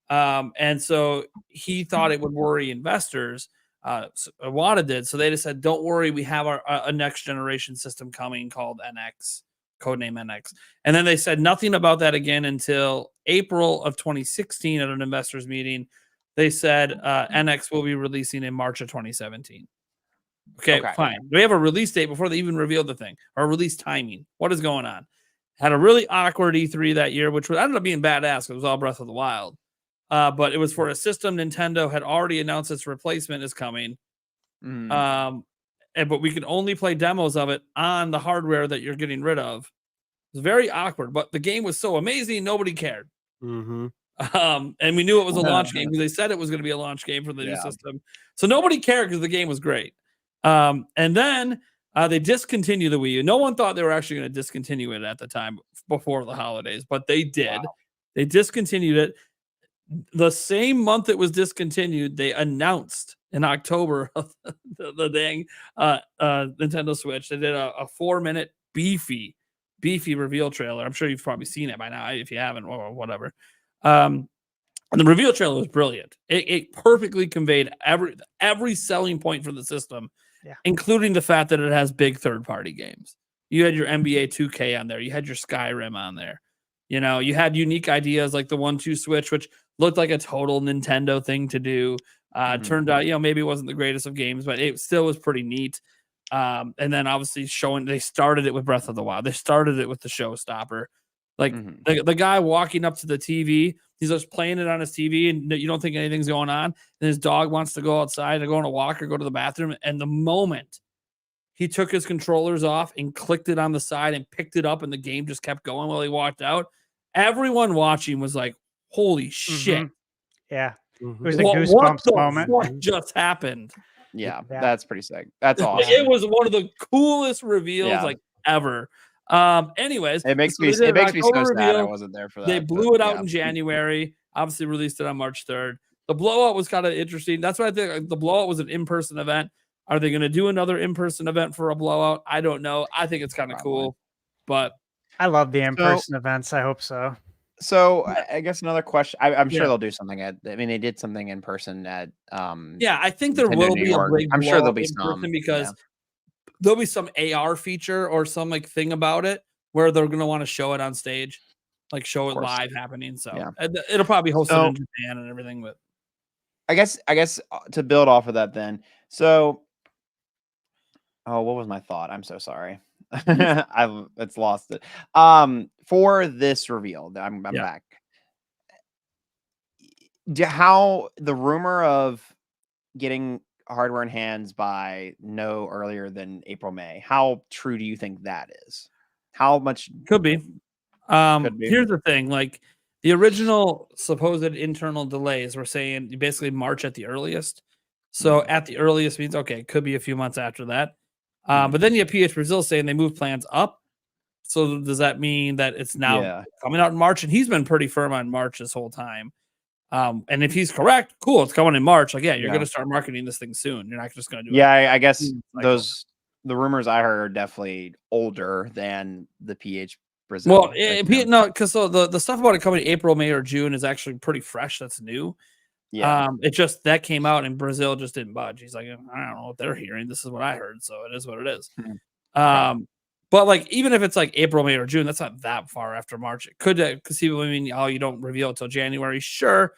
And so he thought it would worry investors. Iwata did. So they just said, don't worry, we have a next generation system coming called NX, codename NX. And then they said nothing about that again until April of 2016 at an investors meeting. They said NX will be releasing in March of 2017. Okay, fine. We have a release date before they even revealed the thing, or release timing. What is going on? Had a really awkward E3 that year, which ended up being badass. It was all Breath of the Wild. But it was for a system Nintendo had already announced its replacement is coming. But we could only play demos of it on the hardware that you're getting rid of. It was very awkward, but the game was so amazing, nobody cared.
Mm-hmm.
And we knew it was a launch game because they said it was going to be a launch game for the new system. So nobody cared because the game was great. And then they discontinued the Wii U. No one thought they were actually going to discontinue it at the time before the holidays, but they did. Wow. They discontinued it. The same month it was discontinued, they announced in October of the dang Nintendo Switch. They did a 4-minute beefy reveal trailer. I'm sure you've probably seen it by now if you haven't or whatever. And the reveal trailer was brilliant. It perfectly conveyed every selling point for the system, including the fact that it has big third-party games. You had your NBA 2K on there. You had your Skyrim on there. You know, you had unique ideas like the 1-2 switch, which looked like a total Nintendo thing to do. Turned out, maybe it wasn't the greatest of games, but it still was pretty neat. And then obviously they started it with Breath of the Wild. They started it with the showstopper. Like the guy walking up to the TV, he's just playing it on his TV and you don't think anything's going on. And his dog wants to go outside and go on a walk or go to the bathroom. And the moment he took his controllers off and clicked it on the side and picked it up and the game just kept going while he walked out, everyone watching was like, holy shit.
Yeah. It was a goosebumps moment.
What just happened?
Yeah, that's pretty sick. That's awesome.
It was one of the coolest reveals ever. Anyways,
it makes me so sad I wasn't there for that.
They blew it out in January. Obviously released it on March 3rd. The blowout was kind of interesting. That's why I think the blowout was an in-person event. Are they going to do another in-person event for a blowout? I don't know. I think it's kind of cool, but
I love the in-person events. I hope so.
So I guess another question. I'm sure they'll do something they did something in person at.
I think there will be a big.
I'm sure there'll be some
because there'll be some AR feature or some like thing about it where they're going to want to show it on stage, like show it live happening. So it'll probably host it in Japan and everything. But
I guess to build off of that, then. So, what was my thought? I'm so sorry. It's lost it. For this reveal, I'm back. How the rumor of getting hardware in hands by no earlier than April, May, how true do you think that is? How much
could be? Here's the thing, like the original supposed internal delays were saying basically March at the earliest. So at the earliest means it could be a few months after that. But then you have PH Brazil saying they moved plans up. So does that mean that it's now coming out in March? And he's been pretty firm on March this whole time. And if he's correct, cool, it's coming in March. Like, you're going to start marketing this thing soon. You're not just going to do it.
Yeah, I guess the rumors I heard are definitely older than the PH Brazil.
Well, because the stuff about it coming April, May, or June is actually pretty fresh. That's new. Yeah. It just that came out and Brazil just didn't budge. He's like, I don't know what they're hearing. This is what I heard, so it is what it is. But like even if it's like April, May, or June, that's not that far after March. It could conceivably mean you don't reveal it till January, sure.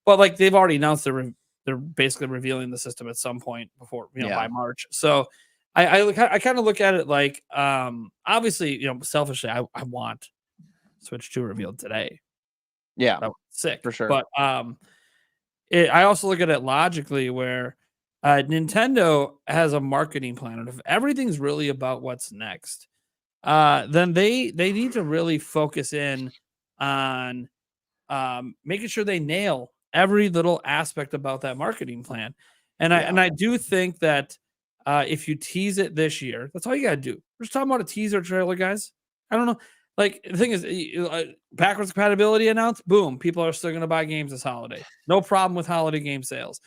But like they've already announced they're basically revealing the system at some point before by March. So I kind of look at it like obviously selfishly I want Switch 2 revealed today.
Yeah,
that was sick
for sure.
But I also look at it logically where Nintendo has a marketing plan, and if everything's really about what's next, then they need to really focus in on making sure they nail every little aspect about that marketing plan. And I do think that if you tease it this year, that's all you gotta do. We're just talking about a teaser trailer, guys. I don't know. Like the thing is, backwards compatibility announced. Boom, people are still going to buy games this holiday. No problem with holiday game sales.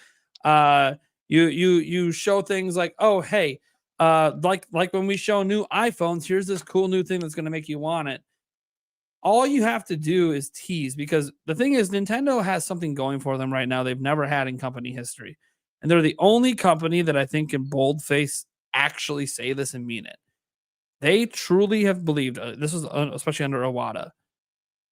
You show things like, oh hey, like when we show new iPhones, here's this cool new thing that's going to make you want it. All you have to do is tease, because the thing is, Nintendo has something going for them right now they've never had in company history. And they're the only company that I think in boldface actually say this and mean it. They truly have believed, this is especially under Iwata,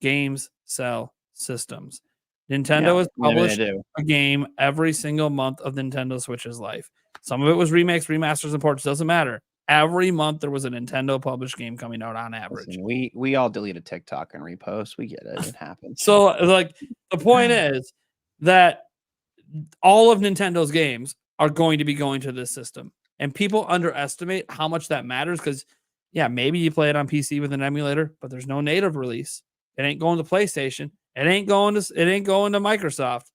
games sell systems. Nintendo has published a game every single month of Nintendo Switch's life. Some of it was remakes, remasters, and ports. Doesn't matter. Every month there was a Nintendo published game coming out on average.
Listen, we all deleted TikTok and repost. We get it. It happens.
So like the point is that all of Nintendo's games are going to be going to this system. And people underestimate how much that matters, because yeah, maybe you play it on PC with an emulator, but there's no native release. It ain't going to PlayStation. It ain't going to Microsoft.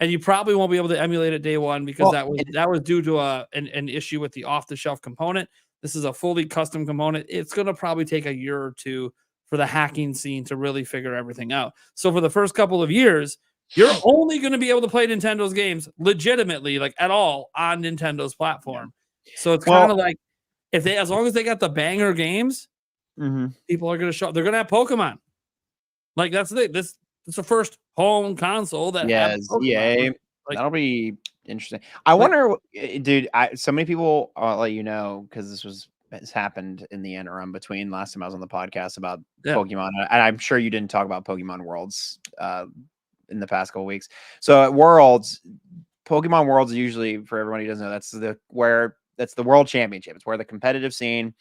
And you probably won't be able to emulate it day one, because that was due to an issue with the off-the-shelf component. This is a fully custom component. It's going to probably take a year or two for the hacking scene to really figure everything out. So for the first couple of years, you're only going to be able to play Nintendo's games legitimately, like at all, on Nintendo's platform. Yeah. So it's kind of like, as long as they got the banger games, people are going to show up. They're going to have Pokemon. Like that's the thing. This it's the first home console that has
Pokemon. Like, that'll be interesting. I wonder, dude. So many people. I'll let you know, because this happened in the interim between last time I was on the podcast about Pokemon, and I'm sure you didn't talk about Pokemon Worlds in the past couple weeks. So at Worlds, Pokemon Worlds usually, for everyone who doesn't know, that's the World Championship. It's where the competitive scene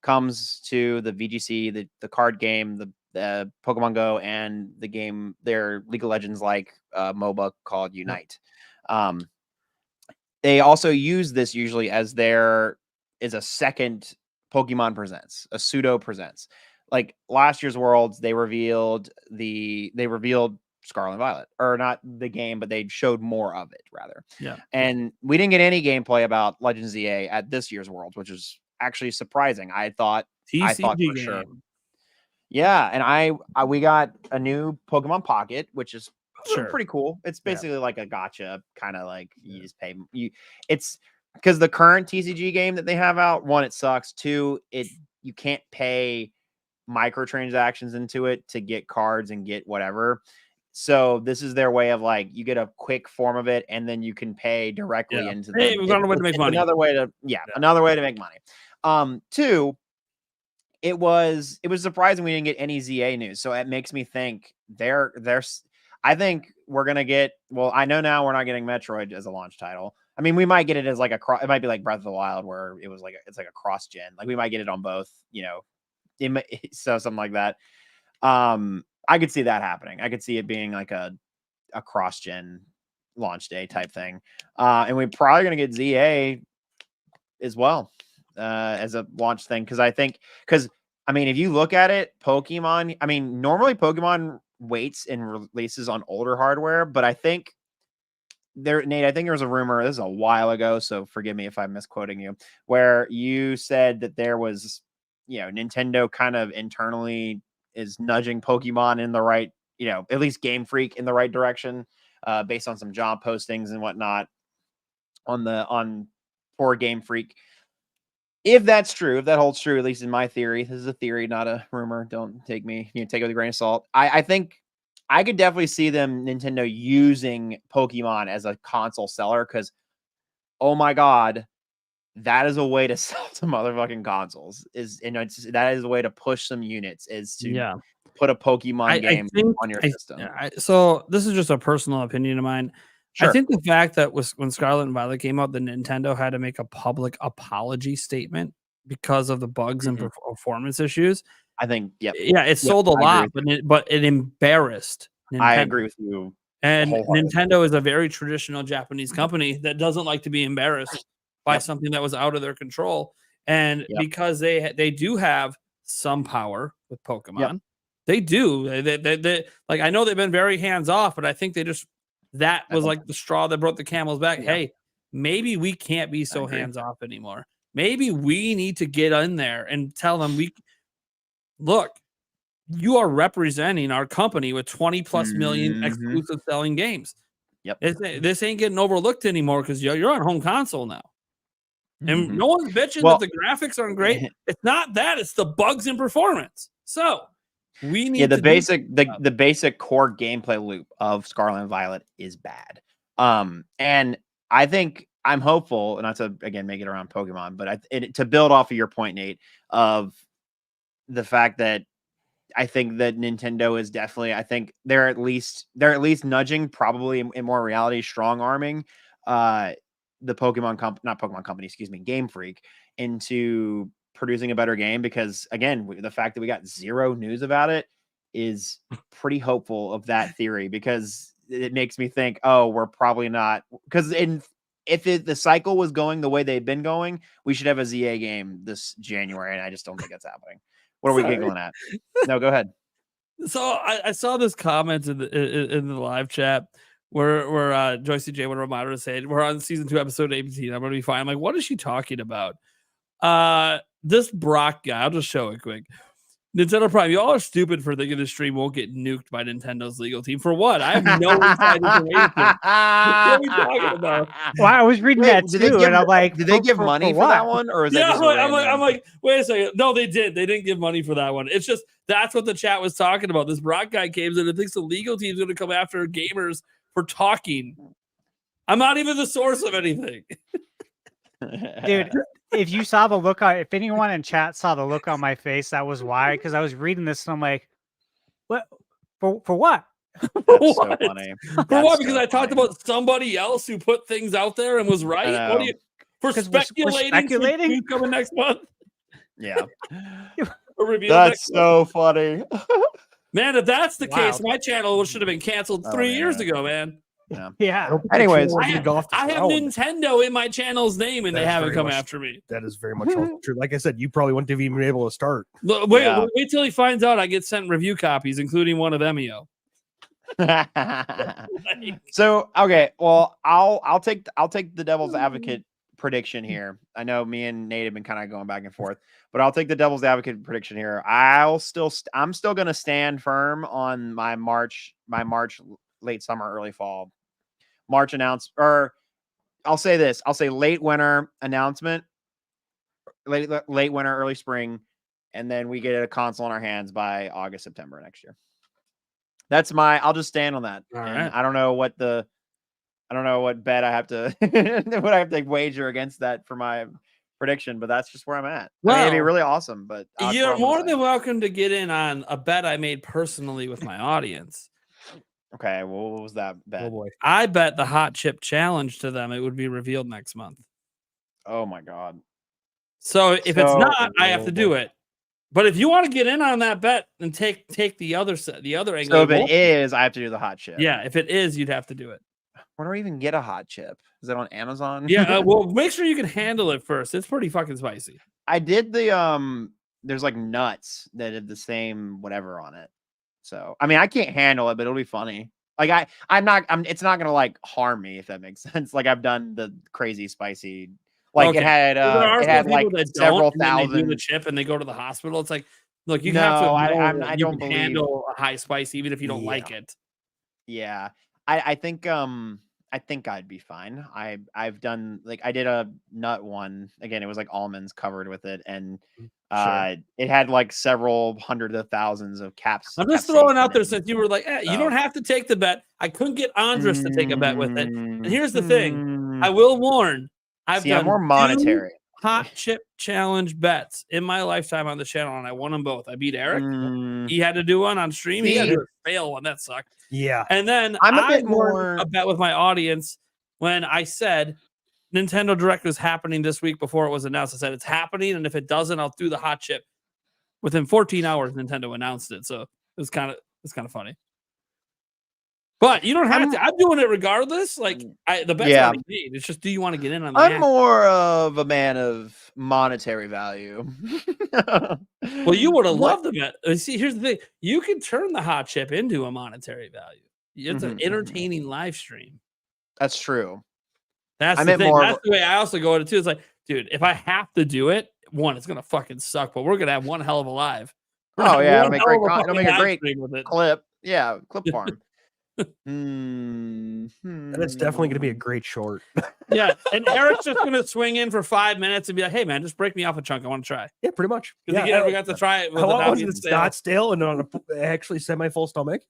comes to the VGC, the card game, the Pokemon Go, and the game, their League of Legends like MOBA called Unite. They also use this usually as there is a second Pokemon Presents, a pseudo Presents. Like last year's Worlds, they revealed Scarlet and Violet, or not the game, but they showed more of it rather. Yeah. And we didn't get any gameplay about Legends ZA at this year's Worlds, which is actually surprising. I thought for sure. Yeah, and we got a new Pokemon Pocket, which is pretty cool. It's basically like a gacha, kind of like you just pay. It's because the current TCG game that they have out, one, it sucks. Two, you can't pay microtransactions into it to get cards and get whatever. So this is their way of like, you get a quick form of it, and then you can pay directly into the.
Hey, we've got a way to make money.
Another way to make money. Two, it was surprising we didn't get any ZA news. So it makes me think I think we're gonna get. Well, I know now we're not getting Metroid as a launch title. I mean, we might get it as like it might be like Breath of the Wild, where it was like it's like a cross gen. Like we might get it on both. So something like that. I could see that happening. I could see it being like a cross-gen launch day type thing. And we're probably going to get ZA as well as a launch thing. Because I mean, if you look at it, Pokemon, I mean, normally Pokemon waits and releases on older hardware, but I think Nate, I think there was a rumor, this is a while ago, so forgive me if I'm misquoting you, where you said that there was, Nintendo kind of internally is nudging Pokemon in the right, at least Game Freak in the right direction, based on some job postings and whatnot for Game Freak. If that's true, if that holds true, at least in my theory, this is a theory, not a rumor. Don't take me, take it with a grain of salt. I think I could definitely see Nintendo using Pokemon as a console seller, because, oh my God, that is a way to sell some motherfucking consoles. That is a way to push some units, is to put a Pokemon game on your system.
So this is just a personal opinion of mine. Sure. I think the fact that when Scarlet and Violet came out, the Nintendo had to make a public apology statement because of the bugs and performance issues.
I think,
it sold a lot, but it embarrassed Nintendo.
I agree with you.
And Nintendo is a very traditional Japanese company that doesn't like to be embarrassed by something that was out of their control. And because they do have some power with Pokemon, they do. They like, I know they've been very hands off, but I think that was like the straw that broke the camel's back. Yeah. Hey, maybe we can't be so hands off anymore. Maybe we need to get in there and tell them, look, you are representing our company with 20 plus million exclusive selling games. Yep. This ain't getting overlooked anymore, because you're on home console now. And
Mhm.
no one's bitching
Well-
that the graphics aren't great. It's not that; it's the bugs in performance. So we need
the
to
the basic core gameplay loop of Scarlet and Violet is bad. And I think I'm hopeful, not to again make it around Pokemon, but to build off of your point, Nate, of the fact that I think that Nintendo is definitely, I think they're at least nudging, probably in more reality, strong arming the not Pokemon company, excuse me, Game Freak, into producing a better game, because again, the fact that we got zero news about it is pretty hopeful of that theory, because it makes me think, oh, we're probably not, because if the cycle was going the way they've been going, we should have a ZA game this January, and I just don't think that's happening. What are we
Sorry.
giggling at? No, go ahead.
So I saw this comment in the live chat where Joyce J, one of our moderators, said we're on season 2, episode 18. I'm gonna be fine. I'm like, what is she talking about? This Brock guy, I'll just show it quick. Nintendo Prime, y'all are stupid for thinking the stream won't get nuked by Nintendo's legal team. For what? I have no inside information. What are we talking about?
Well, I was reading that
Did they
too,
give-
and I'm like,
did they give money for that
what?
one, or is that
Yeah,
just a
I'm
random-
like, wait a second. No, they did. They didn't give money for that one. It's just that's what the chat was talking about. This Brock guy came in and thinks the legal team's going to come after gamers for talking. I'm not even the source of anything.
Dude, if you saw the look on, if anyone in chat saw the look on my face, that was why. Because I was reading this and I'm like, what? For what?
That's so
What?
funny.
For
That's
what? Because
so
I talked
funny.
about somebody else who put things out there and was right.
I
What do
know.
you for
'Cause we're
speculating?
speculating?
For coming next month.
Yeah,
A review
that's
next month.
so funny.
Man, if that's the case,
Wow.
my channel should have been canceled
Oh,
3 years
man.
ago, man.
Yeah.
Anyways,
I have Nintendo in my channel's name and they
That's
haven't
very
come
much-
after me.
That is very much also true. Like I said, you probably wouldn't have even been able to start.
Look, wait,
Yeah.
wait till he finds out I get sent review copies, including one of Emio.
So okay, well, I'll take the devil's advocate prediction here. I know me and Nate have been kind of going back and forth, but I'll take the devil's advocate prediction here. I'm still going to stand firm on my March late summer, early fall March or I'll say this. I'll say late winter announcement, late winter, early spring, and then we get a console in our hands by August, September next year. I'll just stand on that.
All
And
right.
I don't know what bet I have to what I have to wager against that for my prediction, but that's just where I'm at. I mean, it'd be
Well,
really awesome, but that's
You're
what I'm
more
gonna
than
say.
welcome to get in on a bet I made personally with my audience.
Okay. Well, what was that
Oh
bet?
boy.
I bet the hot chip challenge to them it would be revealed next month.
Oh my god.
So if it's
So-
not, I have to do it. But if you want to get in on that bet and take the other angle,
So if
it
it
won't-
is, I have to do the hot chip.
yeah, if it is, you'd have to do it.
Where do I even get a hot chip? Is it on Amazon?
Yeah, well, make sure you can handle it first. It's pretty fucking spicy.
I did the there's like nuts that have the same whatever on it. So I mean I can't handle it, but it'll be funny. Like it's not gonna like harm me, if that makes sense. Like I've done the crazy spicy, like
Okay.
it had
Well, there are
it
some
had
people
like
that
several
don't, and then they do
thousand.
the chip and they go to the hospital. It's like, look, you have to
No, I
know you
don't
can
believe-
handle a high spice even if you don't
Yeah.
like it.
Yeah. I think I'd be fine. I've done like I did a nut one. Again, it was like almonds covered with it, and it had like several hundred of thousands of caps.
I'm just
capsaicin
throwing out there
in it.
since you were like, you don't
So-
have to take the bet. I couldn't get Andres to take a bet with it.
And
here's the thing. I will warn. I've
See,
done
I'm more
2
monetary.
hot chip challenge bets in my lifetime on the channel, and I won them both. I beat Eric.
Mm,
He had to do one on stream. He had to
See?
do a fail one. That sucked.
Yeah.
And then
I'm a
I
bit
won
more-
a bet with my audience when I said Nintendo Direct was happening this week before it was announced. I said it's happening, and if it doesn't, I'll do the hot chip. Within 14 hours, Nintendo announced it, so it's kind of funny. But you don't have to. I'm doing it regardless. Like the bet's
Yeah.
already made. It's just, do you want to get in on the
I'm
act?
more of a man of monetary value.
Well, you would have
What-
loved the bet. See, here's the thing: you can turn the hot chip into a monetary value. It's an
Mhm, mhm.
entertaining live stream.
That's true.
That's
I
the
meant
thing.
more of
That's the way I also go at it too. It's like, dude, if I have to do it, one, it's gonna fucking suck, but we're gonna have one hell of a live. We're
Oh
gonna have
yeah,
one
it'll make
hell
great.
of a
It'll
fucking
make a
live
great
stream with it.
clip. Yeah, clip farm.
That's definitely going to be a great short.
Yeah, and Eric's just gonna swing in for 5 minutes and be like, "Hey, man, just break me off a chunk. I want to try."
Yeah, pretty much.
Because
Yeah,
he never got to try it.
how long was
being
it? Not stale and on a actually semi-full stomach.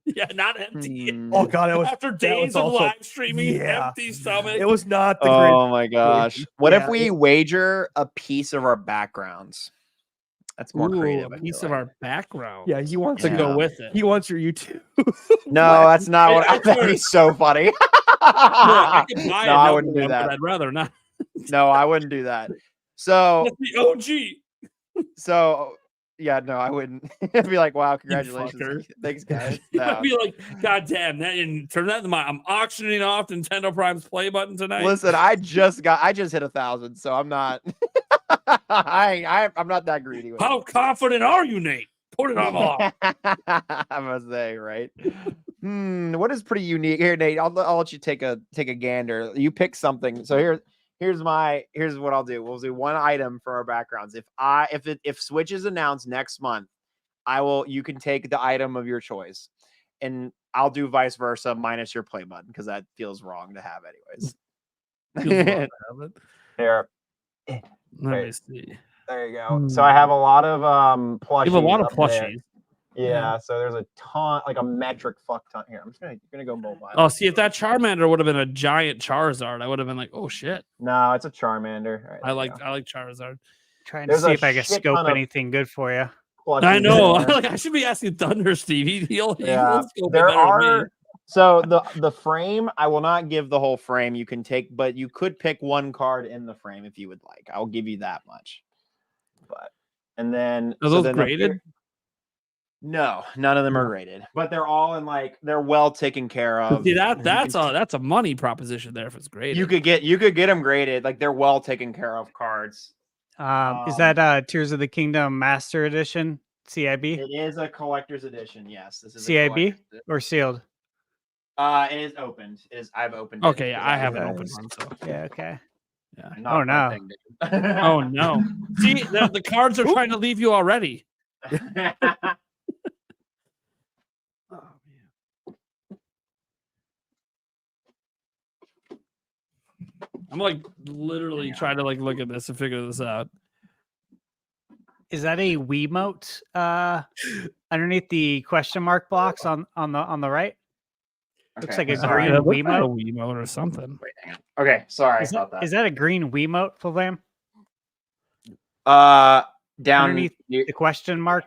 Yeah, not empty.
Oh god, that was
After
that
days
was
of
also-
live streaming,
yeah.
empty stomach.
It was not the
Oh my gosh! What if
Yeah,
we wager a piece of our backgrounds? That's more
Ooh,
creative.
a
I
piece
feel
of
like.
our background.
Yeah, he wants
to
Yeah.
go with it.
He wants your YouTube.
No, that's not what.
I
That'd be so funny.
I can buy
No,
a
I
Nova
wouldn't do
one, but
that.
I'd rather not.
No, I wouldn't do that. So,
That's the OG.
yeah, no, I wouldn't. I'd be like, wow,
fucker.
congratulations. Thanks, guys.
You
No.
might be like, God damn, that didn't turn that into my. I'm auctioning off Nintendo Prime's play button tonight.
Listen, I just hit 1,000, so I'm not. I'm not that greedy. With
How confident are you, Nate? Put it on the law.
I must say, right? What is pretty unique here, Nate? I'll let you take a gander. You pick something. So here's what I'll do. We'll do one item for our backgrounds. If Switch is announced next month, you can take the item of your choice, and I'll do vice versa minus your play button because that feels wrong to have anyways. There.
Let me see.
There you go. So I have a lot of plushies.
You have a lot of
up there.
plushies.
Yeah, so there's a ton, like a metric fuck ton. Here, you're gonna go mobile.
Oh, see, if that Charmander would have been a giant Charizard, I would have been like, oh shit.
No, it's a Charmander. All right,
I like Charizard.
Trying
There's
to see
a
if I can
shit
scope
ton of-
anything good for you.
I know. Like, I should be asking Thunder Steve. He'll
Yeah,
scope it
there
better than me.
are. So the frame, I will not give the whole frame. You can take, but you could pick one card in the frame if you would like. I'll give you that much. But and then
Are
so
those
then
graded?
No, none of them are rated, but they're all in they're well taken care of.
See, that's a money proposition there if it's graded.
You could get them graded, like they're well taken care of cards.
Is that Tears of the Kingdom Master Edition CIB
It is a collector's edition. Yes, this is a
CIB
collector's edition.
or sealed?
It is opened. I've opened it.
Okay, yeah, I haven't
Okay.
opened one, so
Yeah. Okay.
yeah.
Not
Oh,
a bad
no.
thing, dude.
Oh no. See, the cards are trying to leave you already. Oh, man. I'm like literally trying to look at this and figure this out.
Is that a Wiimote underneath the question mark box on the right? Looks like a
sorry.
green
Yeah, it looks like a
Wiimote.
Wiimote or something.
Wait, hang on. Okay, sorry
Is
about that.
is that a green Wiimote, Flam?
Down
Underneath the question mark?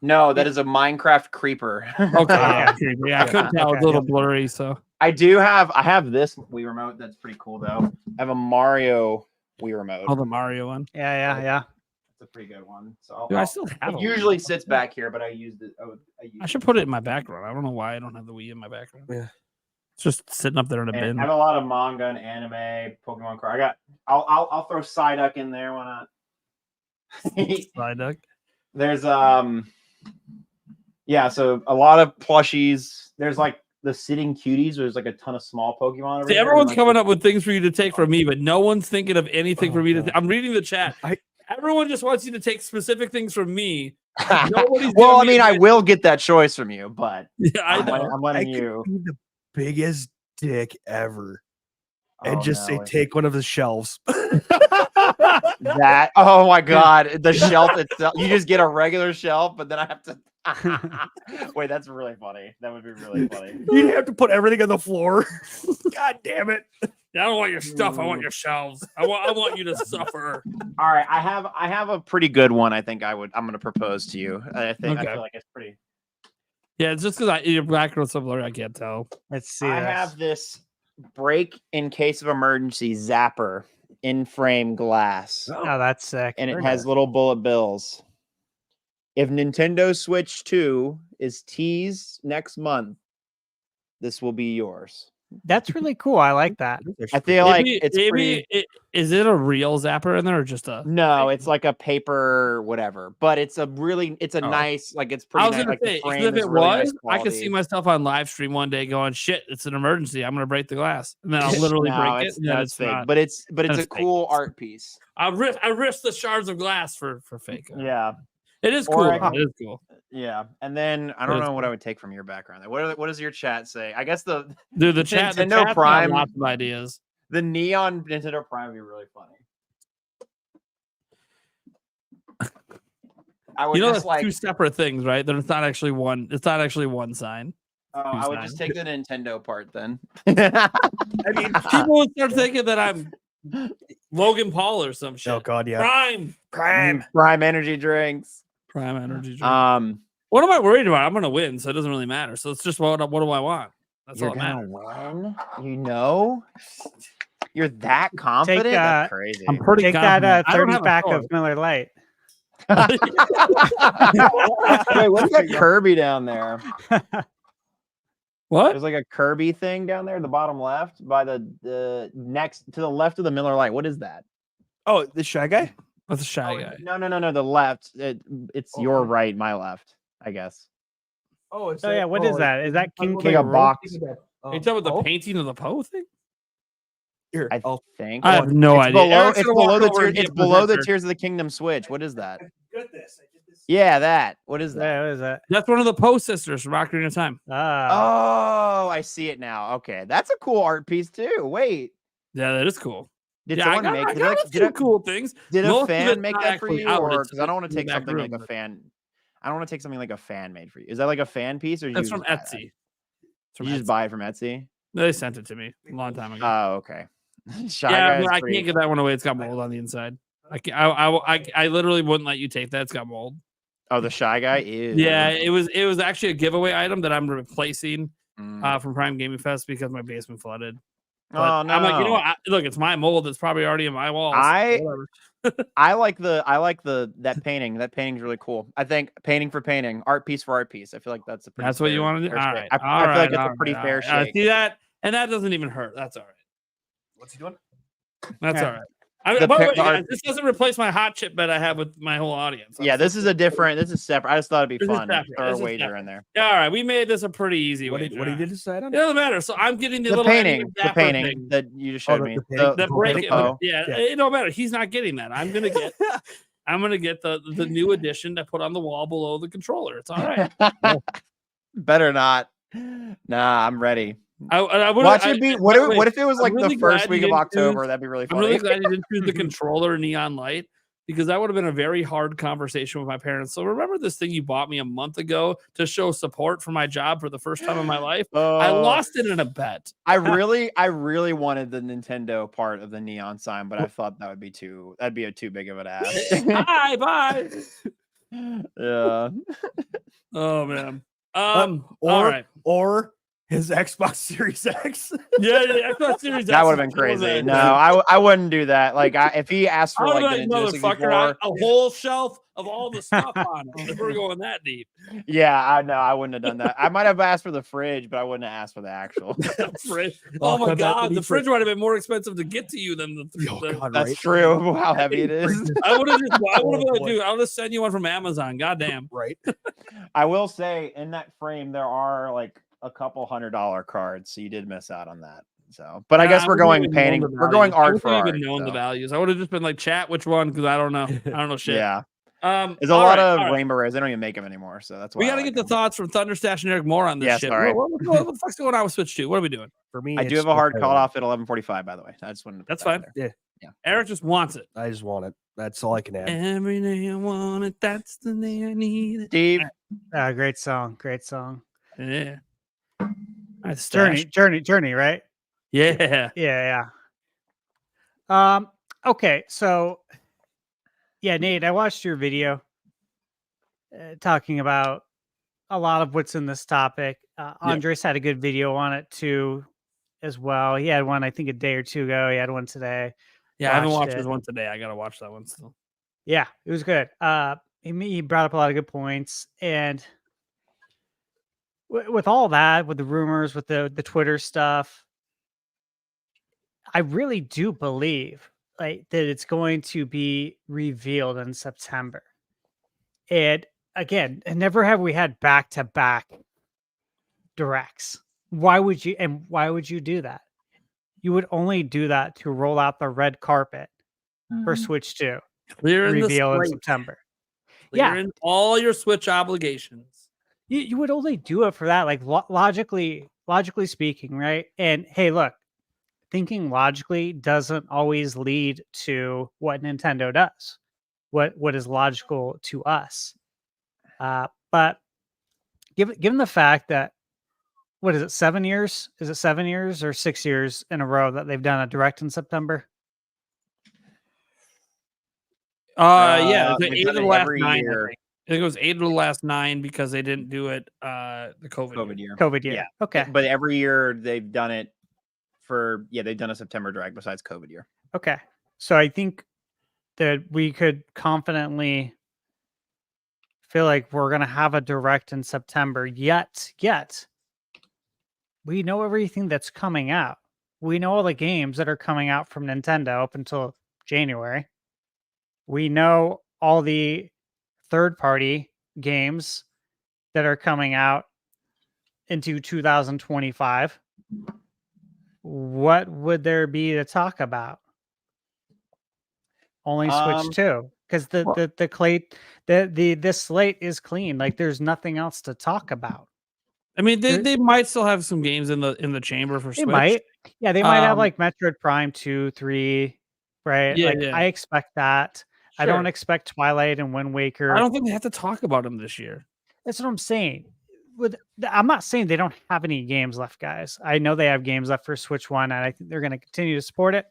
No, that is a Minecraft creeper.
Okay, yeah,
Yeah.
yeah, I couldn't tell. It's
Okay.
a little blurry, so
I have this Wii remote that's pretty cool though. I have a Mario Wii remote.
oh, the Mario one.
Yeah.
It's a pretty good one. So
Dude, I still have
it
a
usually
Wii.
sits back here, but I used it.
I should put it in my background. I don't know why I don't have the Wii in my background.
Yeah.
It's just sitting up there in a
And
bin.
I have a lot of manga and anime, Pokemon card. I'll throw Psyduck in there. Why not?
Psyduck.
There's yeah, so a lot of plushies. There's the sitting cuties. There's a ton of small Pokemon. over
See,
there,
everyone's
and,
coming up with things for you to take from me, but no one's thinking of anything
Oh,
for me to.
God.
I'm reading the chat. Everyone just wants you to take specific things from me.
Well,
Nobody's
I
giving me
mean, I
advice.
will get that choice from you, but
Yeah, I know.
I'm letting
I
you.
could be the biggest dick ever and
Oh,
just say
no.
take one of the shelves.
That. Oh my god, the shelf itself. You just get a regular shelf, but then I have to. Wait, that's really funny. That would be really funny.
You'd have to put everything on the floor. God damn it.
I don't want your stuff. I want your shelves. I want you to suffer.
All right, I have a pretty good one. I think I'm going to propose to you. I
Okay.
feel like it's pretty.
Yeah, it's just because your background's so blurry, I can't tell.
Let's see.
I
this.
have this break in case of emergency zapper in frame glass,
Oh, that's sick.
and it
Very
has
nice.
little bullet bills. If Nintendo Switch 2 is teased next month, this will be yours.
That's really cool. I like that.
I feel like
Maybe-
it's
maybe
pretty.
is it a real zapper in there or just a?
No, it's like a paper whatever, but it's a
Oh.
nice, it's
I
pretty
was
nice.
gonna
Like the
say, 'cause
frame
if
is
it
really
was,
nice
I could see
quality.
myself on live stream one day going, "Shit, it's an emergency. I'm gonna break the glass," and then I'll literally
No,
break it. And then
that's
it's
fake,
not.
but it's
That's
a
fake.
cool art piece.
I risk the shards of glass for fake.
Yeah.
It is
Or
cool.
I can-
It is cool.
Yeah, and then I
That
don't
is
know what
cool.
I would take from your background. What does your chat say? I guess the
Dude, the chat, the
Nintendo
chat's got
Prime-
lots of ideas.
the neon Nintendo Prime would be really funny. I would
You know,
just
that's two separate things, right? That it's not actually one. It's not actually one sign.
I would just
signs.
take the Nintendo part then.
I mean,
People would start thinking that I'm Logan Paul or some shit.
oh god, yeah.
Prime
Prime energy drinks.
energy drink.
What
What am I worried about? I'm gonna win, so it doesn't really matter. So it's just what do I want? That's
you're
all that
gonna
matters.
win? You know? You're that confident? That's crazy.
I'm pretty
Take
confident.
that
I don't
30
have a
pack
choice.
of Miller Lite.
Wait, what's that Kirby down there?
What?
There's like a Kirby thing down there, the bottom left, by the next to the left of the Miller Lite. What is that?
Oh, the Shy Guy?
That's a shy guy.
No. The left. It's
Oh,
your
yeah.
right, my left, I guess.
Oh, it's
Oh yeah, what is that? Is that King
like
K.
a
Rool?
box.
Are you talking about the painting of the Poe thing?
Here,
I
I'll
think.
I have no
it's
idea.
below,
Eric's
it's
gonna
below
walk
the
over
tier,
and be
it's
a
below the
presenter.
Tears of the Kingdom Switch. What is that?
get this. I did this.
Yeah, that. What is that?
Yeah, what is that?
That's one of the Poe sisters from Ocarina of Time.
Ah,
Oh, I see it now. Okay, that's a cool art piece too. Wait,
Yeah, that is cool.
did
Yeah,
someone
I
make?
got,
Did,
I
like,
got a
did,
few
a,
cool things.
did
Most
a
of
fan
it's
make
not
that for
actually
you,
out,
or
it's
because I don't want to
in the
take
back
something like
room,
a
but-
fan? I don't want to take something like a fan made for you. Is that like a fan piece, or you
That's
just
from
buy that?
Etsy. It's from
You just
Etsy.
buy it from Etsy?
They sent it to me a long time ago.
Oh, okay. Shy
Yeah,
Guy
but
is
I
pretty-
can't get that one away. It's got mold on the inside. I literally wouldn't let you take that. It's got mold.
Oh, the Shy Guy is.
Yeah, it was actually a giveaway item that I'm replacing
Mm.
from Prime Gaming Fest because my basement flooded. But
Oh no!
I'm like, you know what? Look, it's my mold. It's probably already in my walls.
I-
Whatever.
I like that painting. That painting's really cool. I think painting for painting, art piece for art piece. I feel like that's a pretty.
That's what you
fair-
want to do.
fair
All
shake.
right.
I feel like it's a pretty
all
fair
right. I
shake.
see that, and that doesn't even hurt. That's all right.
What's he doing?
That's
Yeah.
all right. I mean,
The
by the
pa-
way,
the art-
guys, this doesn't replace my hot chip bet I have with my whole audience.
Yeah, this is a different. This is separate. I just thought it'd be
This is
fun. to
separate.
Throw
This
a
is
wager
separate.
in there.
Yeah, all right. We made this a pretty easy
What
way.
did you decide on?
It doesn't matter. So I'm getting the
The
little
painting,
Anime
the
Dapper
painting
thing.
that you just
Oh,
showed
the
me.
painting?
The,
The break
the
it.
Poe.
Yeah,
Yeah.
it don't matter. He's not getting that. I'm gonna get. I'm gonna get the new edition that put on the wall below the controller. It's all right.
Better not. Nah, I'm ready.
I would
Watch it be. What
by the
if,
way,
what if it was
I'm
like
really
the first
glad
week
you
of
didn't
October?
choose-
That'd be really
I'm
funny.
really glad you didn't choose the controller neon light because that would have been a very hard conversation with my parents. So remember this thing you bought me a month ago to show support for my job for the first time in my life? I lost it in a bet.
I really wanted the Nintendo part of the neon sign, but I thought that'd be too big of an ask.
Bye.
Yeah.
Oh man.
or
all right.
or his Xbox Series X.
Yeah, Xbox Series
That
X
would have
is
been crazy.
killing
No,
it.
I wouldn't do that. Like, if he asked
I
for
would
like
have
the
been
Nintendo
like, motherfucker,
64,
a whole shelf of all the stuff on it. If we're going that deep.
yeah, I wouldn't have done that. I might have asked for the fridge, but I wouldn't have asked for the actual.
Fridge.
Oh,
Oh my
that
god,
would be
the fridge would have been more expensive to get to you than the.
Oh,
the-
God,
That's
right?
true. How heavy it is.
I would have been
Oh,
like,
boy.
dude, I'll just send you one from Amazon. Goddamn.
Right.
I will say in that frame there are like a couple $100 cards, so you did miss out on that. So, but I guess we're going painting. We're going art for
I
art.
wouldn't even known the
so,
values. I would have just been like, chat which one because I don't know. I don't know shit.
Yeah, there's a
all
lot
right,
of
all right.
Rainbow Rays. They don't even make them anymore, so that's why
We
I
got to
like
get the
them.
thoughts from Thunderstash and Eric Moore on this
Yeah,
shit.
sorry.
What the fuck's going on with Switch 2? What are we doing?
For me,
I do
it's
have a hard
just
cutoff at 11:45. By the way, I just wanted to.
That's
put that
fine.
there.
Eric just wants it.
I just want it. That's all I can add.
Every day I want it. That's the day I need it.
Steve,
great song. Great song.
Yeah. That's
Journey, right?
Yeah.
Yeah. Okay, so yeah, Nate, I watched your video talking about a lot of what's in this topic. Andres had a good video on it too, as well. He had one, I think, a day or two ago. He had one today.
Yeah, I haven't
Watched
watched
it.
this one today. I gotta watch that one still.
Yeah, it was good. He brought up a lot of good points, and with all that, with the rumors, with the Twitter stuff, I really do believe that it's going to be revealed in September. And again, never have we had back-to-back directs. Why would you do that? You would only do that to roll out the red carpet for Switch 2.
Clear in
Reveal
the
in
slate.
September. Yeah.
Clearing all your Switch obligations.
You would only do it for that, like logically speaking, right? And hey, look, thinking logically doesn't always lead to what Nintendo does, what is logical to us. But given the fact that, what is it, 7 years? Is it 7 years or 6 years in a row that they've done a direct in September?
Yeah, the
they've
8 of
done
the
it
last
every
9.
year.
I think it was 8 of the last 9 because they didn't do it the COVID year.
COVID year.
COVID year.
Yeah.
Okay.
But every year they've done it they've done a September direct besides COVID year.
Okay. So I think that we could confidently feel like we're going to have a direct in September. Yet we know everything that's coming out. We know all the games that are coming out from Nintendo up until January. We know all the third-party games that are coming out into 2025. What would there be to talk about? Only Switch 2, because the slate is clean. Like there's nothing else to talk about.
I mean, they might still have some games in the chamber for
They
Switch.
might, yeah, they might have
Um,
like Metroid Prime 2, 3, right?
Yeah,
like
yeah.
I expect that. I don't
Sure.
expect Twilight and Wind Waker.
I don't think they have to talk about them this year.
That's what I'm saying. I'm not saying they don't have any games left, guys. I know they have games left for Switch 1, and I think they're going to continue to support it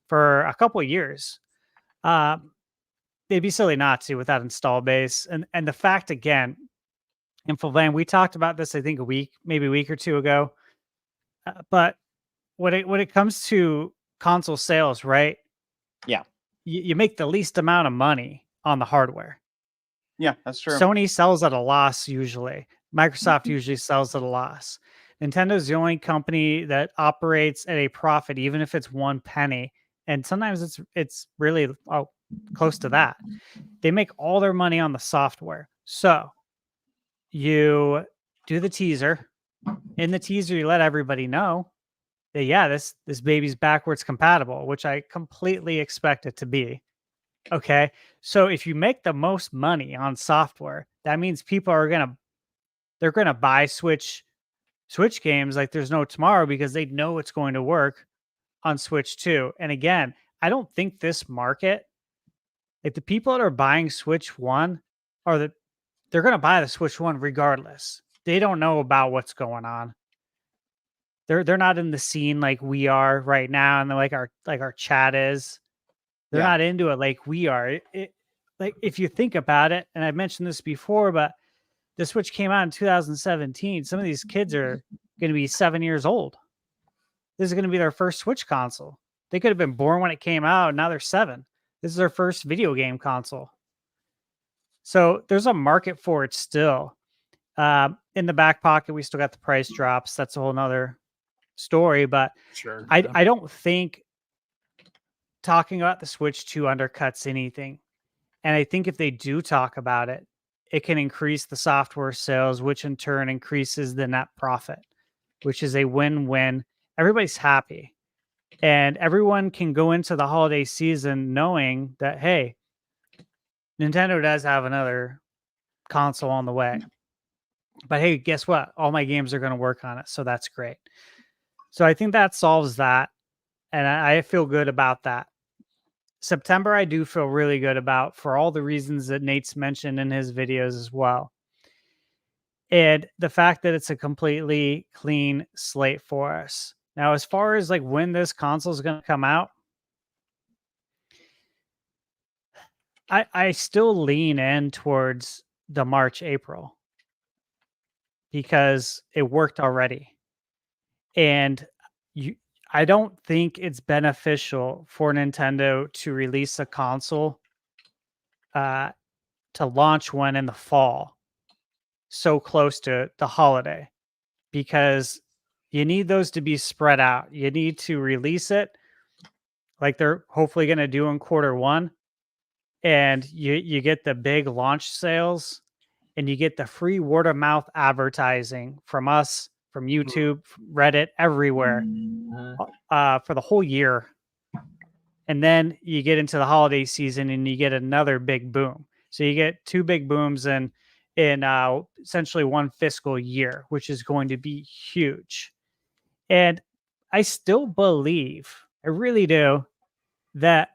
for a couple of years. They'd be silly not to with that install base. And the fact, again, Infovland, we talked about this, I think, maybe a week or two ago. But when it comes to console sales, right?
Yeah.
You make the least amount of money on the hardware.
Yeah, that's true.
Sony sells at a loss usually. Microsoft usually sells at a loss. Nintendo's the only company that operates at a profit, even if it's 1 penny. And sometimes it's really close to that. They make all their money on the software. So you do the teaser. In the teaser, you let everybody know that, yeah, this baby's backwards compatible, which I completely expect it to be. Okay. So if you make the most money on software, that means people are they're gonna buy Switch games like there's no tomorrow because they know it's going to work on Switch 2. And again, I don't think this market, like the people that are buying Switch 1 they're gonna buy the Switch 1 regardless. They don't know about what's going on. They're not in the scene like we are right now, and like our chat is. They're not into it like we are. Like if you think about it, and I've mentioned this before, but the Switch came out in 2017. Some of these kids are going to be 7 years old. This is going to be their first Switch console. They could have been born when it came out, and now they're 7. This is their first video game console. So there's a market for it still. In the back pocket, we still got the price drops. That's a whole nother story. But
Sure.
I don't think talking about the Switch 2 undercuts anything. And I think if they do talk about it, it can increase the software sales, which in turn increases the net profit, which is a win-win. Everybody's happy. And everyone can go into the holiday season knowing that, hey, Nintendo does have another console on the way. But hey, guess what? All my games are going to work on it. So that's great. So I think that solves that. And I feel good about that. September, I do feel really good about for all the reasons that Nate's mentioned in his videos as well. And the fact that it's a completely clean slate for us. Now, as far as like when this console is going to come out, I still lean in towards the March, April because it worked already. And I don't think it's beneficial for Nintendo to release a console to launch one in the fall so close to the holiday because you need those to be spread out. You need to release it like they're hopefully going to do in Q1, and you get the big launch sales and you get the free word of mouth advertising from us, from YouTube, from Reddit, everywhere for the whole year. And then you get into the holiday season and you get another big boom. So you get two big booms in essentially one fiscal year, which is going to be huge. And I still believe, I really do, that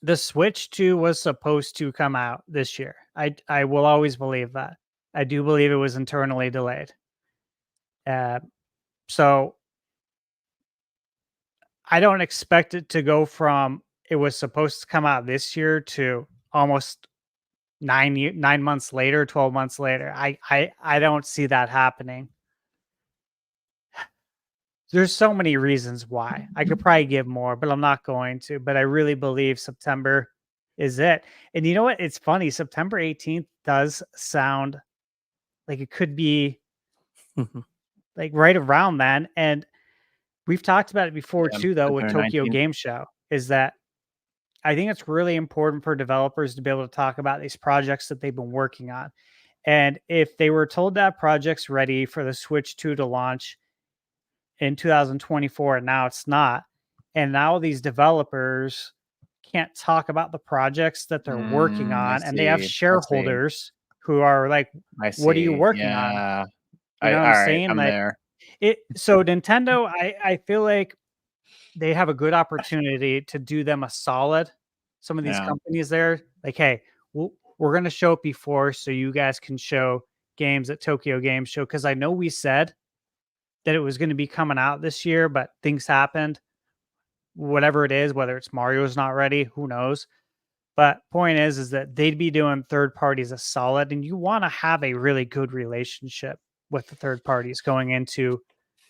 the Switch 2 was supposed to come out this year. I will always believe that. I do believe it was internally delayed. So I don't expect it to go from it was supposed to come out this year to almost 9 months later, 12 months later. I don't see that happening. There's so many reasons why. I could probably give more, but I'm not going to. But I really believe September is it. And you know what? It's funny. September 18th does sound like it could be like right around then. And we've talked about it before too, though, with Tokyo
2019.
Game Show, is that I think it's really important for developers to be able to talk about these projects that they've been working on. And if they were told that project's ready for the Switch 2 to launch in 2024, and now it's not, and now these developers can't talk about the projects that they're working on, and they have shareholders who are like, what are you working on? You know what I'm saying?
I'm
like
there.
So Nintendo, I feel like they have a good opportunity to do them a solid. Some of these companies there, like, hey, we're going to show it before so you guys can show games at Tokyo Game Show. Because I know we said that it was going to be coming out this year, but things happened. Whatever it is, whether it's Mario's not ready, who knows? But point is that they'd be doing third parties a solid, and you want to have a really good relationship with the third parties going into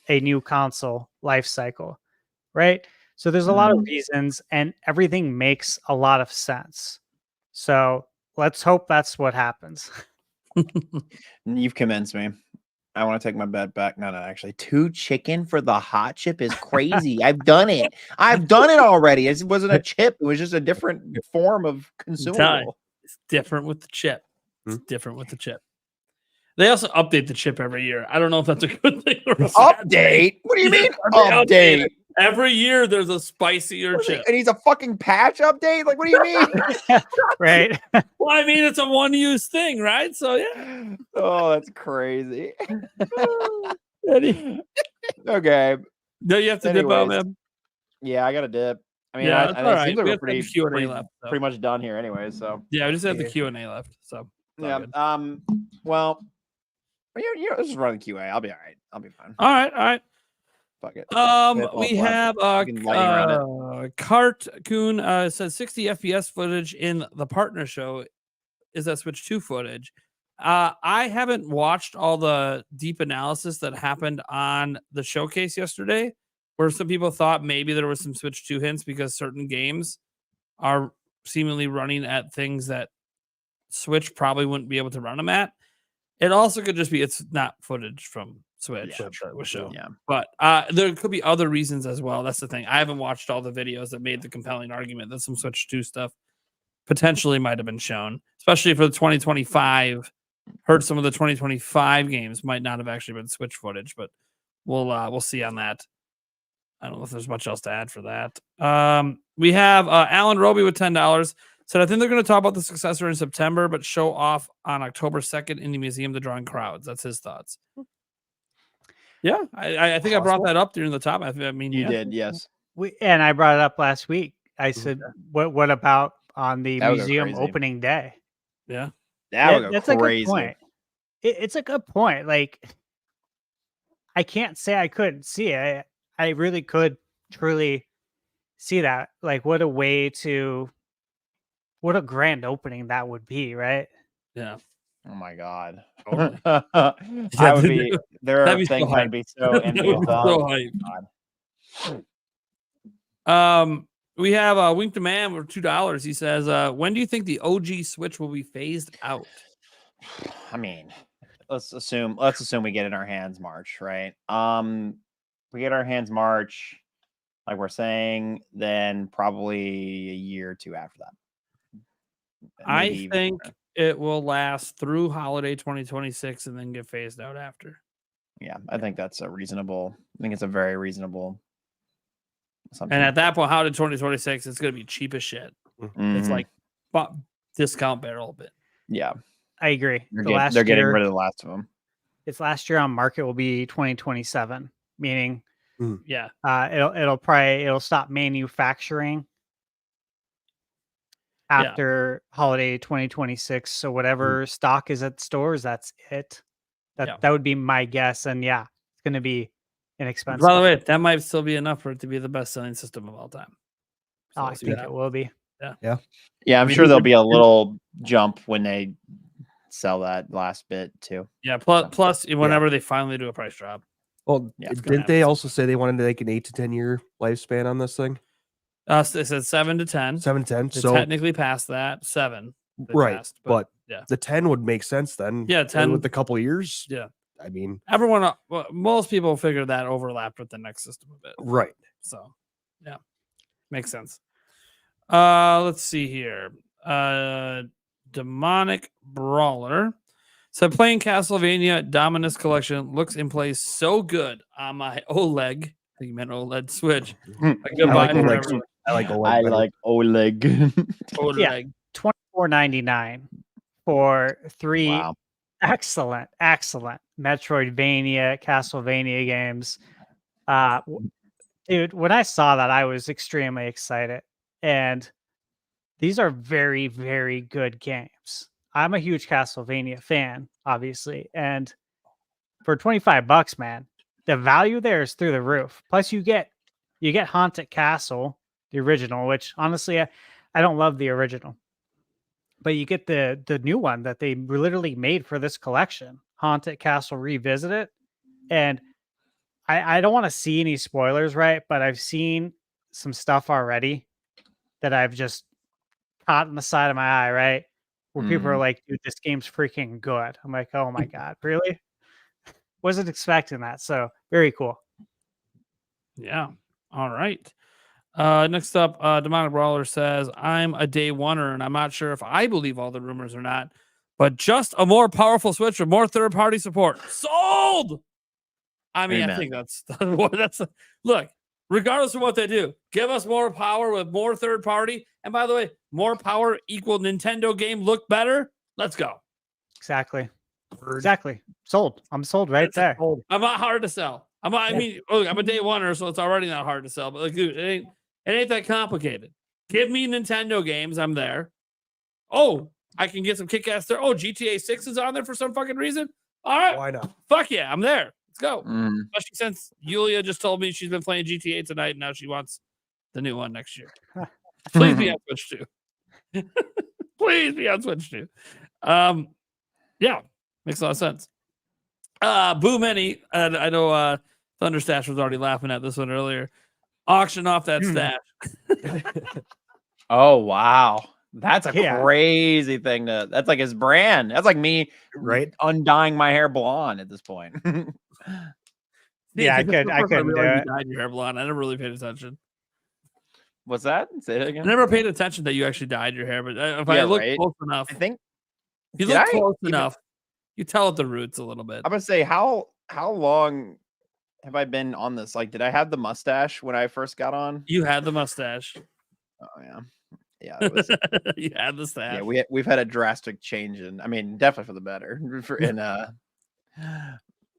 a new console life cycle, right? So there's a lot of reasons, and everything makes a lot of sense. So let's hope that's what happens.
You've convinced me. I want to take my bet back. No, actually, 2 chicken for the hot chip is crazy. I've done it. I've done it already. It wasn't a chip. It was just a different form of consumable.
It's different with the chip. It's different with the chip. They also update the chip every year. I don't know if that's a good thing or a bad thing.
Update? What do you mean
Update.
update?
Every year there's a spicier chip.
And he's a fucking patch update? Like, what do you mean?
Right?
Well, I mean, it's a one-use thing, right? So, yeah.
Oh, that's crazy.
Eddie.
Okay.
No, you have to dip out,
Anyways.
man.
Yeah, I got to dip. I mean,
Yeah,
I
that's
it
all right.
seems like
We
we're
have
pretty,
the Q&A
pretty,
left, so.
pretty much done here anyway. So,
Yeah, we just have the Q&A left. So, it's all
yeah.
good.
Well, let's just run the QA. I'll be all right. I'll be fine.
All right.
Fuck it.
We have
can lighting around
Cartoon says 60 FPS footage in the partner show. Is that Switch 2 footage? I haven't watched all the deep analysis that happened on the showcase yesterday, where some people thought maybe there was some Switch 2 hints because certain games are seemingly running at things that Switch probably wouldn't be able to run them at. It also could just be it's not footage from Switch that was shown.
Yeah.
But there could be other reasons as well. That's the thing. I haven't watched all the videos that made the compelling argument that some Switch 2 stuff potentially might have been shown, especially for the 2025. Heard some of the 2025 games might not have actually been Switch footage, but we'll see on that. I don't know if there's much else to add for that. We have Alan Roby with $10. Said, I think they're going to talk about the successor in September, but show off on October 2nd in the museum to drawing crowds. That's his thoughts. Yeah, I think I brought that up during the top. I mean,
You did, yes.
And I brought it up last week. I said, what about on the
That would go
museum
crazy.
opening day?
Yeah.
That would go
That's
crazy.
a good point. It's a good point. Like, I can't say I couldn't see it. I really could truly see that. Like, what a grand opening that would be, right?
Yeah.
Oh my god.
Totally.
I would be there
that'd
are
be so
things
hype.
I'd be so
That
envious
would be
of.
so hype.
God.
We have Wink to Man for $2. He says, when do you think the OG Switch will be phased out?
I mean, let's assume we get it in our hands March, right? We get our hands March, like we're saying, then probably a year or two after that.
I
Maybe
think it will last through holiday 2026 and then get phased out after.
Yeah, I think that's a reasonable. I think it's a very reasonable assumption.
And at that point, how did 2026? It's going to be cheap as shit. It's
Mhm.
like discount barrel bin.
Yeah,
I agree.
they're getting rid of the last of them.
Its last year on market will be 2027, meaning
Yeah.
it'll stop manufacturing after holiday 2026. So whatever stock is at stores, that's it. That would be my guess. And yeah, it's going to be inexpensive.
By the way, that might still be enough for it to be the best selling system of all time. So
I think it will be.
Yeah, I'm sure there'll be a little jump when they sell that last bit too.
Yeah. Plus, whenever they finally do a price drop.
Well,
Yeah, it's
didn't they also say they wanted to make an 8 to 10 year lifespan on this thing?
They said 7 to 10.
7 to 10.
They
So
technically passed that 7.
right,
Passed,
but
yeah,
the 10 would make sense then.
Yeah, 10
with a couple of years.
Yeah,
I mean,
most people figure that overlapped with the next system a bit.
right.
So, yeah, makes sense. Let's see here. Demonic Brawler. So playing Castlevania Dominus Collection looks in play so good on my OLED. I think you meant OLED Switch.
I like Oleg. I like Oleg.
I
better.
like Oleg.
OLED.
Yeah. $24.99 for 3
Wow.
excellent Metroidvania, Castlevania games. Dude, when I saw that, I was extremely excited. And these are very, very good games. I'm a huge Castlevania fan, obviously. And for $25, man, the value there is through the roof. Plus, you get Haunted Castle, the original, which honestly, I don't love the original. But you get the new one that they literally made for this collection, Haunted Castle Revisited. And I don't want to see any spoilers, right? But I've seen some stuff already that I've just caught in the side of my eye, right? Where people are like, dude, this game's freaking good. I'm like, oh my God, really? Wasn't expecting that. So very cool.
Yeah. All right. Next up, Demonic Brawler says, I'm a day oneer, and I'm not sure if I believe all the rumors or not, but just a more powerful Switch with more third-party support. Sold! I mean,
Amen.
I think look, regardless of what they do, give us more power with more third-party. And by the way, more power equal Nintendo game look better. Let's go.
Exactly. Sold. I'm sold right there.
I'm not hard to sell. I'm a day oneer, so it's already not hard to sell. But like, dude, it ain't that complicated. Give me Nintendo games. I'm there. Oh, I can get some kick-ass there. Oh, GTA 6 is on there for some fucking reason. All right.
Why not?
Fuck yeah, I'm there. Let's go. Especially since Yulia just told me she's been playing GTA tonight and now she wants the new one next year. Please be on Switch too. Please be on Switch too. Yeah, makes a lot of sense. Boo Many. I know Thunderstash was already laughing at this one earlier. Auction off that stash.
Oh wow. That's a crazy thing that's like his brand. That's like me undying my hair blonde at this point.
Yeah, I couldn't do it.
Dyed your hair blonde. I never really paid attention.
What's that? Say it again.
I never paid attention that you actually dyed your hair, but if I look close enough,
I think
if you look close enough, you tell at the roots a little bit.
I'm gonna say how long have I been on this? Like, did I have the mustache when I first got on?
You had the mustache.
Oh yeah. Yeah, it was,
you had the stash.
Yeah, we've had a drastic change definitely for the better.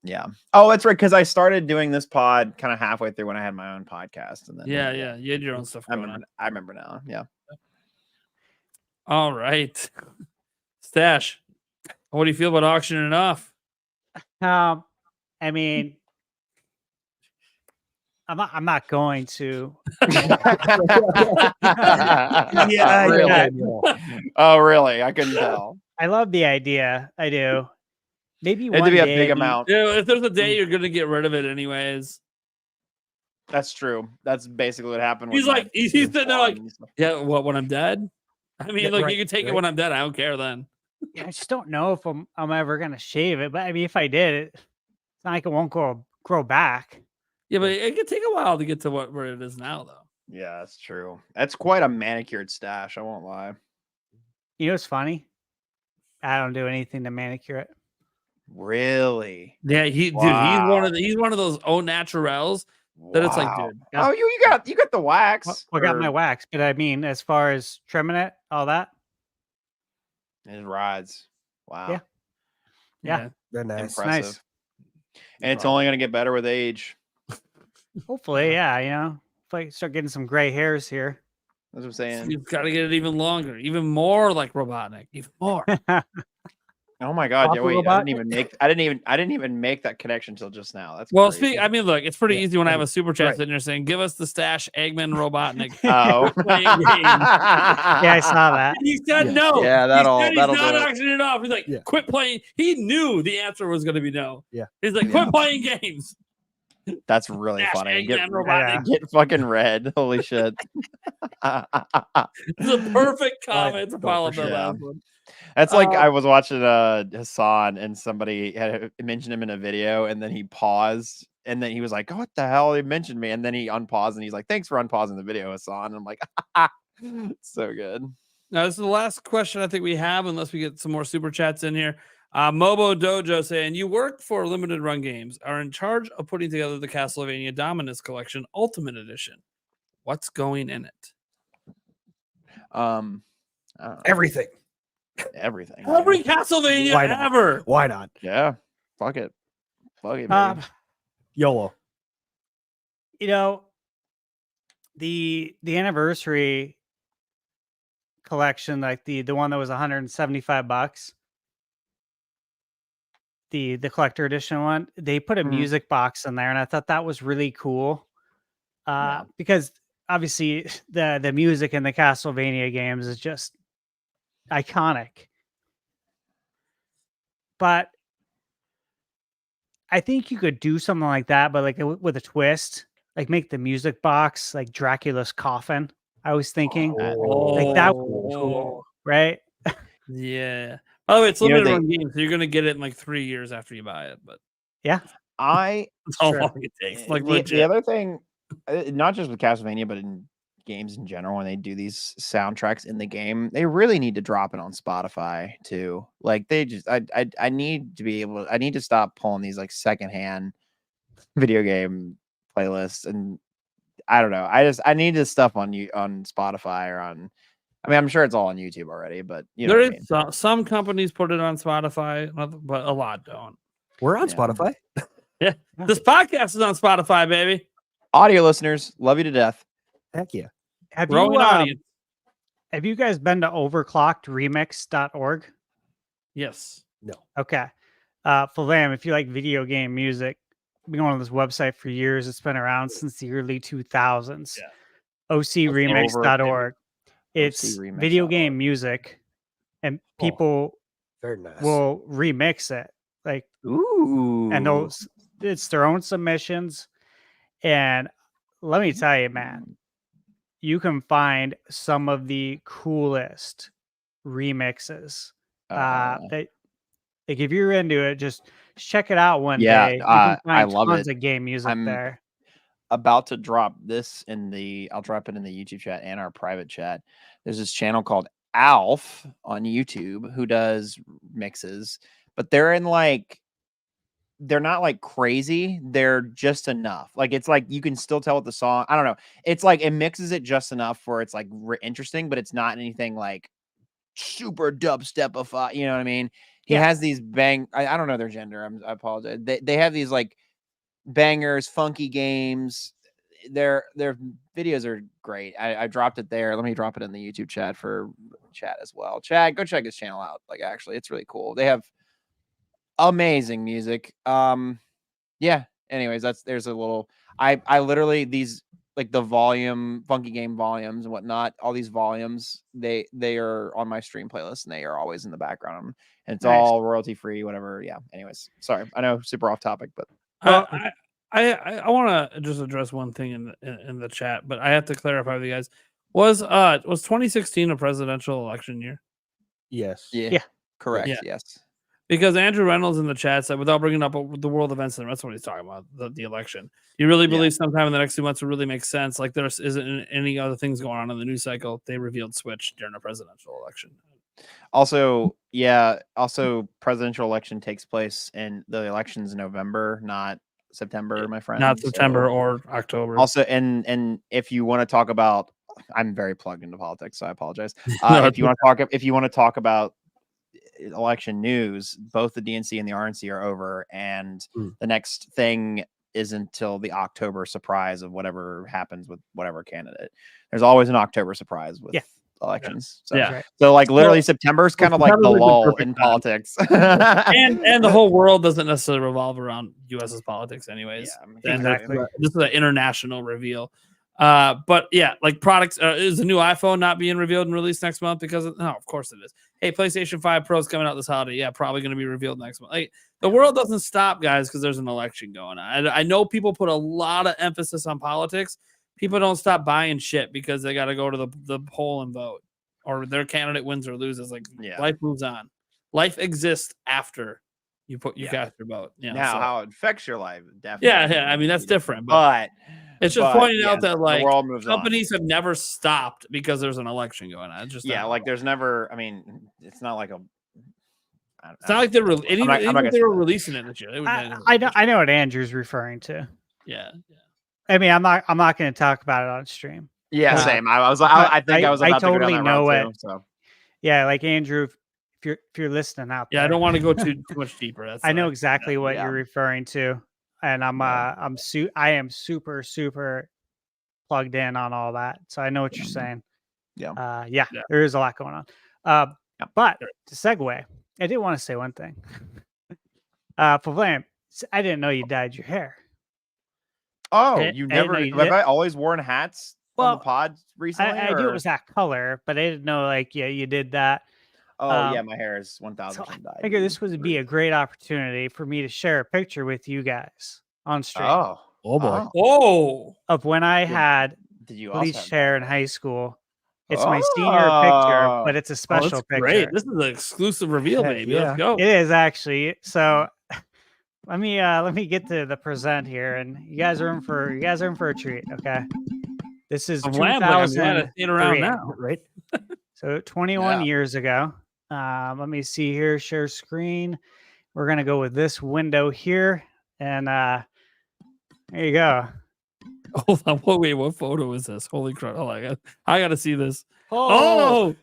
Yeah. Oh, that's right, because I started doing this pod kind of halfway through when I had my own podcast, and then
you had your own stuff going on.
I remember now. Yeah.
All right, Stash. What do you feel about auctioning off?
I mean, I'm not going to.
Yeah, really. Oh, really? I couldn't tell.
I love the idea. I do. Maybe
it had to be a big amount.
Yeah, if there's a day you're gonna get rid of it anyways.
That's true. That's basically what happened.
He's like, he's sitting there like, yeah. What, when I'm dead? I mean, you can take it when I'm dead. I don't care then.
Yeah, I just don't know if I'm ever gonna shave it. But I mean, if I did, it's not like it won't grow back.
Yeah, but it could take a while to get to where it is now, though.
Yeah, that's true. That's quite a manicured stash. I won't lie.
You know what's funny? I don't do anything to manicure it.
Really?
Yeah, he's one of those au naturels that it's like, dude.
Oh, you got the wax.
I got my wax, but I mean, as far as trimming it, all that.
His rides. Wow.
Yeah.
Very nice.
Impressive.
Nice.
And it's only going to get better with age.
Hopefully, yeah. If I start getting some gray hairs here.
That's what I'm saying.
You've got to get it even longer, even more like Robotnik, even more.
Oh my god! Yeah,
Aqua
wait,
Robot?
I didn't even make that connection until just now. That's
Well,
crazy.
I mean, look, it's pretty
Yeah.
easy when I have a super chat
Right.
sitting there saying, "Give us the stash, Eggman, Robotnik."
Oh,
Playing games.
Yeah, I saw that.
And he said
Yeah.
no.
Yeah,
He
that'll
said he's
do
not
it.
auctioning it off. He's like,
Yeah.
quit playing. He knew the answer was going to be no.
Yeah.
He's like, quit playing games.
That's really
Stash,
funny.
Eggman, Robotnik.
Get fucking red. Holy shit!
It's a perfect comment to
Oh,
follow
for
up that
sure.
last one.
That's like I was watching Hassan and somebody had mentioned him in a video, and then he paused, and then he was like, "What the hell? He mentioned me," and then he unpaused, and he's like, "Thanks for unpausing the video, Hassan." And I'm like, so good.
Now, this is the last question I think we have, unless we get some more super chats in here. Mobo Dojo saying, you work for Limited Run Games, are in charge of putting together the Castlevania Dominus Collection Ultimate Edition. What's going in it?
I don't know.
Everything.
Everything.
Every
yeah.
Castlevania
Why not?
ever.
Why not?
Yeah. Fuck it. Fuck it,
Um,
baby.
YOLO.
you know, the anniversary collection, like the one that was $175, the collector edition one, they put a
Mhm.
music box in there, and I thought that was really cool.
Yeah.
Because obviously the music in the Castlevania games is just iconic. But I think you could do something like that, but like with a twist, like make the music box like Dracula's coffin. I was thinking, like that would be cool, right?
Yeah. By the way, it's
You know,
limited
they-
run game, so you're going to get it in like 3 years after you buy it. But
I
that's how
Sure.
long it takes. Like
the
legit.
other thing, not just with Castlevania, but in games in general, when they do these soundtracks in the game, they really need to drop it on Spotify too. Like they just, I need to be able, I need to stop pulling these like secondhand video game playlists, and I don't know. I need this stuff on Spotify or on. I mean, I'm sure it's all on YouTube already, but you know
There
what I
is
mean.
some companies put it on Spotify, but a lot don't.
We're on
Yeah.
Spotify.
This podcast is on Spotify, baby.
Audio listeners, love you to death.
Heck yeah.
Have
Growing
you
audience.
have you guys been to overclockedremix.org?
Yes.
No.
Okay. For them, if you like video game music, I've been going on this website for years. It's been around since the early 2000s.
Yeah.
OCremix.org. It's
OCremix.org.
video game music, and people
Very nice.
will remix it. Like,
Ooh.
and it's their own submissions. And let me tell you, man, you can find some of the coolest remixes. That like if you're into it, just check it out one
Yeah,
day. You can
I
find
love
tons
it.
of game music
I'm-
there.
about to drop this I'll drop it in the YouTube chat and our private chat. There's this channel called Alf on YouTube who does mixes, but they're not like crazy. They're just enough. Like it's like you can still tell what the song. I don't know. It's like it mixes it just enough where it's like interesting, but it's not anything like super dubstep-ify. You know what I mean? He
Yeah.
has these I don't know their gender. I apologize. They have these like bangers, funky games. Their videos are great. I dropped it there. Let me drop it in the YouTube chat for chat as well. Chad, go check his channel out. Like actually, it's really cool. They have amazing music. Yeah. Anyways, there's a little. I literally these like the volume, funky game volumes and whatnot. All these volumes, they are on my stream playlist and they are always in the background. And it's
Nice.
all royalty free, whatever. Yeah. Anyways, sorry. I know super off topic, but
Well,
I want to just address one thing in the chat, but I have to clarify with you guys. Was 2016 a presidential election year?
Yes.
Yeah.
correct.
Yeah.
Yes.
Because Andrew Reynolds in the chat said, without bringing up the world events, and that's what he's talking about, the election. You really believe sometime in the next 2 months will really make sense? Like there isn't any other things going on in the news cycle. They revealed Switch during a presidential election.
Also, presidential election takes place in the elections in November, not September, my friend.
Not September
So-
or October.
Also, and if you want to talk about, I'm very plugged into politics, so I apologize.
No,
If you want to talk about election news, both the DNC and the RNC are over, and the next thing isn't until the October surprise of whatever happens with whatever candidate. There's always an October surprise with elections. So, so like literally September is kind of like the lull in politics.
and the whole world doesn't necessarily revolve around US's politics anyways.
Yeah,
exactly.
This is an international reveal. But yeah, like products, is the new iPhone not being revealed and released next month because of course it is. Hey, PlayStation 5 Pro is coming out this holiday. Yeah, probably going to be revealed next month. Like, the world doesn't stop, guys, because there's an election going on. I know people put a lot of emphasis on politics. People don't stop buying shit because they got to go to the poll and vote, or their candidate wins or loses. Like, life moves on. Life exists after you cast your vote. You know,
now, how it affects your life, definitely.
Yeah. I mean, that's different, but it's just pointing out that like companies have never stopped because there's an election going on. It's just
like there's never. I mean, it's not like a.
It's not like they were releasing it this year.
I know what Andrew's referring to.
Yeah.
I mean, I'm not going to talk about it on stream.
Yeah, same. I was. I think I was. About
I totally
to go down that
know
road
it.
Too, so.
Yeah, like Andrew, if you're listening out there,
I don't want to go too much deeper.
I know exactly what you're referring to, and I am super plugged in on all that, so I know what you're saying. Yeah, there is a lot going on. But to segue, I did want to say one thing. Pavlam, I didn't know you dyed your hair.
Oh, you never? Have I always worn hats on the pod recently?
I knew it was that color, but I didn't know you did that.
Oh yeah, my hair is 1,000% dyed.
I figured this would be a great opportunity for me to share a picture with you guys on stream.
Oh boy!
Oh,
of when I had bleached hair in high school. It's my senior picture, but it's a special picture.
Great. This is an exclusive reveal, baby. Let's go.
It is actually. So let me get to the present here, and you guys are in for a treat. Okay, this is 2003
around now,
right? So 21 years ago. Let me see here. Share screen. We're gonna go with this window here, and there you go.
Hold on. Wait, what photo is this? Holy crap! Oh my god, I gotta see this. Oh,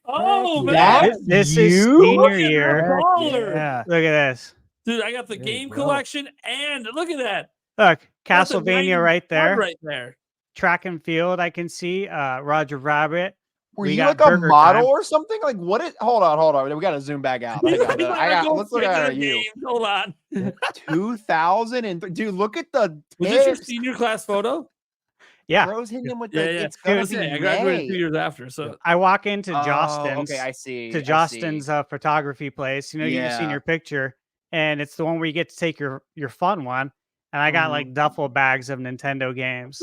man!
This is senior year. Yeah, look at this,
dude. I got the game collection, and look at that.
Look, Castlevania right there.
Right there.
Track and field. I can see. Roger Rabbit.
Were you like a model or something? Like what? Hold on. We got to zoom back out. Let's look at you.
Hold on.
2003. Dude, look at the.
Was this your senior class photo?
Yeah.
Bro's hitting him with
It's I graduated 2 years after. So
I walk into Jostin's.
Okay, I see.
To Jostin's photography place. You know, you've seen your picture, and it's the one where you get to take your fun one. And I got like duffel bags of Nintendo games.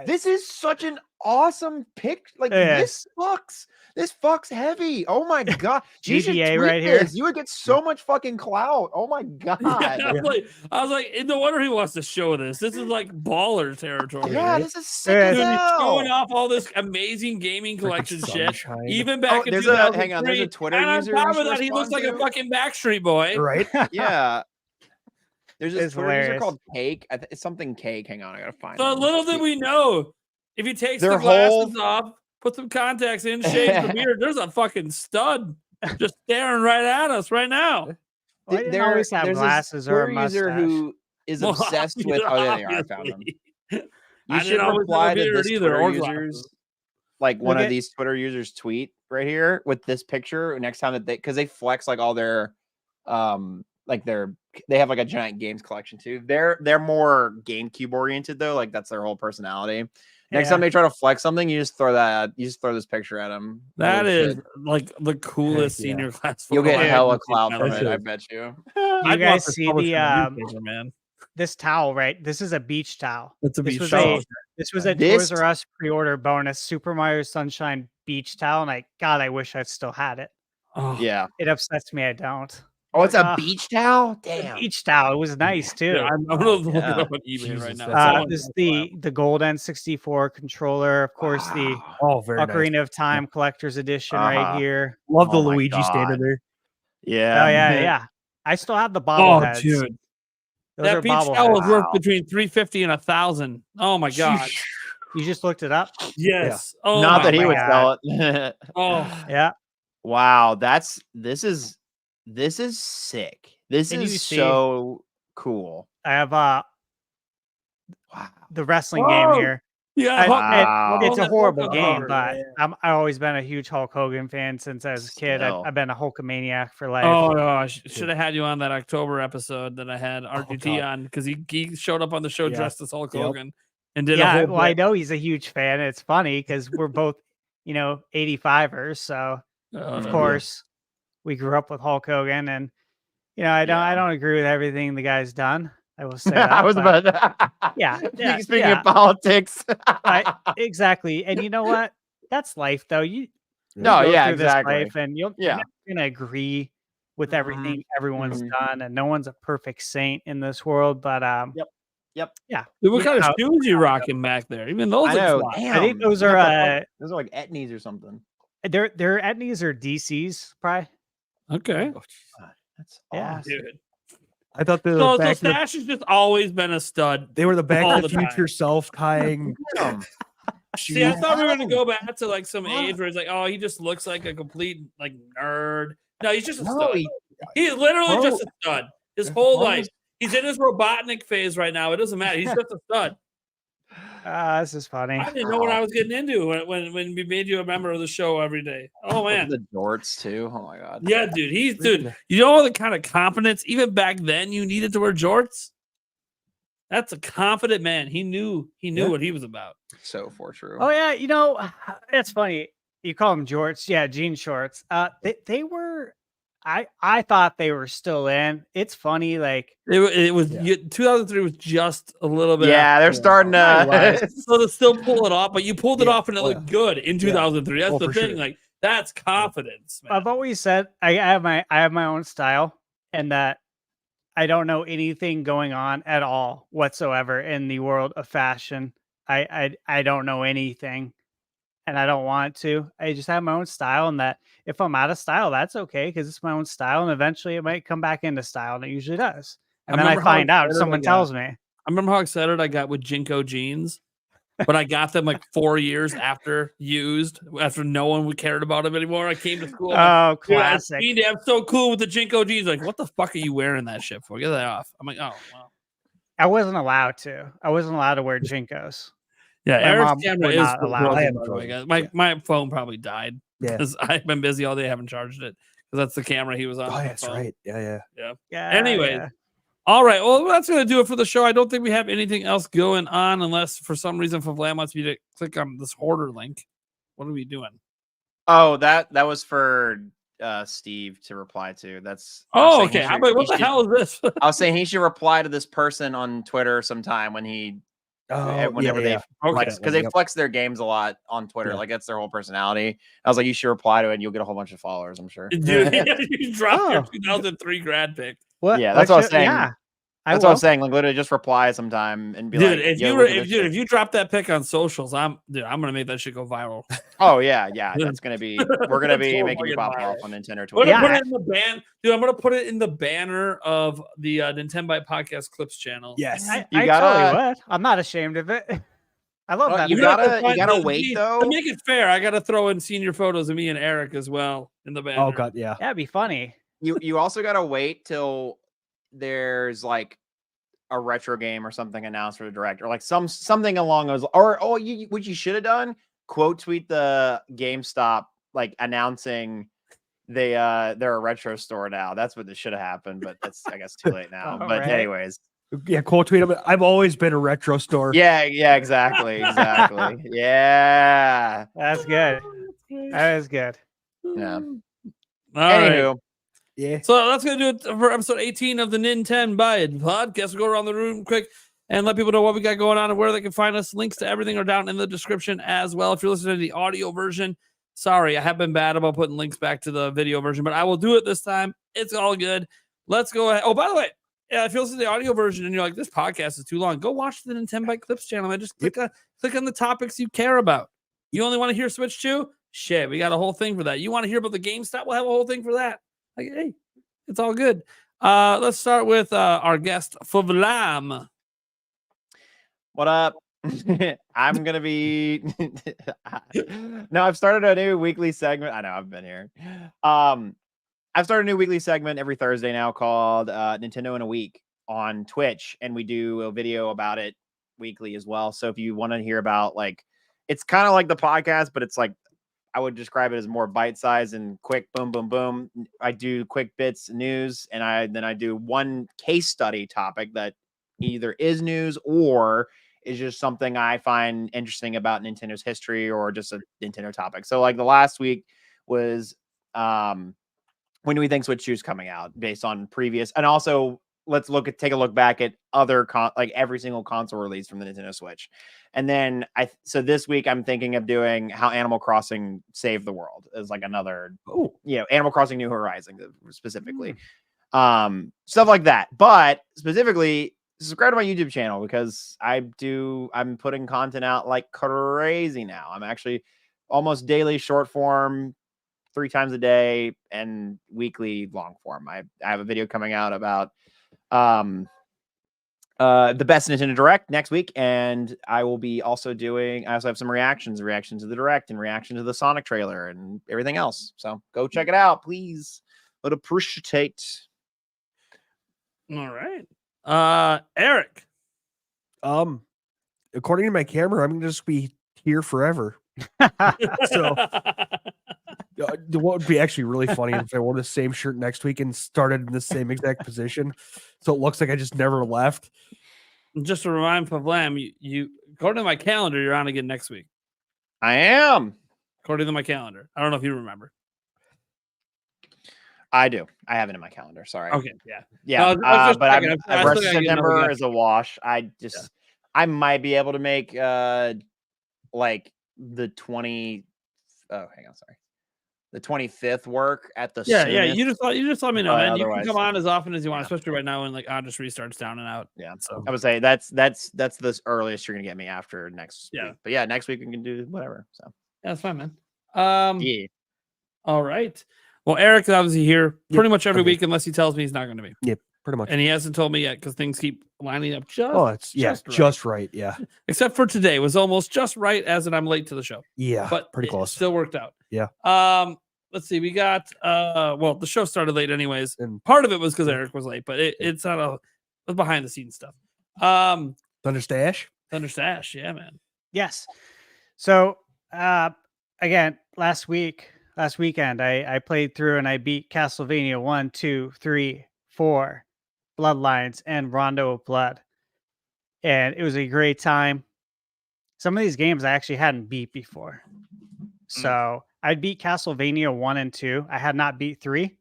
This is such an awesome pic. Like this fucks heavy. Oh my god. GBA right here.
You would get so much fucking clout. Oh my god.
I was like, no wonder he wants to show this. This is like baller territory.
Yeah, this is sick as hell.
Showing off all this amazing gaming collection shit. Even back in 2003.
Hang on, there's a Twitter user.
On top of that, he looks like a fucking Backstreet Boy.
Right?
Yeah. There's this Twitter user called Cake. It's something Cake. Hang on, I gotta find it.
So little did we know, if he takes the glasses off, put some contacts in, shaves the beard, there's a fucking stud just staring right at us right now.
Well, they always have glasses or a mustache.
User who is obsessed with. Oh, there they are. I found them. You should
always
reply to this
either,
Twitter
or
users, like one of these Twitter users tweet right here with this picture next time that because they flex like all their they have like a giant games collection too. They're more GameCube oriented though. Like that's their whole personality. Next time they try to flex something, you just throw this picture at them.
That is like the coolest senior class.
You'll get hella clout from it, I bet you.
You guys see the this towel, right? This is a beach towel.
It's a beach towel.
This was a Toys R Us pre-order bonus Super Mario Sunshine beach towel, and I wish I still had it.
Oh
yeah,
it upsets me. I don't.
Oh, it's a beach towel? Damn.
Beach towel. It was nice too.
I'm gonna look it up on eBay right now.
This is the Gold N64 controller. Of course, the Ocarina of Time Collector's Edition right here.
Love the Luigi standing there.
Yeah.
Oh, yeah. I still have the bobbleheads.
Oh, dude. That beach towel is worth between $350 and $1,000. Oh my god.
You just looked it up?
Yes.
Oh, not that he would sell it.
Yeah.
Wow, this is sick. This
And you
is
see-
so cool.
I have
Wow.
the wrestling game
Whoa!
here.
Yeah,
I-
Hulk-
Wow.
It's a
Hulk
horrible
Hogan
game,
cover.
but
Yeah.
I've always been a huge Hulk Hogan fan since I was a kid.
Still.
I've been a Hulkamaniac for life.
Oh gosh, should have had you on that October episode that I had RGT
God.
on because he showed up on the show
Yeah.
dressed as Hulk
Yep.
Hogan and did a
Yeah,
whole.
well, I
bit.
know he's a huge fan. It's funny because we're both, 85ers. So of
Mhm.
course we grew up with Hulk Hogan, and I don't agree with everything the guy's done. I will say that.
I was
but-
about to.
Yeah, yeah,
Speaking
yeah.
of politics.
exactly. And you know what? That's life, though. You
No,
go
yeah,
through this
exactly.
life, and you're
Yeah.
not gonna agree with
Mhm.
everything everyone's
Mhm.
done, and no one's a perfect saint in this world. But
Yep.
yeah.
Dude, what
You
kind
know,
of shoes you rocking back there? Even those
I
look
know.
fly.
Damn.
I think those
You
are
got those are like Etnies or something.
their Etnies or DCs, probably.
Okay,
God, that's
Yeah.
awesome.
dude.
I thought
So
Back to the,
Stash has just always been a stud.
they were the Back
all
to the
the time.
Future self tying.
Damn.
See, I
shoes.
thought we were gonna go back to like some
What?
age where it's like, oh, he just looks like a complete like nerd. No, he's just a
No,
stud. He's literally just a stud. His whole life. He's in his Robotnik phase right now. It doesn't matter. He's just a stud.
This is funny.
I didn't know what I was getting into when we made you a member of the show every day. Oh
Look at
man.
the jorts too. Oh my god.
Yeah, dude. You know the kind of confidence, even back then, you needed to wear jorts? That's a confident man. He knew
Yeah.
what he was about.
So for true.
Oh yeah, it's funny. You call them jorts, yeah, jean shorts. They were. I thought they were still in. It's funny, like
It was
Yeah.
2003 was just a little bit.
Yeah, they're starting to.
So to still pull it off, but you pulled it
Yeah.
off and it
Oh,
looked good in 2003. That's
Oh,
the
for
thing.
sure.
Like that's confidence, man.
I've always said, I have my own style, and that I don't know anything going on at all whatsoever in the world of fashion. I don't know anything, and I don't want to. I just have my own style, and that if I'm out of style, that's okay because it's my own style, and eventually it might come back into style, and it usually does. And
I
then I
remember how
find out,
excited I
someone
got.
tells me.
I remember how excited I got with Jinko jeans, but I got them like 4 years after no one cared about them anymore. I came to school. I'm like,
Oh,
"Dude,
classic.
I'm so cool with the Jinko jeans. Like, what the fuck are you wearing that shit for? Get that off. I'm like, oh, wow.
I wasn't allowed to. I wasn't allowed to wear Jinkos.
Yeah,
My
Eric's
mom
camera
would
is
not allow
broken,
it.
by the way, guys. My phone probably died
Yeah.
because I've been busy all day. I haven't charged it because that's the camera he was on.
Oh,
my
that's
phone.
right. Yeah.
Yeah.
Anyways,
yeah.
all right. Well, that's going to do it for the show. I don't think we have anything else going on unless for some reason Favlam wants me to click on this hoarder link. What are we doing?
Oh, that was for Steve to reply to. That's. I was
Oh,
saying
okay.
he
I'm
should-
like,
he
what the
should-
hell is this?
I was saying he should reply to this person on Twitter sometime when he whenever they flex, because they flex their games a lot on Twitter.
Yeah.
Like that's their whole personality. I was like, you should reply to it and you'll get a whole bunch of followers, I'm sure.
Dude, you dropped your
Oh.
2003 grad pick.
What?
Yeah, that's what I was saying.
Yeah.
That's what I was saying. Like literally just reply sometime and be
Dude,
like,
if
"Yo,
you
look
were,
at this
if
shit."
you drop that pick on socials, I'm gonna make that shit go viral.
Oh yeah, that's gonna be we're gonna
That's
be
so
making you
fucking
pop
viral.
off on Nintendo
I'm
Twitter.
gonna put
Yeah.
it in the dude. I'm gonna put it in the banner of the Nintenbyte Podcast Clips channel.
Yes.
I
You
totally
gotta-
would. I'm not ashamed of it. I love
Well,
that.
you
You're gonna have to
gotta-
find
gotta wait, though.
To make it fair, I gotta throw in senior photos of me and Eric as well in the banner.
Oh god, yeah.
That'd be funny.
You also gotta wait till there's like a retro game or something announced for the direct, or like something along those. Or what you should have done, quote tweet the GameStop like announcing they're a retro store now. That's what should have happened, but that's I guess too late now.
Oh,
But
right.
anyways,
Yeah, quote tweet him. I've always been a retro store.
yeah, exactly. Yeah.
That's good. That is good.
Yeah.
All right.
Anywho,
Yeah.
So that's going to do it for episode 18 of the Nintenbyte Podcast. We'll go around the room quick and let people know what we got going on and where they can find us. Links to everything are down in the description as well. If you're listening to the audio version, sorry, I have been bad about putting links back to the video version, but I will do it this time. It's all good. Let's go ahead. Oh, by the way, if you're listening to the audio version and you're like, this podcast is too long, go watch the Nintenbyte Clips channel and just click on the topics you care about. You only want to hear Switch 2? Shit, we got a whole thing for that. You want to hear about the GameStop? We'll have a whole thing for that. Like, hey, it's all good. Let's start with our guest, Favlam.
what up? I'm gonna be. No, I've started a new weekly segment. I know I've been here. I've started a new weekly segment every Thursday now called Nintendo in a Week on Twitch, and we do a video about it weekly as well. So if you want to hear about like, it's kind of like the podcast, but it's like I would describe it as more bite size and quick. Boom, boom, boom. I do quick bits news, and I do one case study topic that either is news or is just something I find interesting about Nintendo's history or just a Nintendo topic. So like the last week was when do we think Switch 2 is coming out based on previous, and also let's take a look back at other like every single console release from the Nintendo Switch. And then so this week I'm thinking of doing how Animal Crossing saved the world as like another, Animal Crossing New Horizons specifically. Stuff like that. But specifically subscribe to my YouTube channel because I'm putting content out like crazy now. I'm actually almost daily short form, 3 times a day, and weekly long form. I have a video coming out about the best Nintendo Direct next week, and I will be also I also have some reaction to the Direct and reaction to the Sonic trailer and everything else. So go check it out, please. Would appreciate.
All right. Eric.
According to my camera, I'm gonna just be here forever. So what would be actually really funny if I wore the same shirt next week and started in the same exact position, so it looks like I just never left.
Just to remind Pavlam, you according to my calendar, you're on again next week.
I am.
According to my calendar. I don't know if you remember.
I do. I have it in my calendar. Sorry.
Okay. Yeah.
Yeah.
No,
but
checking.
the rest of September is a wash. I might be able to make like the 20. Oh, hang on. Sorry. The 25th work at the
Yeah.
soonest.
You just let me know, man. You can
Otherwise,
come on as often as you want, especially right now when like just restarts down and out.
Yeah.
So
I would say that's the earliest you're gonna get me after next
Yeah.
week. But yeah, next week we can do whatever. So
yeah, that's fine, man.
yeah.
All right. Well, Eric is obviously here pretty much every
okay.
week unless he tells me he's not going to be.
Yep, pretty much.
And he hasn't told me yet because things keep lining up
just right. Yeah.
Except for today. It was almost just right as in I'm late to the show.
Yeah.
But
pretty
it
close.
still worked out.
Yeah.
Let's see. We got the show started late anyways.
And
Part of it was because Eric was late, but it's not a behind the scenes stuff.
Thunder Stash.
Yeah, man.
Yes. So again, last weekend, I played through and I beat Castlevania 1, 2, 3, 4, Bloodlines, and Rondo of Blood. And it was a great time. Some of these games I actually hadn't beat before. So I beat Castlevania 1 and 2. I had not beat 3.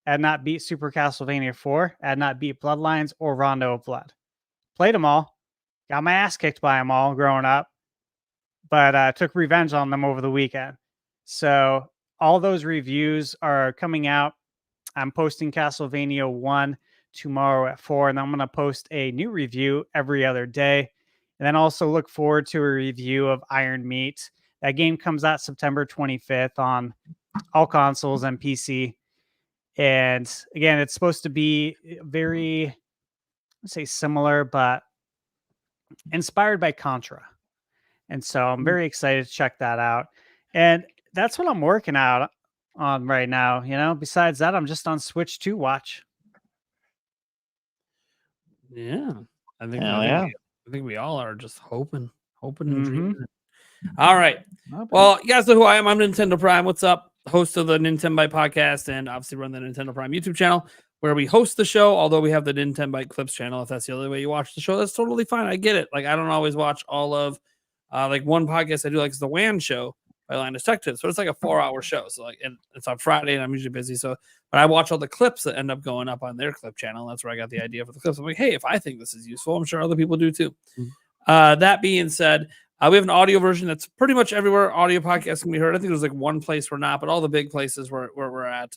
I had not beat Super Castlevania 4. I had not beat Bloodlines or Rondo of Blood. Played them all. Got my ass kicked by them all growing up. But took revenge on them over the weekend. So all those reviews are coming out. I'm posting Castlevania 1 tomorrow at 4, and I'm going to post a new review every other day. And then also look forward to a review of Iron Meat. That game comes out September 25th on all consoles and PC. And again, it's supposed to be very, let's say similar, but inspired by Contra. And so I'm very excited to check that out. And that's what I'm working out on right now. You know, besides that, I'm just on Switch 2 watch.
Yeah. I think we all are just hoping and dreaming. All right. Well, you guys know who I am. I'm Nintendo Prime. What's up? Host of the Nintenbyte Podcast and obviously run the Nintendo Prime YouTube channel where we host the show, although we have the Nintenbyte Clips channel. If that's the only way you watch the show, that's totally fine. I get it. Like, I don't always watch all of like one podcast I do, like it's the WAN show by Linus Tech Tips. So it's like a 4-hour show. So like, and it's on Friday and I'm usually busy. So, but I watch all the clips that end up going up on their clip channel. That's where I got the idea for the clips. I'm like, hey, if I think this is useful, I'm sure other people do too. That being said, we have an audio version that's pretty much everywhere audio podcasts can be heard. I think there's like one place we're not, but all the big places where we're at.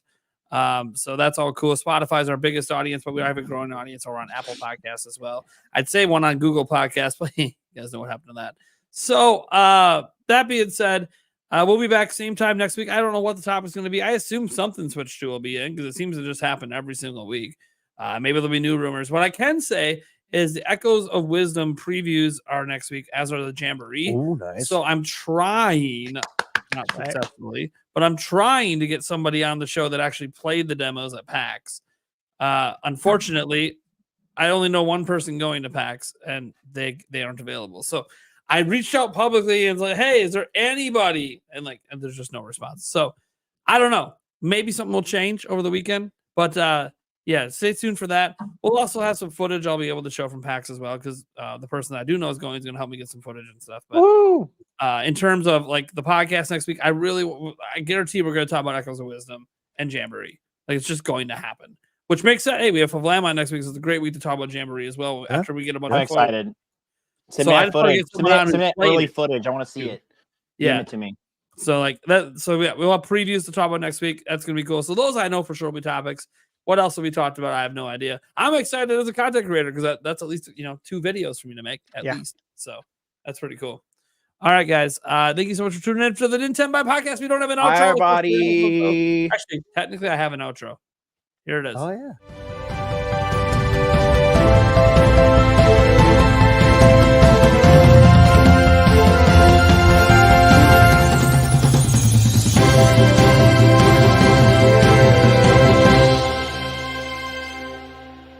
So that's all cool. Spotify's our biggest audience, but we have a growing audience over on Apple Podcasts as well. I'd say one on Google Podcasts, but you guys know what happened to that. So that being said, we'll be back same time next week. I don't know what the topic's going to be. I assume something Switch 2 will be in because it seems to just happen every single week. Maybe there'll be new rumors. What I can say is the Echoes of Wisdom previews are next week, as are the Jamboree.
Oh, nice.
So I'm trying, not
Right.
successfully, but I'm trying to get somebody on the show that actually played the demos at PAX. Unfortunately, I only know one person going to PAX, and they aren't available. So I reached out publicly and was like, "Hey, is there anybody?" And there's just no response. So I don't know. Maybe something will change over the weekend, but yeah, stay tuned for that. We'll also have some footage I'll be able to show from PAX as well, because the person that I do know is going to help me get some footage and stuff. But
Woo!
in terms of like the podcast next week, I guarantee we're going to talk about Echoes of Wisdom and Jamboree. Like, it's just going to happen, which makes sense. Hey, we have Favlam on next week, so it's a great week to talk about Jamboree as well.
Yeah.
After we get a bunch
I'm
of footage.
excited. Send
So
me
I
that
just wanna
footage.
get someone on who
Send me that
played
early
it.
footage. I want to see it. Give
Yeah.
it to me.
So like that. So yeah, we'll have previews to talk about next week. That's gonna be cool. So those I know for sure will be topics. What else have we talked about? I have no idea. I'm excited as a content creator because that's at least 2 videos for me to make at least. So that's pretty cool. All right, guys. Thank you so much for tuning in to the Nintenbyte Podcast. We don't have an outro.
Bye, everybody.
Actually, technically, I have an outro. Here it is.
Oh, yeah.